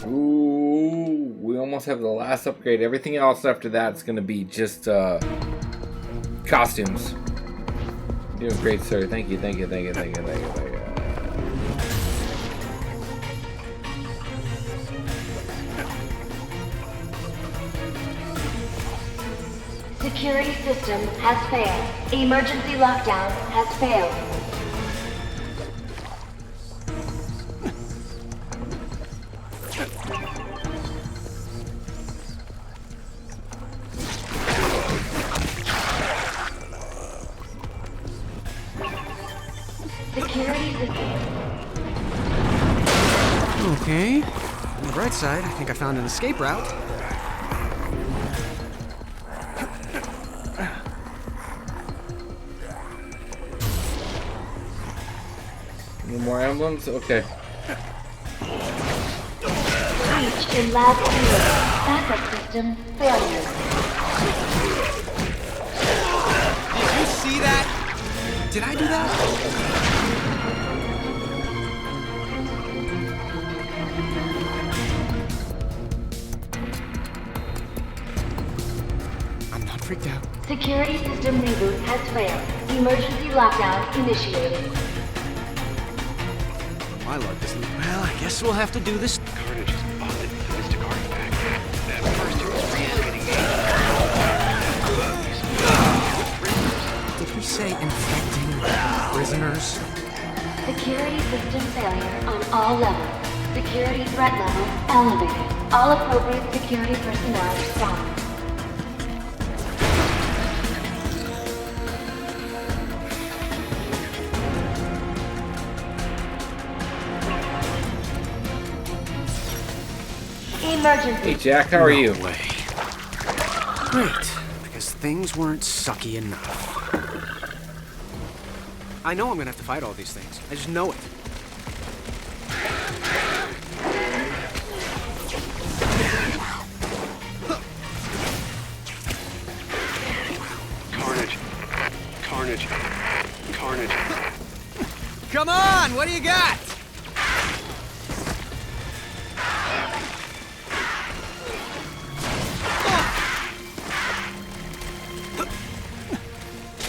Ooh, we almost have the last upgrade. Everything else after that is going to be just costumes. You're doing great, sir. Thank you, thank you, thank you, thank you, thank you, thank you. Security system has failed. Emergency lockdown has failed. Security system. Okay. On the bright side, I think I found an escape route. Any more emblems? Okay. Breach in lab security. Backup system failure. Did you see that? Did I do that? freaked out. Security system reboot has failed. Emergency lockdown initiated. My luck this week. Well, I guess we'll have to do this. Carnage has bonded with the Mystic artifact. At first it was reanimating Did he say infecting prisoners? Security system failure on all levels. Security threat level elevated. All appropriate security personnel respond. Emergency. Hey Jack, how are you? No way. Great. Because things weren't sucky enough. I know I'm gonna have to fight all these things. I just know it. Carnage. Carnage. Carnage. Come on, what do you got?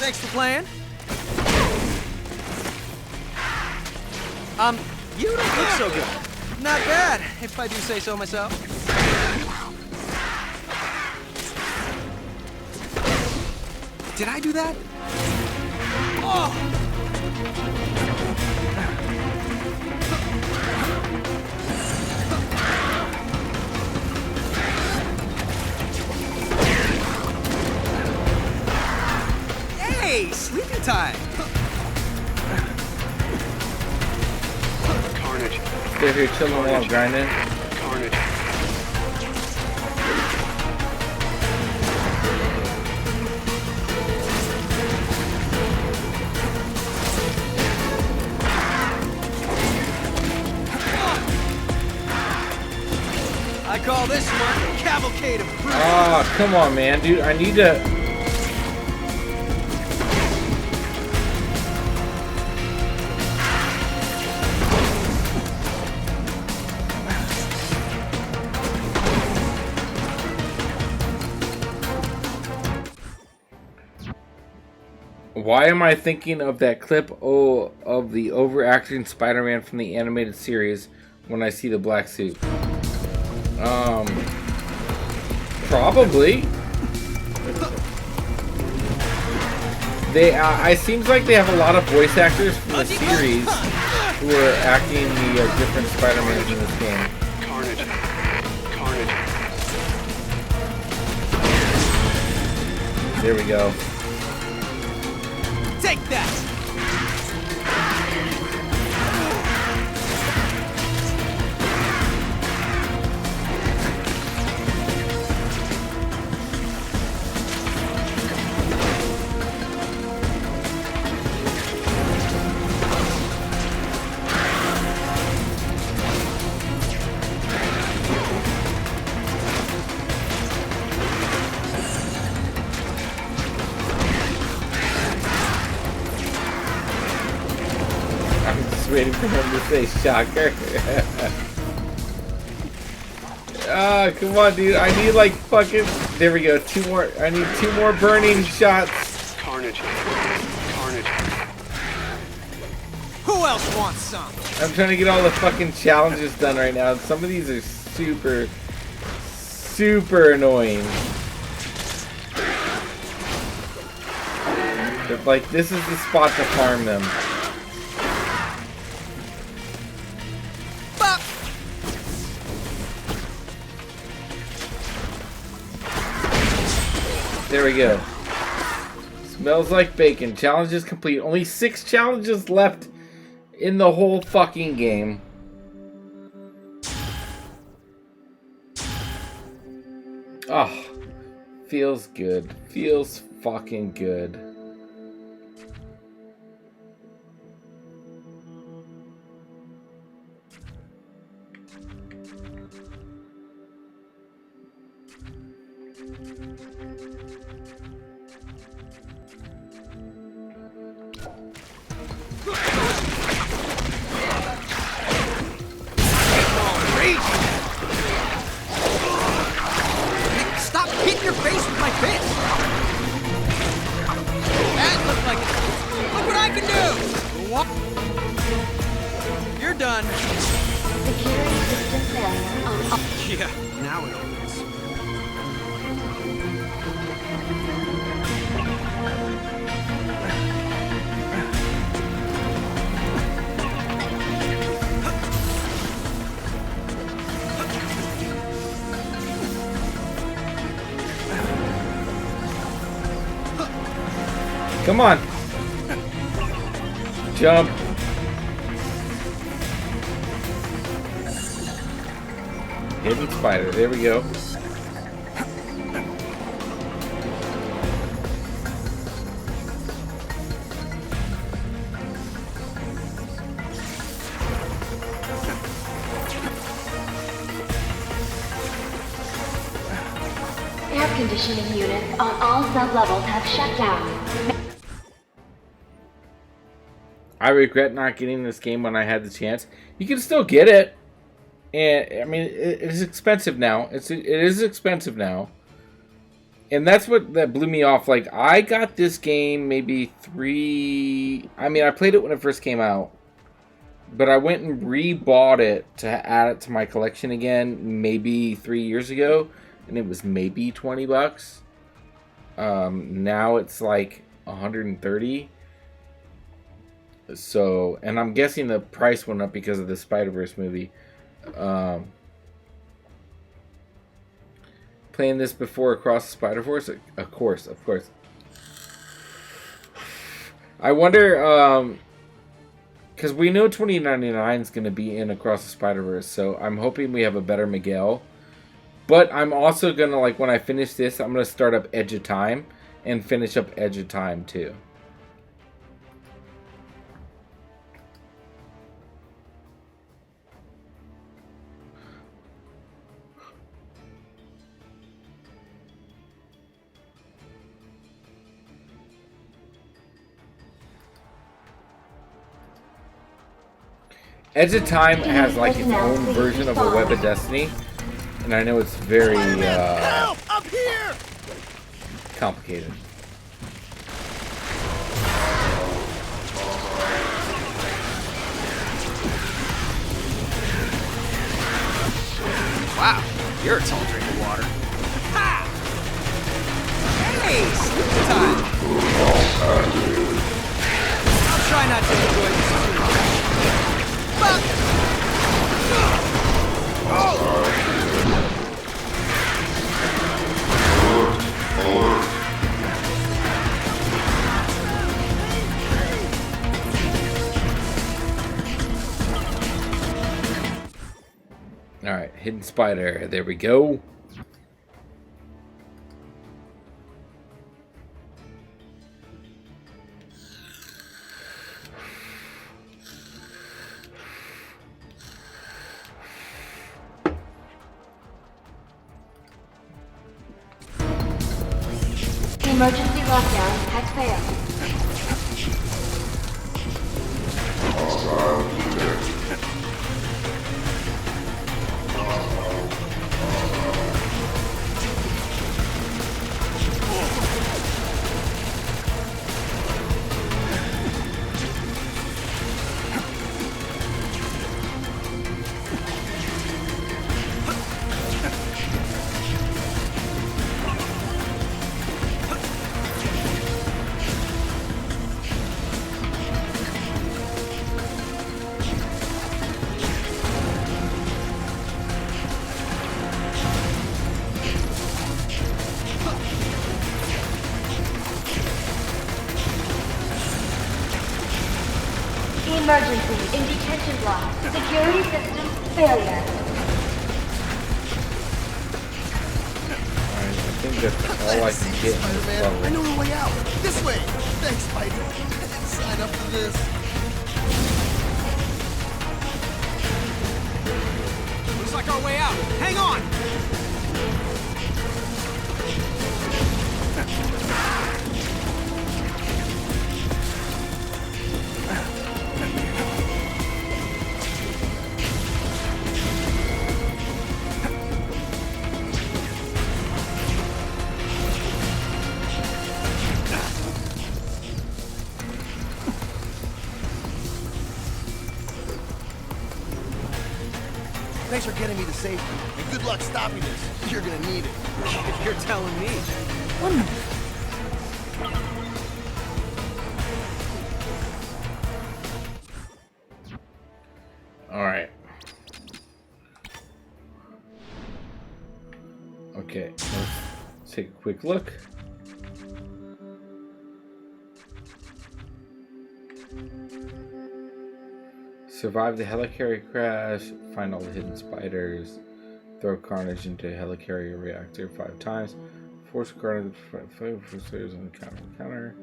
Thanks for playing. You don't look so good. Not bad, if I do say so myself. Did I do that? Oh! Hey, sleeping time. Carnage. Stay here chilling while I'm grinding. Carnage. I call this one Cavalcade of Brutes. Oh, come on, man, dude. I need to. Why am I thinking of that clip of the overacting Spider-Man from the animated series when I see the black suit? Probably. It seems like they have a lot of voice actors from the series who are acting the different Spider-Mans in this game. Carnage. Carnage. There we go. Take that! Waiting for him to say shocker. Ah, come on, dude. I need like fucking. There we go. 2 more. I need 2 more burning shots. Carnage. Carnage. Who else wants some? I'm trying to get all the fucking challenges done right now. Some of these are super annoying. But like, this is the spot to farm them. There we go. Smells like bacon. Challenge is complete. Only 6 challenges left in the whole fucking game. Oh, feels good. Feels fucking good. Stop hitting your face with my fist! done. Security system failure on all. Yeah, now it opens. Come on. Jump. Hidden spider. There we go. Air conditioning units on all sub-levels have shut down. I regret not getting this game when I had the chance. You can still get it. And I mean, it is expensive now. It is expensive now, and that's what that blew me off. Like, I got this game maybe I mean, I played it when it first came out, but I went and rebought it to add it to my collection again maybe 3 years ago, and it was maybe $20. Now it's like 130. So, and I'm guessing the price went up because of the Spider-Verse movie. Playing this before Across the Spider-Verse? Of course. I wonder, because we know 2099 is going to be in Across the Spider-Verse, so I'm hoping we have a better Miguel. But I'm also going to, like, when I finish this, I'm going to start up Edge of Time and finish up Edge of Time, too. Edge of Time has like its own version of a Web of Destiny, and I know it's very Help! Up here! complicated. Wow, you're a tall drink of water. Ha! Hey, sleep time! I'll try not to enjoy this too much. Alright, Hidden Spider. There we go. Emergency lockdown has failed. Emergency in detention block. Security system failure. Alright, I think that's all I can get in this level. I know the way out. This way. Thanks, Spidey. Sign up for this. Looks like our way out. Hang on! Thanks for getting me to safety. And good luck stopping this. You're gonna need it. If you're telling me. One minute. Alright. Okay, let's take a quick look. Survive the helicarrier crash, find all the hidden spiders, throw Carnage into a helicarrier reactor 5 times, force Carnage to players on the counter.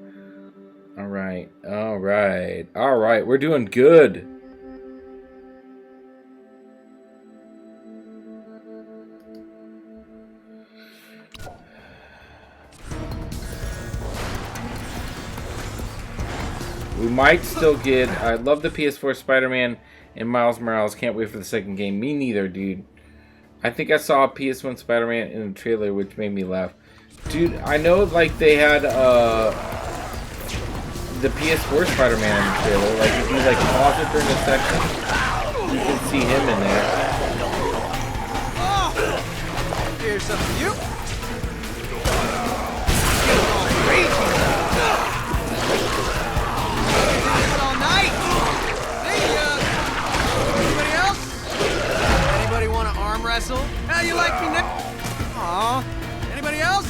Alright, alright, alright, we're doing good. We might still get... I love the PS4 Spider-Man and Miles Morales. Can't wait for the second game. Me neither, dude. I think I saw a PS1 Spider-Man in the trailer, which made me laugh. Dude, I know, like, they had, the PS4 Spider-Man in the trailer. Like, if you, like, pause it during the section, you can see him in there. Oh! Here's some for you. Get crazy. All night. Hey, anybody else? Anybody want to arm wrestle? How you like me, Nick? Aw. Anybody else?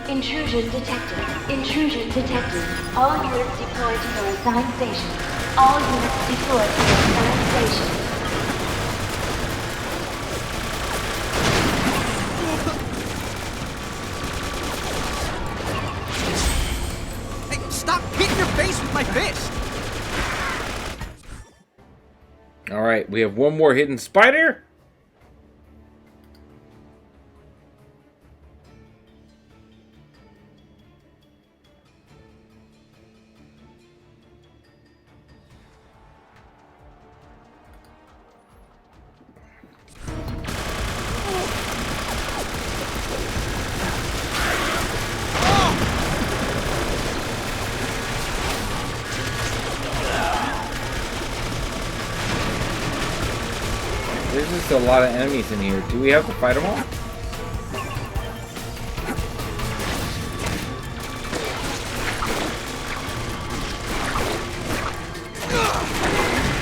Intrusion detected. Intrusion detected. All units deployed to their assigned station. All units deployed to their assigned station. Hey, stop hitting your face with my fist! Alright, we have one more hidden spider. There's just a lot of enemies in here. Do we have to fight them all?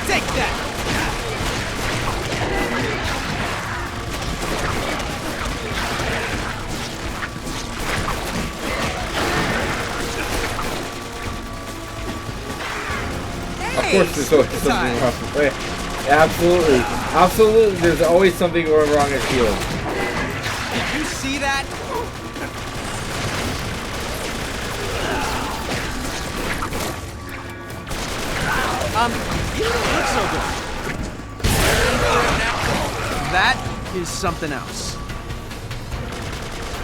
Take that! Of course there's always something wrong with it. Absolutely. Absolutely, there's always something going wrong at Shield. Did you see that? You don't look so good. That is something else.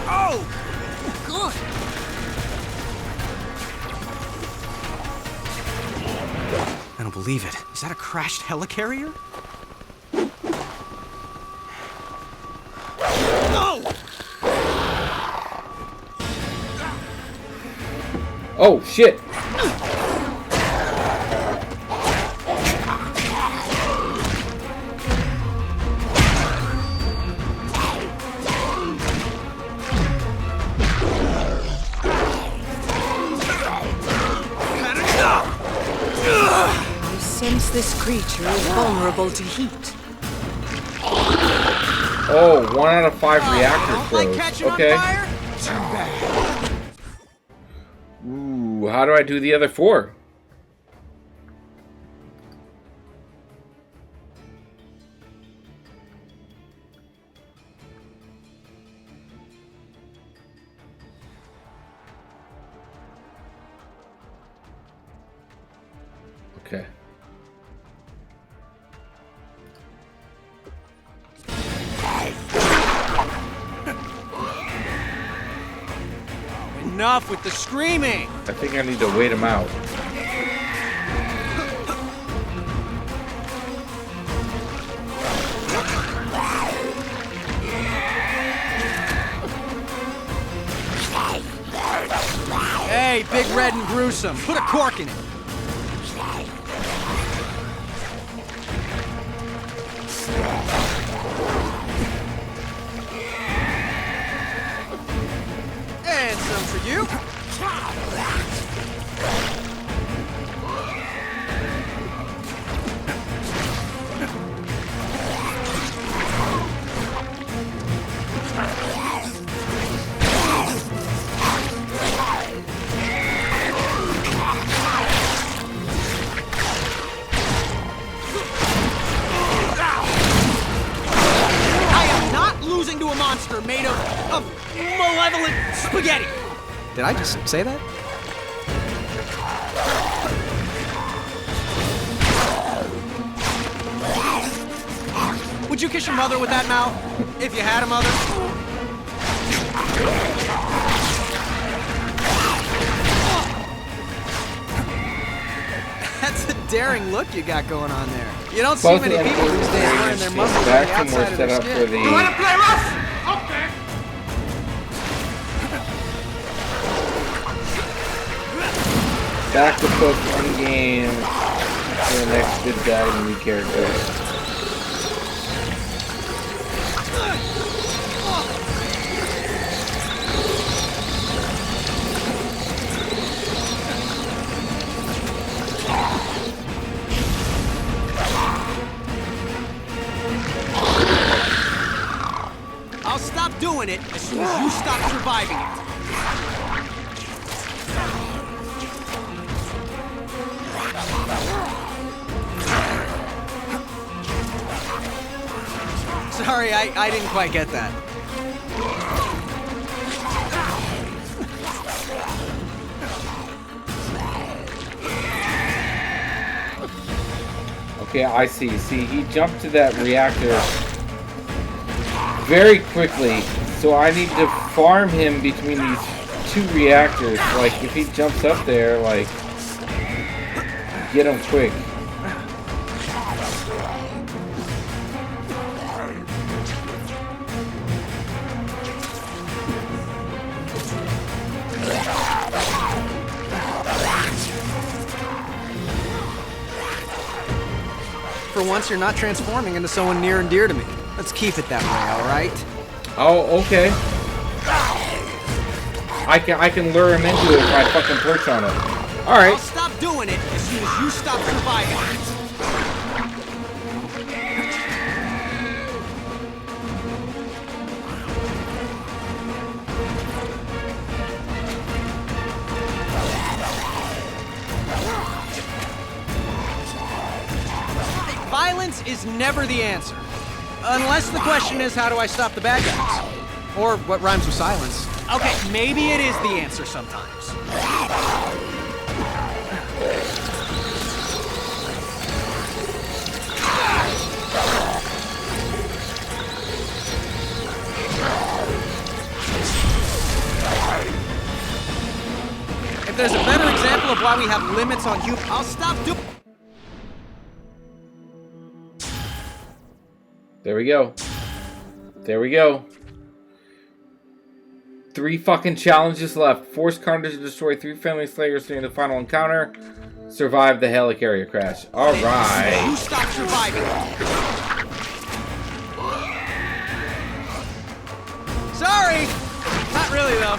Oh! Good! I don't believe it. Is that a crashed helicarrier? No! Oh, shit! I sense this creature is vulnerable to heat. Oh, 1 out of 5 reactor throws. Okay. Too bad. Ooh, how do I do the other 4? Okay. Enough with the screaming! I think I need to wait him out. Hey, big red and gruesome. Put a cork in it. And some for you. To a monster made of malevolent spaghetti. Did I just say that? Would you kiss your mother with that mouth? If you had a mother? That's a daring look you got going on there. You don't see many people these days wearing their muscles on the outside of their skin. You wanna play rough? Okay. Back to post one game for the next good guy and new character. I'll stop doing it as soon as you stop surviving it. Sorry, I didn't quite get that. Okay, I see. See, he jumped to that reactor very quickly, so I need to farm him between these two reactors. Like, if he jumps up there, like, get him quick. For once, you're not transforming into someone near and dear to me. Let's keep it that way, all right? Oh, okay. I can lure him into it if I fucking perch on him. All right. I'll stop doing it as soon as you stop surviving it. Violence is never the answer. Unless the question is, how do I stop the bad guys? Or what rhymes with silence? Okay, maybe it is the answer sometimes. If there's a better example of why we have limits on you, I'll stop doing. There we go. There we go. 3 fucking challenges left. Force Carnage to destroy 3 family slayers during the final encounter. Survive the helicarrier crash. Alright. You stop surviving. Sorry. Not really, though.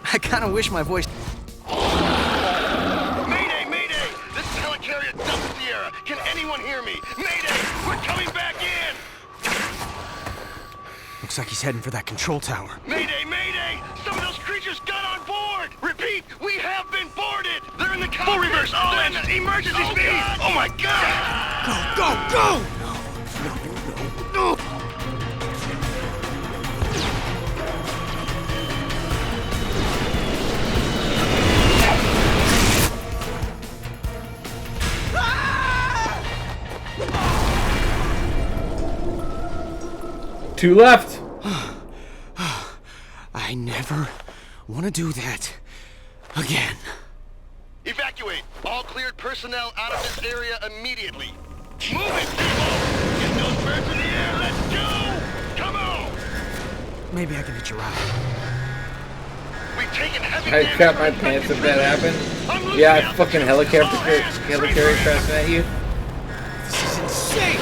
I kind of wish my voice... Mayday! Mayday! This is helicarrier Delta Sierra. Can anyone hear me? Mayday! We're coming back in! Looks like he's heading for that control tower. Mayday! Mayday! Some of those creatures got on board! Repeat, we have been boarded! They're in the cockpit! Full reverse! All engines! Emergency speed! God. Oh my god! Go! Go! Go! No! Two left. I never want to do that again. Evacuate. All cleared personnel out of this area immediately. Move it, people! Get those birds in the air. Let's go! Come on! Maybe I can hitch a ride. We've taken heavy I damage crap my from pants if infantry that troops. happened. I'm losing Yeah, I out. fucking helicarrier crashing at you. This is insane!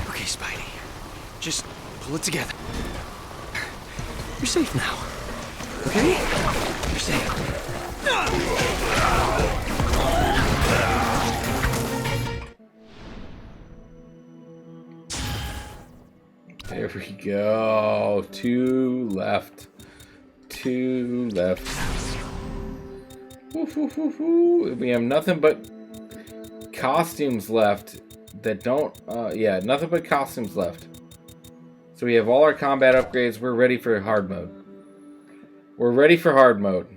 Okay, Spidey. Just pull it together. You're safe now. Okay? You're safe. There we go. 2 left. 2 left. Woof, woof, woof, woof. We have nothing but costumes left that don't... yeah, nothing but costumes left. So we have all our combat upgrades. We're ready for hard mode. We're ready for hard mode.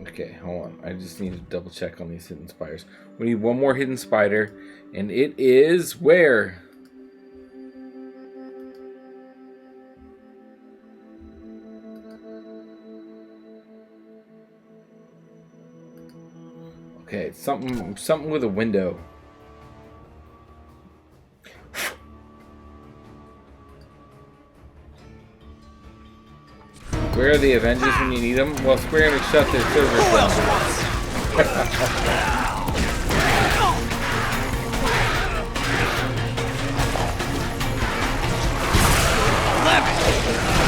Okay, hold on. I just need to double check on these hidden spiders. We need one more hidden spider, and it is where? Okay, it's something with a window. Where are the Avengers when you need them? Well, Square Enix shut their servers down.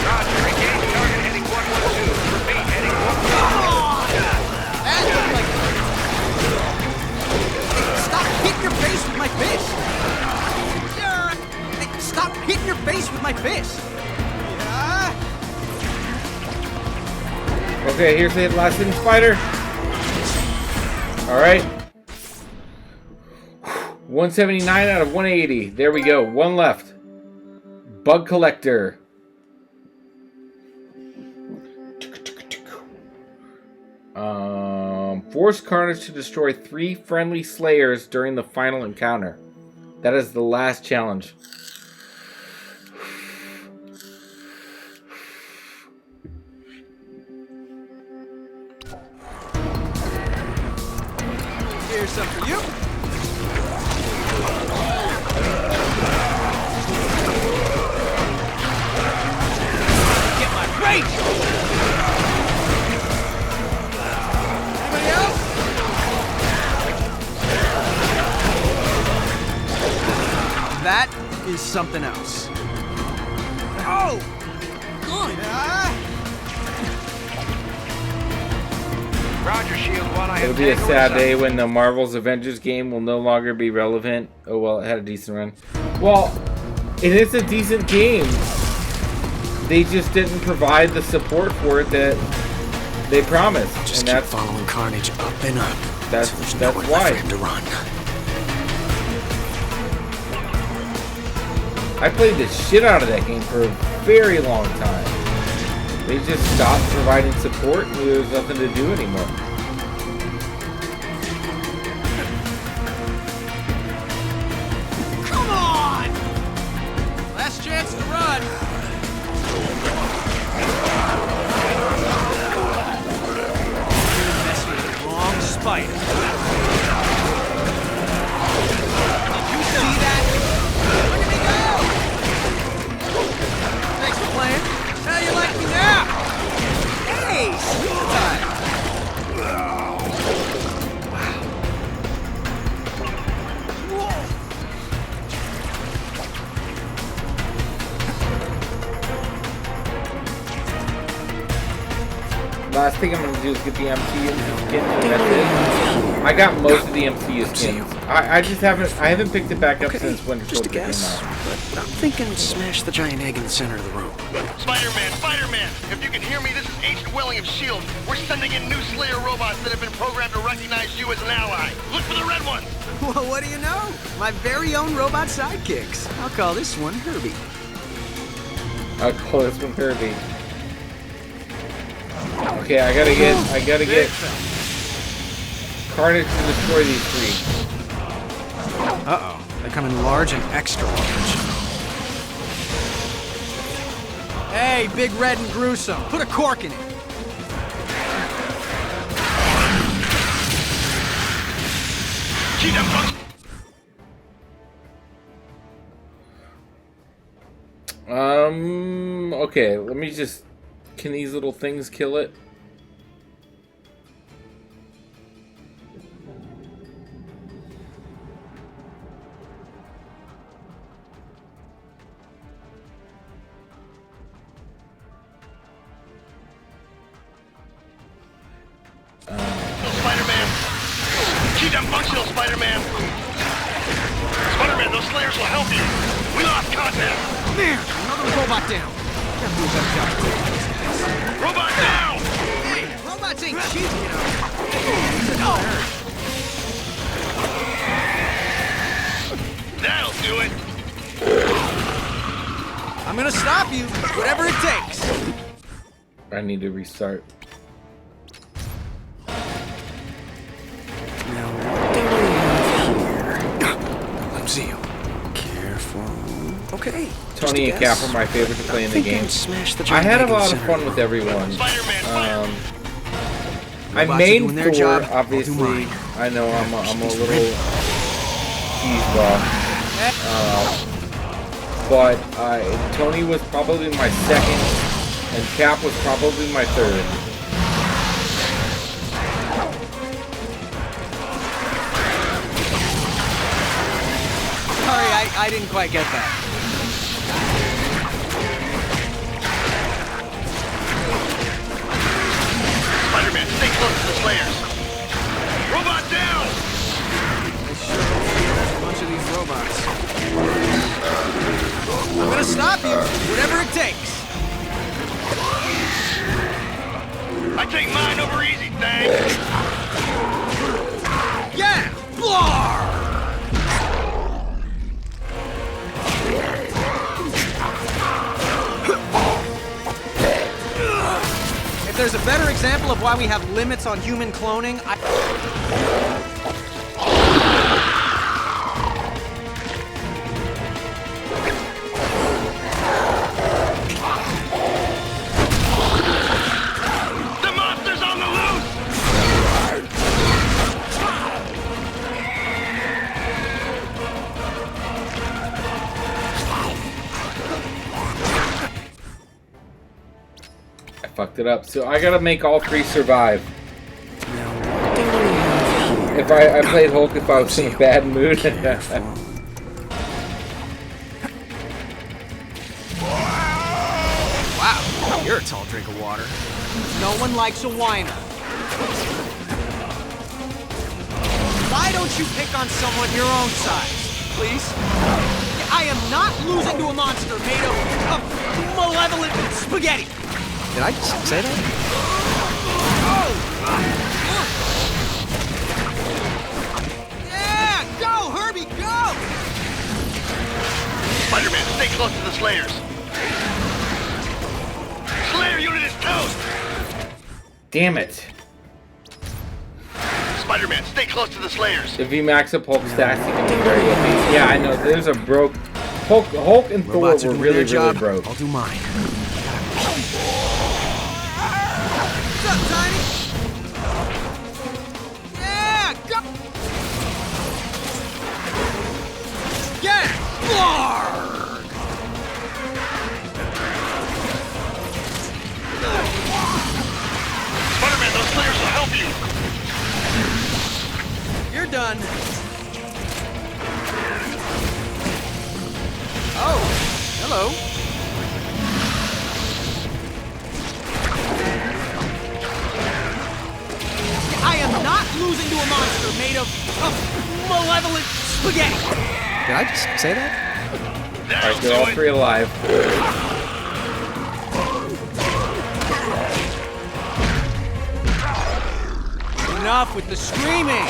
Roger, engage target heading 112. Repeat, heading 112. Stop hitting your face with my fist! Hey, stop hitting your face with my fist! Okay, here's the last hidden spider. Alright. 179 out of 180. There we go. One left. Bug collector. Force Carnage to destroy 3 friendly slayers during the final encounter. That is the last challenge. Here's some for you. Get my rage! Anybody else? That is something else. Oh! Good! Roger, Shield 1, I have It'll be a Tango sad in day sight. when the Marvel's Avengers game will no longer be relevant. Oh well, it had a decent run. Well, it is a decent game. They just didn't provide the support for it that they promised. Just and keep that's following Carnage up and up. That's so there's that's nowhere why. left for him to run. I played the shit out of that game for a very long time. They just stopped providing support and there was nothing to do anymore. Come on! Last chance to run. You're messing with the wrong spider. Did you see that? Look at me go! Thanks for playing. How you like me now? Hey, sweet time! Last thing I'm gonna do is get the MCU skins and that's it. I got most of the MCU skins. I just haven't picked it back up since Winter Soldier came out. But I'm thinking smash the giant egg in the center of the room. Spider-Man! If you can hear me, this is Agent Welling of S.H.I.E.L.D. We're sending in new Slayer robots that have been programmed to recognize you as an ally. Look for the red ones! Well, what do you know? My very own robot sidekicks. I'll call this one Herbie. I'll call this one Herbie. Okay, I gotta get Carnage to destroy these three. Uh-oh. They come in large and extra large. Hey, Big Red and Gruesome, put a cork in it. Okay, let me just... Can these little things kill it? Spider-Man! Keep them functional, Spider-Man! Spider-Man, those Slayers will help you! We lost contact! Man, another robot down! Gotta do a better job. Robot down! Hey, robots ain't cheap, you know. That'll do it! I'm gonna stop you, whatever it takes. I need to restart. Now, what do we have here? Let's see you. Careful. Okay. Tony and Cap are my favorite to play in the game. I had a lot of fun with everyone. I main Thor, obviously. I know I'm a little cheeseball. But Tony was probably my second, and Cap was probably my third. Sorry, I didn't quite get that. Spider-Man, stay close to the Slayers. Robot down! I sure hope there's a bunch of these robots. I'm gonna stop you, whatever it takes. I take mine over easy, thanks. Yeah! Blar! If there's a better example of why we have limits on human cloning, The monster's on the loose! I fucked it up. So I gotta make all three survive. If I played Hulk if I was in a bad mood. wow, you're a tall drink of water. No one likes a whiner. Why don't you pick on someone your own size, please? I am not losing to a monster made of malevolent spaghetti. Did I just say that? Yeah, go, Herbie, go! Spider-Man, stay close to the Slayers. Slayer unit is toast! Damn it. Spider-Man, stay close to the Slayers. If you max up Hulk stats, you can be very OP. Yeah, I know. There's a broke... Hulk and Thor were really broke. I'll do mine. What's up, Tiny? Yeah, go! Yeah! Blarg! Spider-Man, those Slayers will help you. You're done. Oh, hello. a monster made of malevolent spaghetti. Did I just say that? Alright, they're all three alive. Enough with the screaming!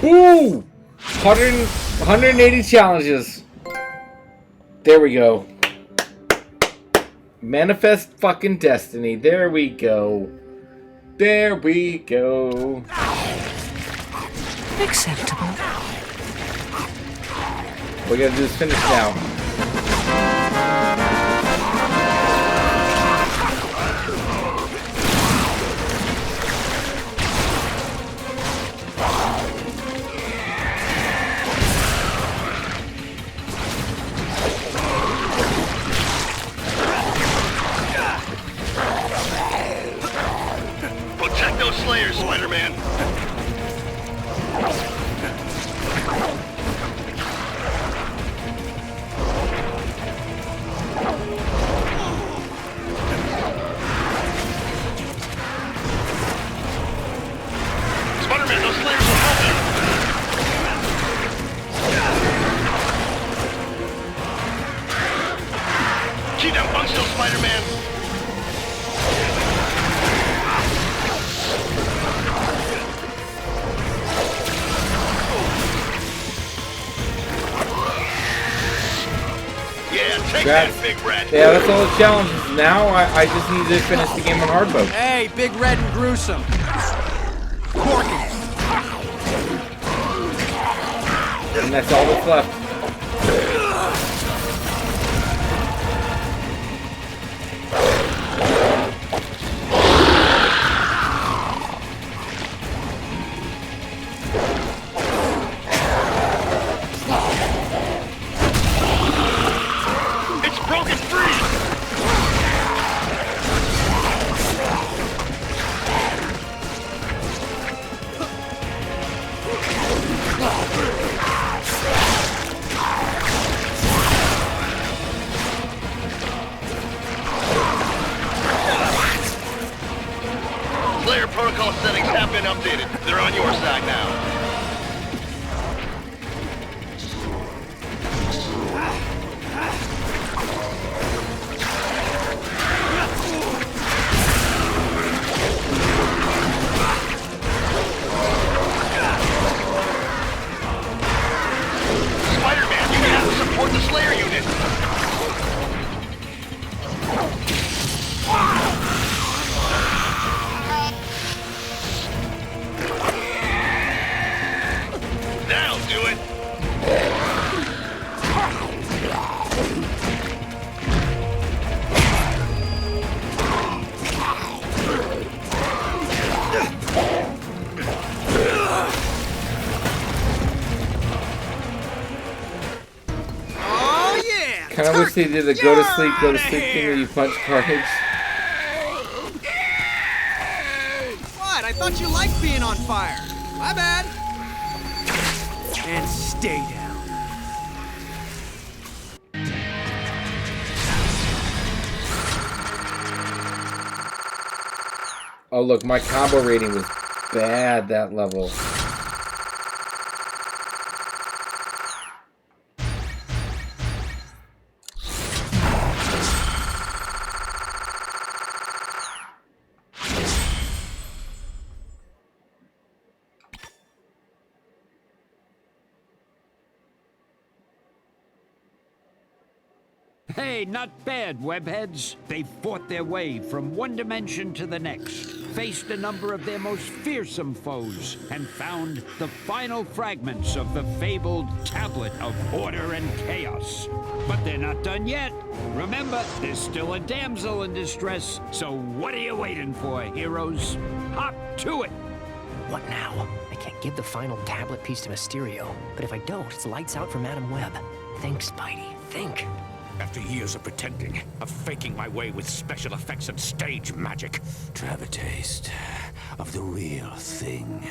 Ooh! 180 challenges. There we go. Manifest fucking destiny. There we go. There we go. Acceptable. We gotta do this finish now. Protect those Slayers, Spider-Man. Spider-Man, those Slayers will help you. Keep that bunk still, Spider-Man. Take that, Big Red. Yeah, that's all the challenges. Now I just need to finish the game on hard mode. Hey, Big Red and Gruesome. Corky. And that's all that's left. Slayer protocol settings have been updated. They're on your side now. Spider-Man, you have to support the Slayer unit. That'll do it. Oh yeah! Kinda wish they did a go to sleep thing where you punch Carnage. What? I thought you liked being on fire. My bad. And stay down. Oh look, my combo rating was bad that level. Hey, not bad, webheads. They fought their way from one dimension to the next, faced a number of their most fearsome foes, and found the final fragments of the fabled Tablet of Order and Chaos. But they're not done yet. Remember, there's still a damsel in distress, so what are you waiting for, heroes? Hop to it! What now? I can't give the final tablet piece to Mysterio, but if I don't, it's lights out for Madam Web. Think, Spidey, think. After years of pretending, of faking my way with special effects and stage magic, to have a taste of the real thing.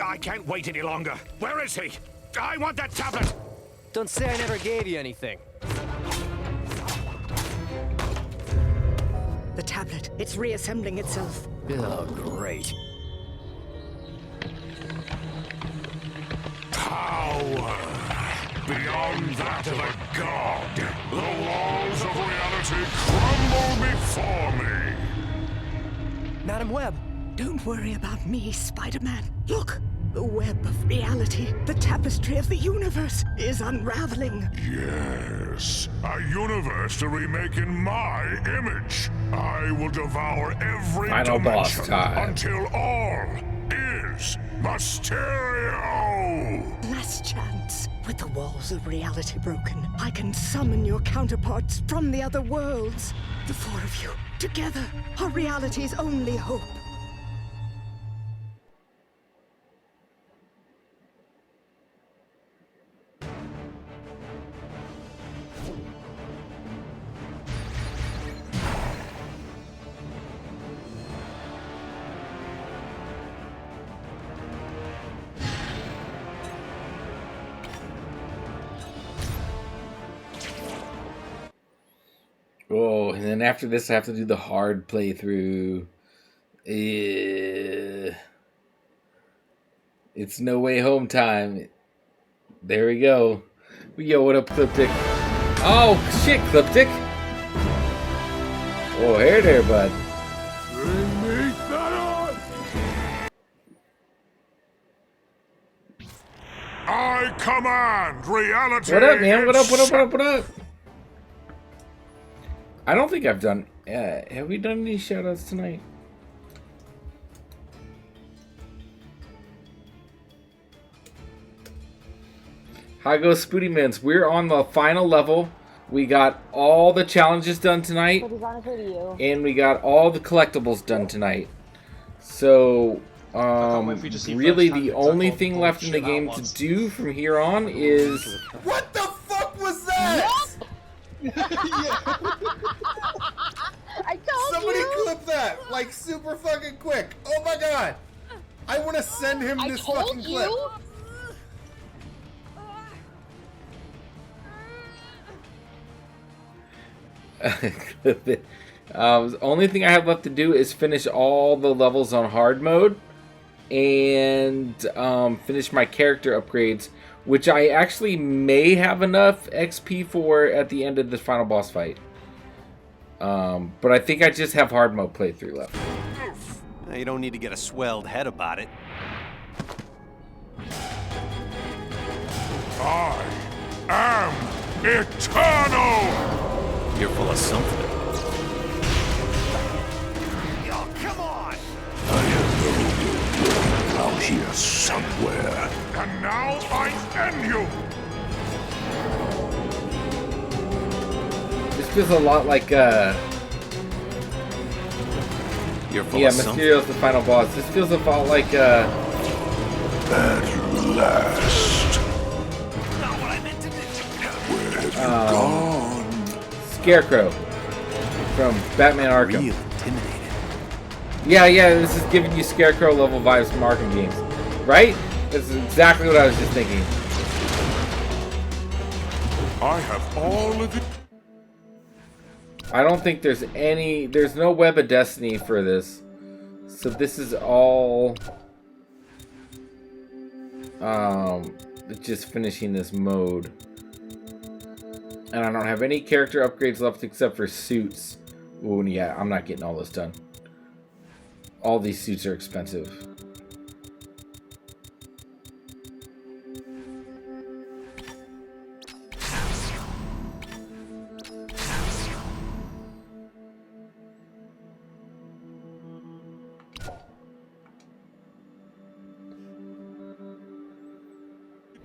I can't wait any longer. Where is he? I want that tablet! Don't say I never gave you anything. The tablet, it's reassembling itself. Oh, great. Power beyond that of a god. The walls of reality crumble before me. Madam Web, don't worry about me, Spider-Man. Look, the web of reality, the tapestry of the universe is unraveling. Yes, a universe to remake in my image. I will devour every Final boss dimension time. until all is Mysterio. Last chance. With the walls of reality broken, I can summon your counterparts from the other worlds. The four of you, together, are reality's only hope. Oh, and then after this, I have to do the hard playthrough. It's No Way Home time. There we go. Yo, what up, Cliptic? Oh, shit, Cliptic. Oh, hey there, bud. Bring me that on. I command reality. What up, man? What up, what up, what up, what up? I don't think I've done... have we done any shoutouts tonight? Hi, go Spooty Mints. We're on the final level. We got all the challenges done tonight. And we got all the collectibles done tonight. So, really the only thing left in the game to do from here on is... What the fuck was that? I told Somebody you. clip that, like super fucking quick. Oh my god. I want to send him this fucking clip. The only thing I have left to do is finish all the levels on hard mode and finish my character upgrades, which I actually may have enough XP for at the end of this final boss fight. But I think I just have hard mode playthrough left. You don't need to get a swelled head about it. I am eternal. You're full of something. Oh, come on. Out here somewhere. And now I end you. This feels a lot like You're full yeah, of something. Mysterio's the final boss. This feels a lot like At last. Not what I meant to do. Where have you gone? Scarecrow from Batman Arkham. Real intimidated. Yeah, this is giving you Scarecrow level vibes from Arkham games. Right? That's exactly what I was just thinking. I have all of it. I don't think there's no Web of Destiny for this. So this is all just finishing this mode. And I don't have any character upgrades left except for suits. Ooh, yeah, I'm not getting all this done. All these suits are expensive.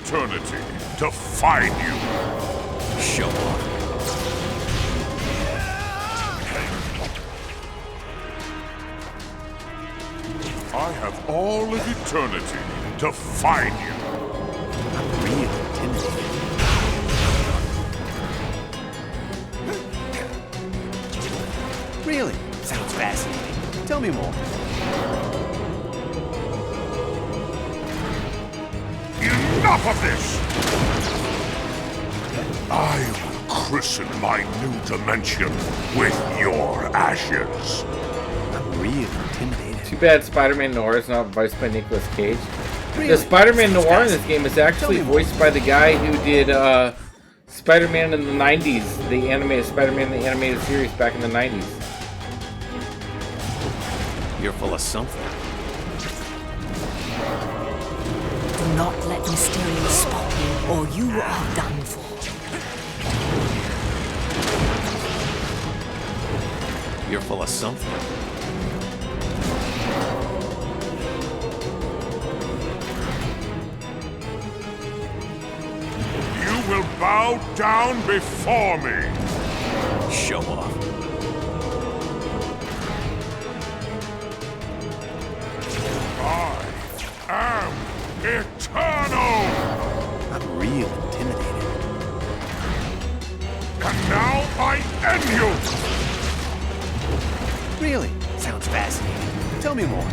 Eternity to find you. Show off. I have all of eternity to find you. I'm really intimidated. Really? Sounds fascinating. Tell me more. Enough of this! I will christen my new dimension with your ashes. I'm really intimidated. Too bad Spider-Man Noir is not voiced by Nicolas Cage. Really? The Spider-Man Noir in this game is actually voiced by the guy who did Spider-Man in the 90s, the animated Spider-Man the animated series back in the 90s. You're full of something. Do not let Mysterio spot you, or you are done for. You're full of something. You will bow down before me. Show off. I am eternal. I'm real intimidated. And now I end you. Really? Sounds fascinating. Tell me more.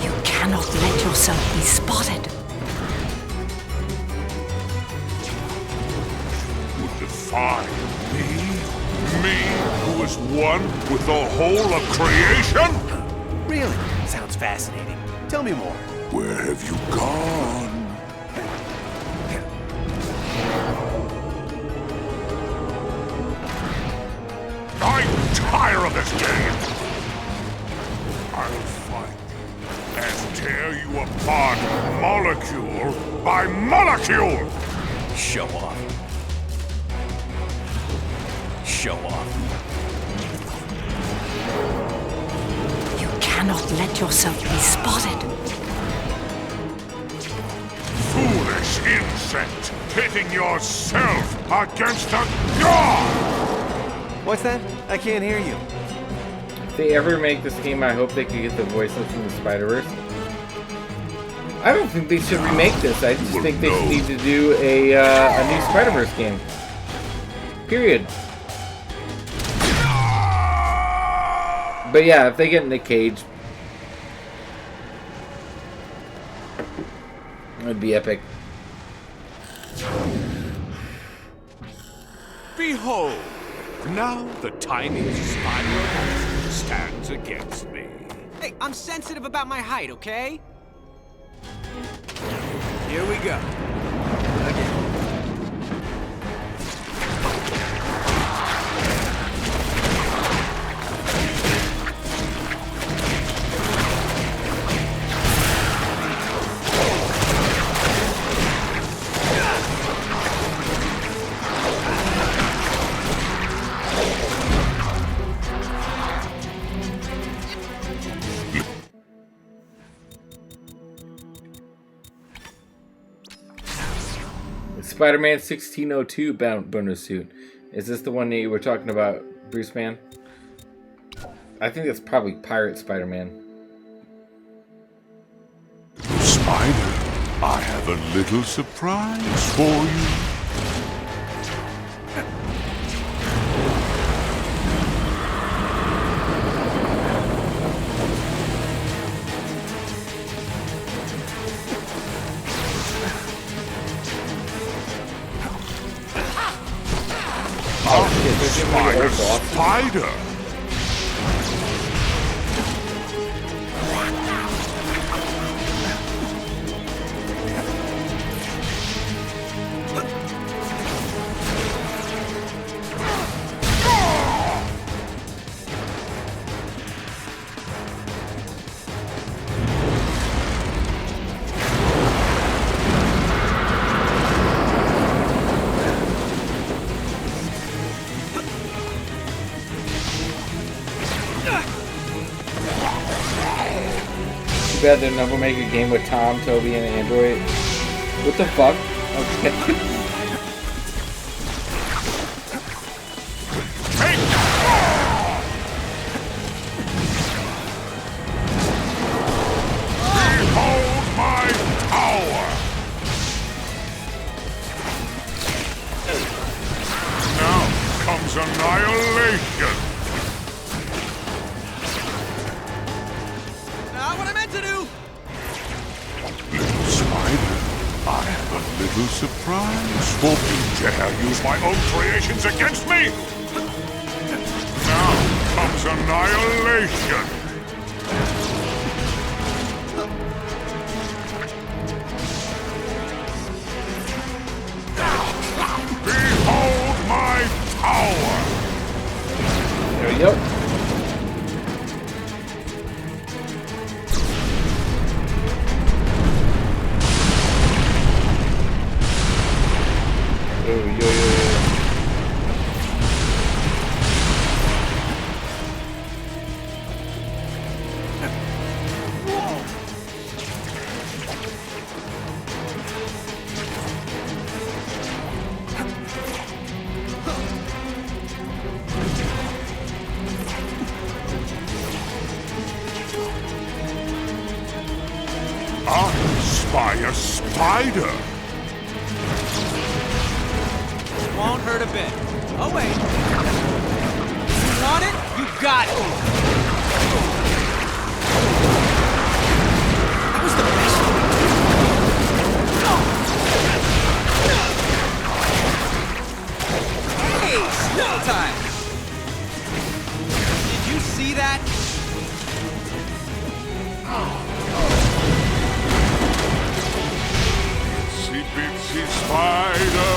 You cannot let yourself be spotted. You defy me? Me, who is one with the whole of creation? Really? Sounds fascinating. Tell me more. Where have you gone? I'm tired of this game! I'll fight and tear you apart molecule by molecule! Show off. Show off. You cannot let yourself be spotted. Foolish insect, pitting yourself against a god! What's that? I can't hear you. If they ever make this game, I hope they could get the voices from the Spider-Verse. I don't think they should remake this. I just think they need to do a new Spider-Verse game. Period. But yeah, if they get Nick Cage, it would be epic. Behold, now the tiniest spider stands against me. Hey, I'm sensitive about my height, okay? Here we go. Again. Spider-Man 1602 bonus suit. Is this the one that you were talking about, Bruce Man? I think that's probably Pirate Spider-Man. Spider, I have a little surprise for you. Spider! Too bad they'll never make a game with Tom, Toby, and Android. What the fuck? Okay. You dare use my own creations against me? Now comes annihilation. Behold my power! There we go. Oh, yo, yo, yo. I spy a spider. Won't hurt a bit. Oh, wait. You want it? You got it. That was the best. Hey, snow time. Did you see that? Itsy bitsy spider.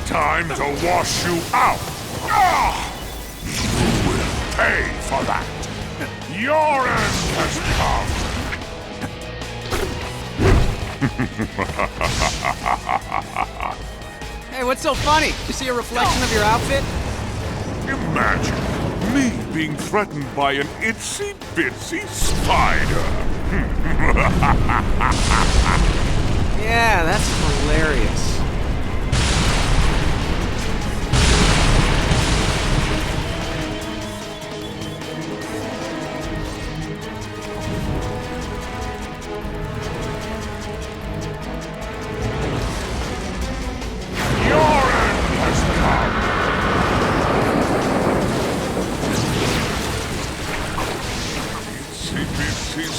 Time to wash you out! Ah! You will pay for that! Your end has come! Hey, what's so funny? You see a reflection of your outfit? Imagine me being threatened by an itsy bitsy spider! Yeah, that's hilarious.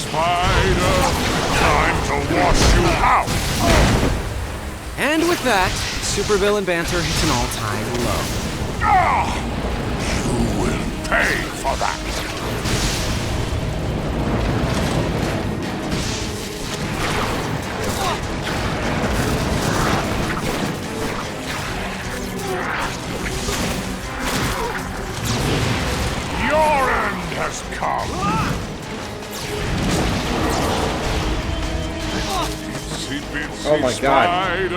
Spider, time to wash you out! And with that, supervillain banter hits an all-time low. Ah! You will pay for that! Your end has come! Oh my god.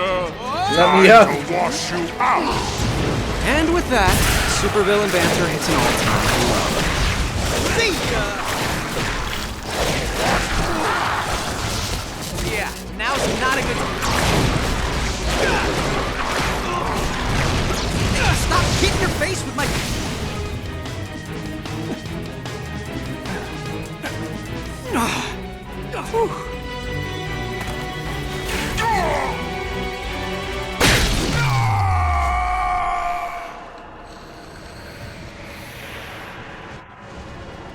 Let me up! To wash you out! And with that, supervillain banter hits an all-time low. See ya! Yeah, now's not a good Stop hitting your face with my...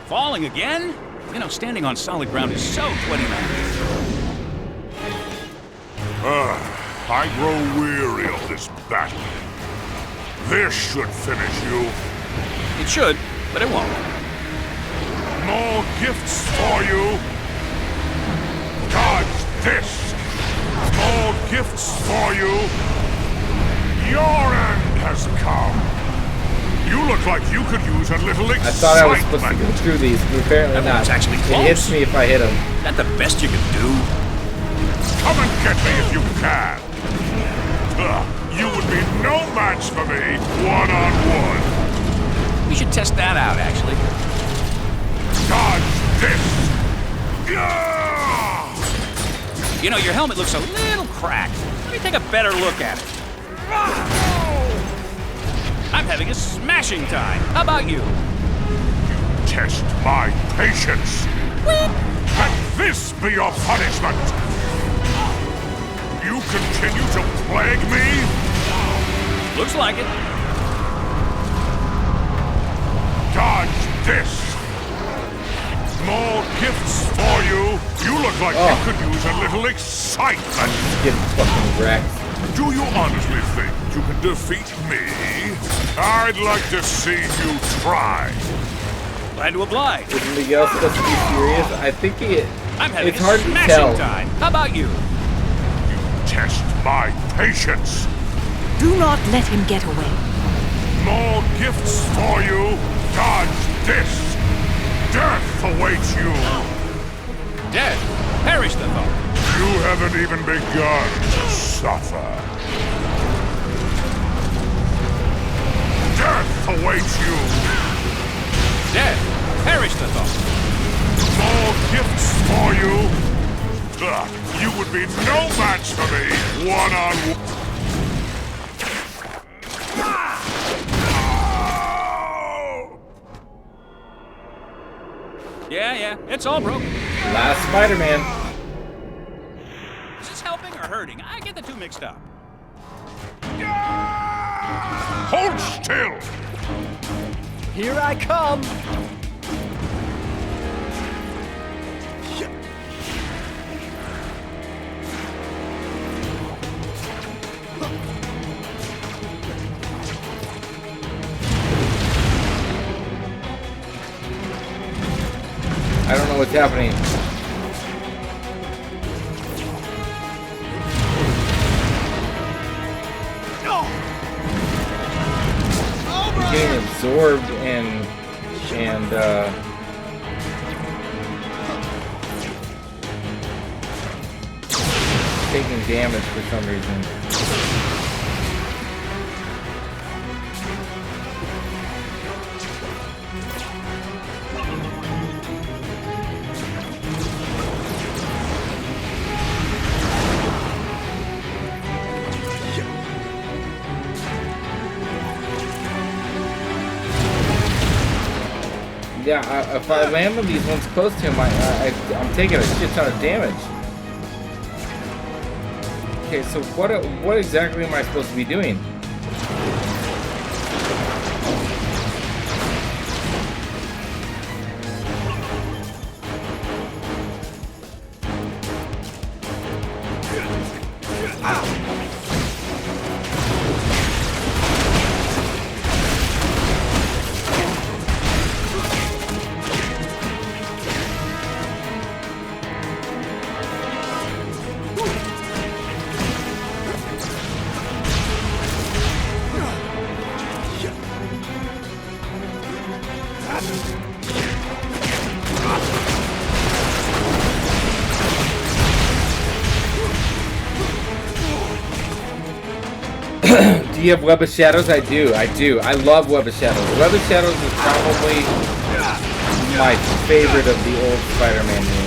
Falling again? You know, standing on solid ground is so 29. I grow weary of this battle. This should finish you. It should, but it won't. More gifts for you. Dodge this. More gifts for you. Your end has come. You look like you could use a little excitement. I thought I was supposed to go through these, but apparently That not. one's actually It close. hits me if I hit him. That the best you can do? Come and get me if you can. You would be no match for me, one-on-one. We should test that out, actually. Dodge this. You know, your helmet looks a little cracked. Let me take a better look at it. I'm having a smashing time. How about you? Test my patience. Let this be your punishment. You continue to plague me? Looks like it. Dodge this. More gifts for you. You look like you could use a little excitement. Getting fucking wrecked. Do you honestly think you can defeat me? I'd like to see you try. Glad to oblige. Is Miguel supposed to be serious? I think I'm having it's hard a to smashing tell. time. How about you? Test my patience. Do not let him get away. More gifts for you. Dodge this. Death awaits you. Death? Perish the thought. You haven't even begun to suffer. Death awaits you. Death? Perish the thought. More gifts for you. You would be no match for me, one-on-one. Yeah, it's all broken. Last Spider-Man. Is this helping or hurting? I get the two mixed up. Hold still! Here I come! I don't know what's happening. I'm getting absorbed and taking damage for some reason. Yeah, if I land on these ones close to him, I'm taking a shit ton of damage. Okay, so what exactly am I supposed to be doing? Do you have Web of Shadows? I do. I love Web of Shadows. Web of Shadows is probably my favorite of the old Spider-Man games.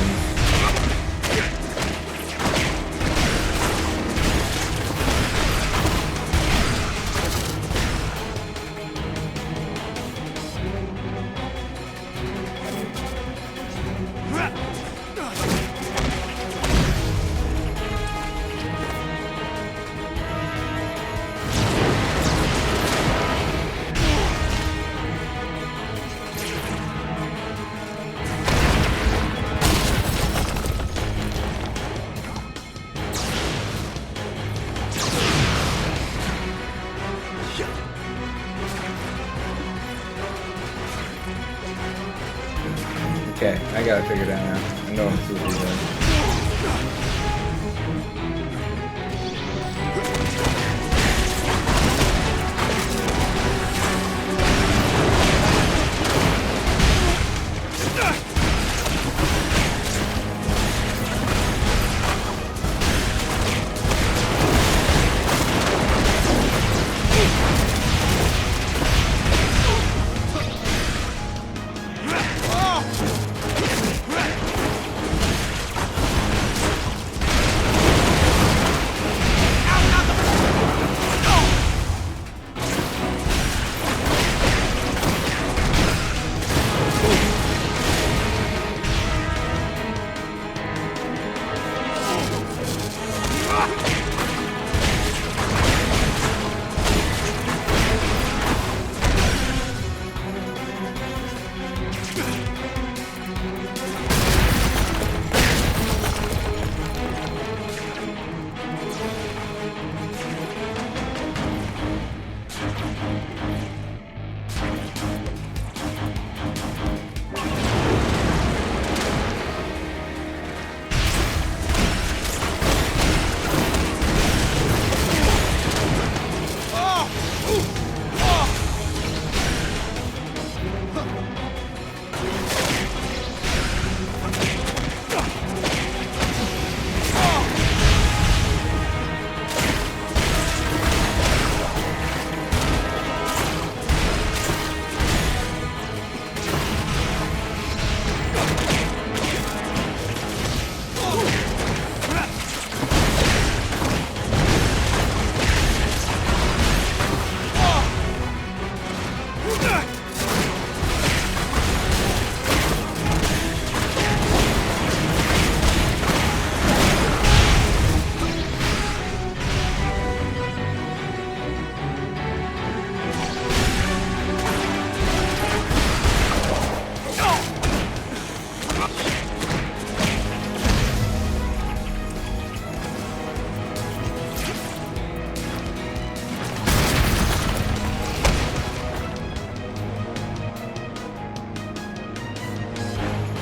Okay, I got it figured out now. I know what I'm supposed to be doing.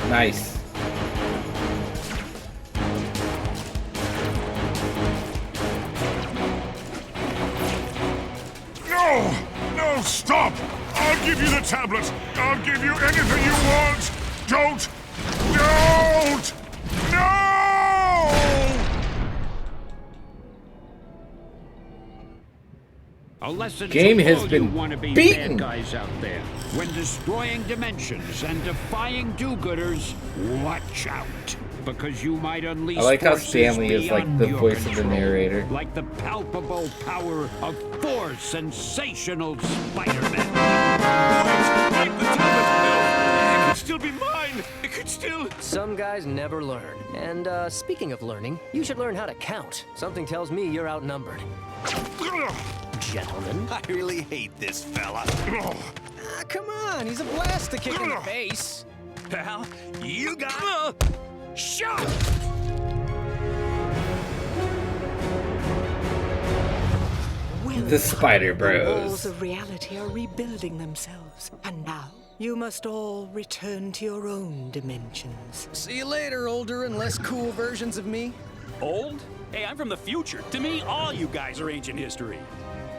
Nice. No! No, stop! I'll give you the tablet. I'll give you anything you want. Don't! Don't! No! A lesson Game to has all been you wannabe beaten. bad guys out there. When destroying dimensions and defying do-gooders, watch out. Because you might unleash I like how forces Stanley is like beyond the your voice of the control, narrator. Like the palpable power of four sensational Spider-Men. Like the tablet, it could still be mine. It could still... Some guys never learn. And speaking of learning, you should learn how to count. Something tells me you're outnumbered. Gentlemen. I really hate this fella. Come on, he's a blast to kick in the face. Pal, you got... Shot! The Spider The walls Bros. of reality are rebuilding themselves. And now, you must all return to your own dimensions. See you later, older and less cool versions of me. Old? Hey, I'm from the future. To me, all you guys are ancient history.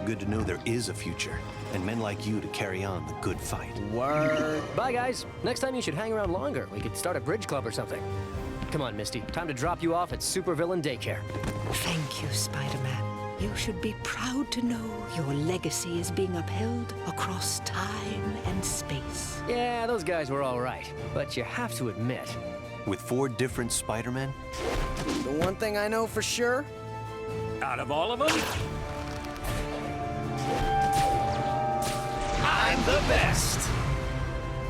Good to know there is a future, and men like you to carry on the good fight. Word. Bye, guys. Next time you should hang around longer. We could start a bridge club or something. Come on, Misty. Time to drop you off at Supervillain Daycare. Thank you, Spider-Man. You should be proud to know your legacy is being upheld across time and space. Yeah, those guys were all right. But you have to admit... With 4 different Spider-Men? The one thing I know for sure... Out of all of them, I'm the best.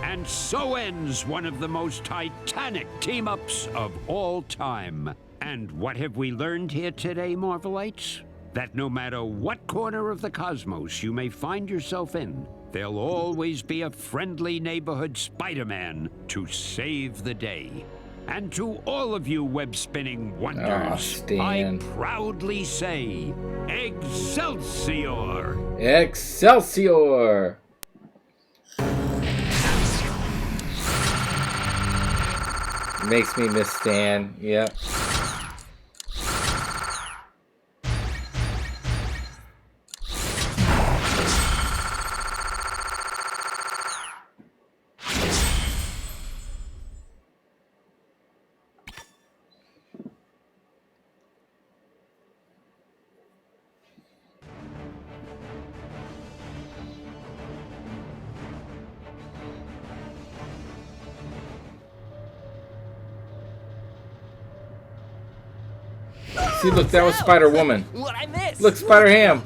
And so ends one of the most titanic team-ups of all time. And what have we learned here today, Marvelites? That no matter what corner of the cosmos you may find yourself in, there'll always be a friendly neighborhood Spider-Man to save the day. And to all of you web-spinning wonders, I proudly say, Excelsior! Excelsior! Makes me miss Stan. Yep. See, look, that was Spider-Woman. What I missed? Look, Spider-Ham.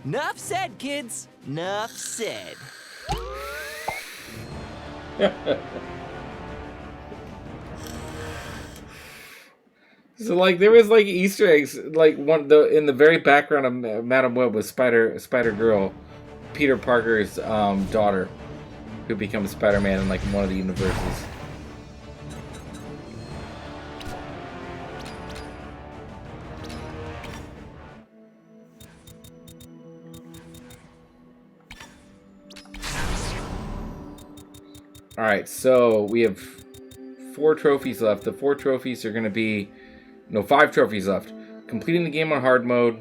Nuff said, kids. Nuff said. So, like, there was like Easter eggs, like in the very background of Madam Web was Spider Girl, Peter Parker's daughter, who becomes Spider-Man in like one of the universes. Alright, so we have 4 trophies left. The 4 trophies are going to be... No, 5 trophies left. Completing the game on hard mode.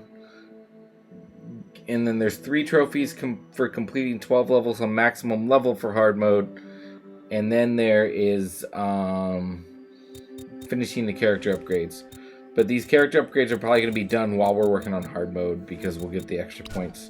And then there's 3 trophies for completing 12 levels on maximum level for hard mode. And then there is finishing the character upgrades. But these character upgrades are probably going to be done while we're working on hard mode because we'll get the extra points.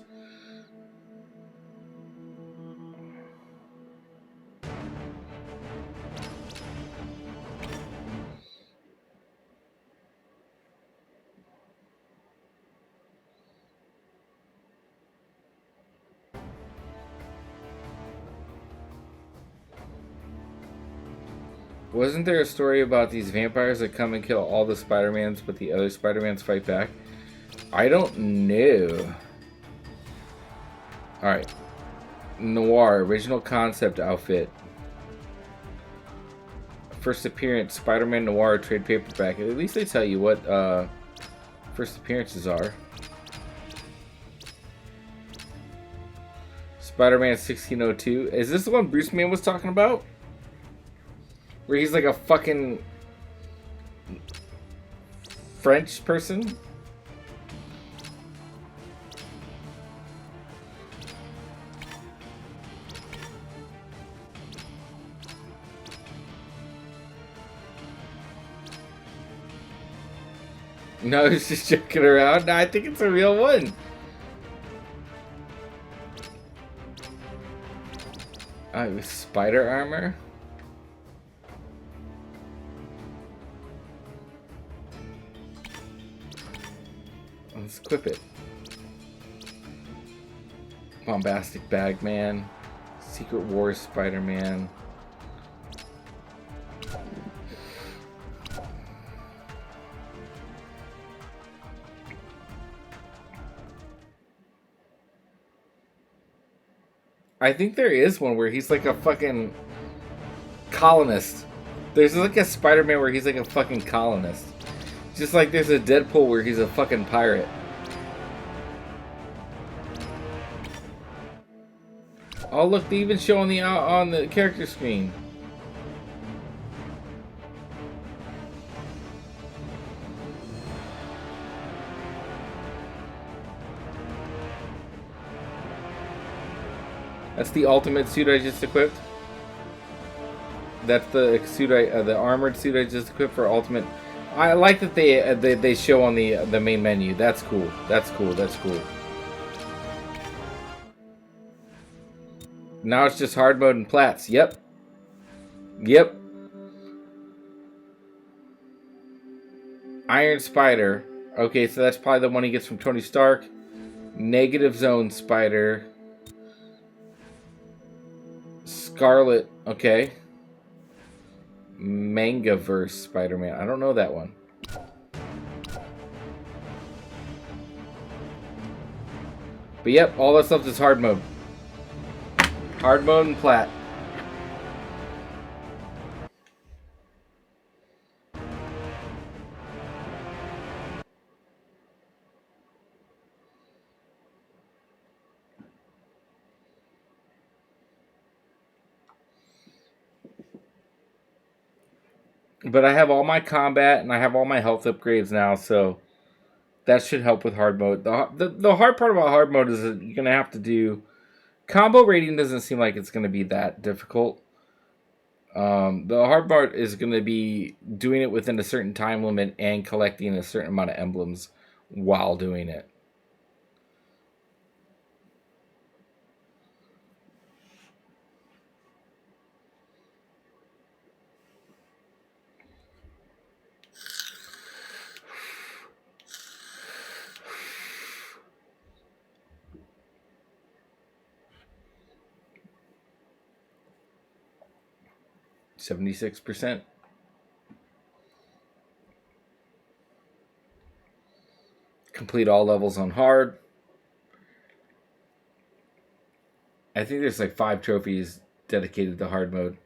Wasn't there a story about these vampires that come and kill all the Spider-Mans, but the other Spider-Mans fight back? I don't know. Alright. Noir, original concept outfit. First appearance, Spider-Man Noir trade paperback. At least they tell you what first appearances are. Spider-Man 1602. Is this the one Bruce Man was talking about? Where he's like a fucking French person? No, he's just joking around. No, I think it's a real one. Oh, with spider armor? Let's equip it. Bombastic Bagman. Secret Wars Spider-Man. I think there is one where he's like a fucking colonist. There's like a Spider-Man where he's like a fucking colonist. Just like there's a Deadpool where he's a fucking pirate. Oh look, they even show on the character screen. That's the ultimate suit I just equipped. That's the suit the armored suit I just equipped for ultimate. I like that they show on the main menu. That's cool. That's cool. That's cool. Now it's just hard mode and plats. Yep. Yep. Iron Spider. Okay, so that's probably the one he gets from Tony Stark. Negative Zone Spider. Scarlet, okay. Mangaverse Spider-Man. I don't know that one. But yep, all that stuff is hard mode. Hard mode and plat. But I have all my combat and I have all my health upgrades now, so that should help with hard mode. The hard part about hard mode is that you're going to have to do... Combo rating doesn't seem like it's going to be that difficult. The hard part is going to be doing it within a certain time limit and collecting a certain amount of emblems while doing it. %. Complete all levels on hard. I think there's like 5 trophies dedicated to hard mode.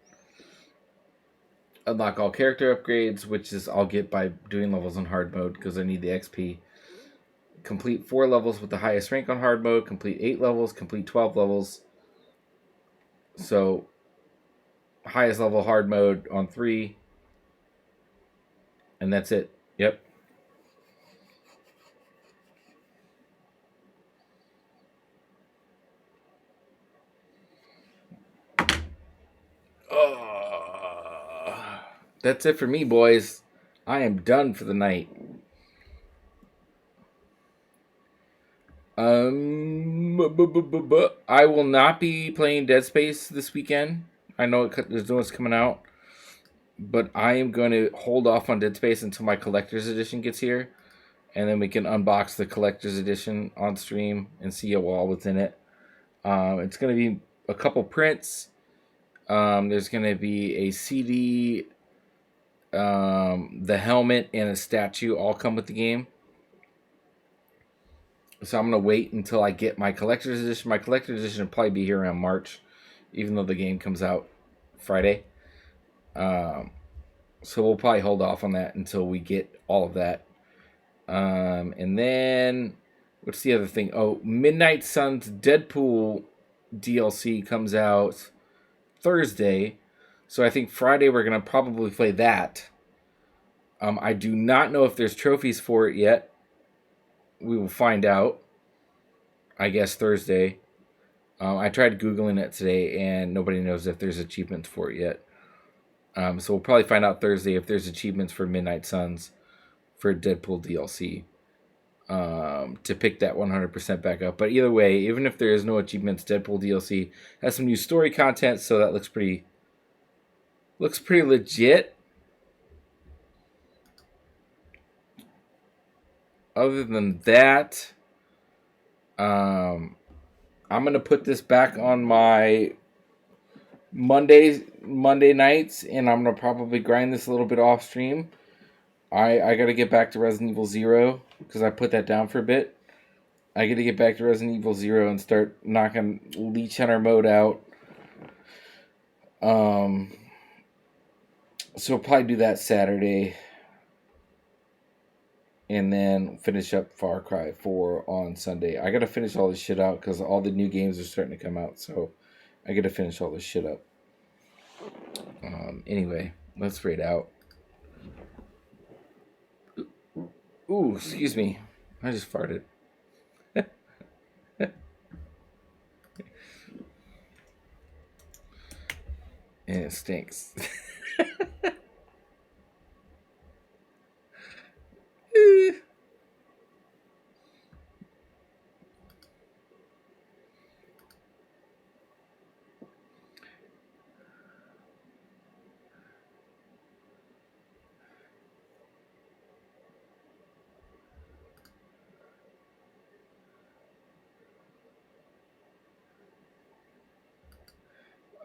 Unlock all character upgrades, which is I'll get by doing levels on hard mode because I need the XP. Complete 4 levels with the highest rank on hard mode. Complete 8 levels. Complete 12 levels. So highest level hard mode on 3. And that's it. Yep. That's it for me, boys. I am done for the night. I will not be playing Dead Space this weekend. I know there's no one's coming out, but I am going to hold off on Dead Space until my collector's edition gets here, and then we can unbox the collector's edition on stream and see all what's in it. It's going to be a couple prints. There's going to be a CD, the helmet, and a statue all come with the game. So I'm going to wait until I get my collector's edition. My collector's edition will probably be here around March, even though the game comes out Friday. So we'll probably hold off on that until we get all of that. And then, what's the other thing? Oh, Midnight Suns Deadpool DLC comes out Thursday. So I think Friday we're going to probably play that. I do not know if there's trophies for it yet. We will find out, I guess, Thursday. I tried Googling it today, and nobody knows if there's achievements for it yet. So we'll probably find out Thursday if there's achievements for Midnight Suns for Deadpool DLC to pick that 100% back up. But either way, even if there is no achievements, Deadpool DLC has some new story content, so that looks pretty legit. Other than that, I'm going to put this back on my Monday nights, and I'm going to probably grind this a little bit off stream. I got to get back to Resident Evil 0 because I put that down for a bit. I got to get back to Resident Evil 0 and start knocking Leech Hunter mode out. So I'll probably do that Saturday. And then finish up Far Cry 4 on Sunday. I gotta finish all this shit out because all the new games are starting to come out. So I gotta finish all this shit up. Anyway, let's raid out. Ooh, excuse me. I just farted. And it stinks.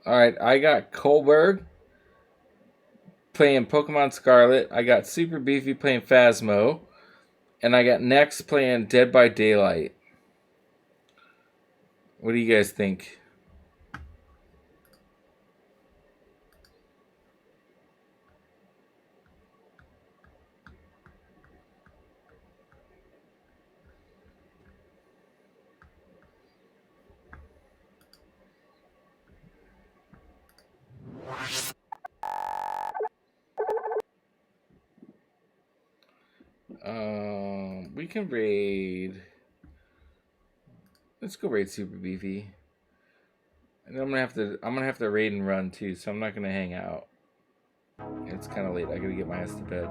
Alright, I got Kohlberg playing Pokemon Scarlet. I got Super Beefy playing Phasmo. And I got Nex playing Dead by Daylight. What do you guys think? We can raid. Let's go raid Super Beefy. And I'm gonna have to raid and run too, so I'm not gonna hang out. It's kind of late. I gotta get my ass to bed.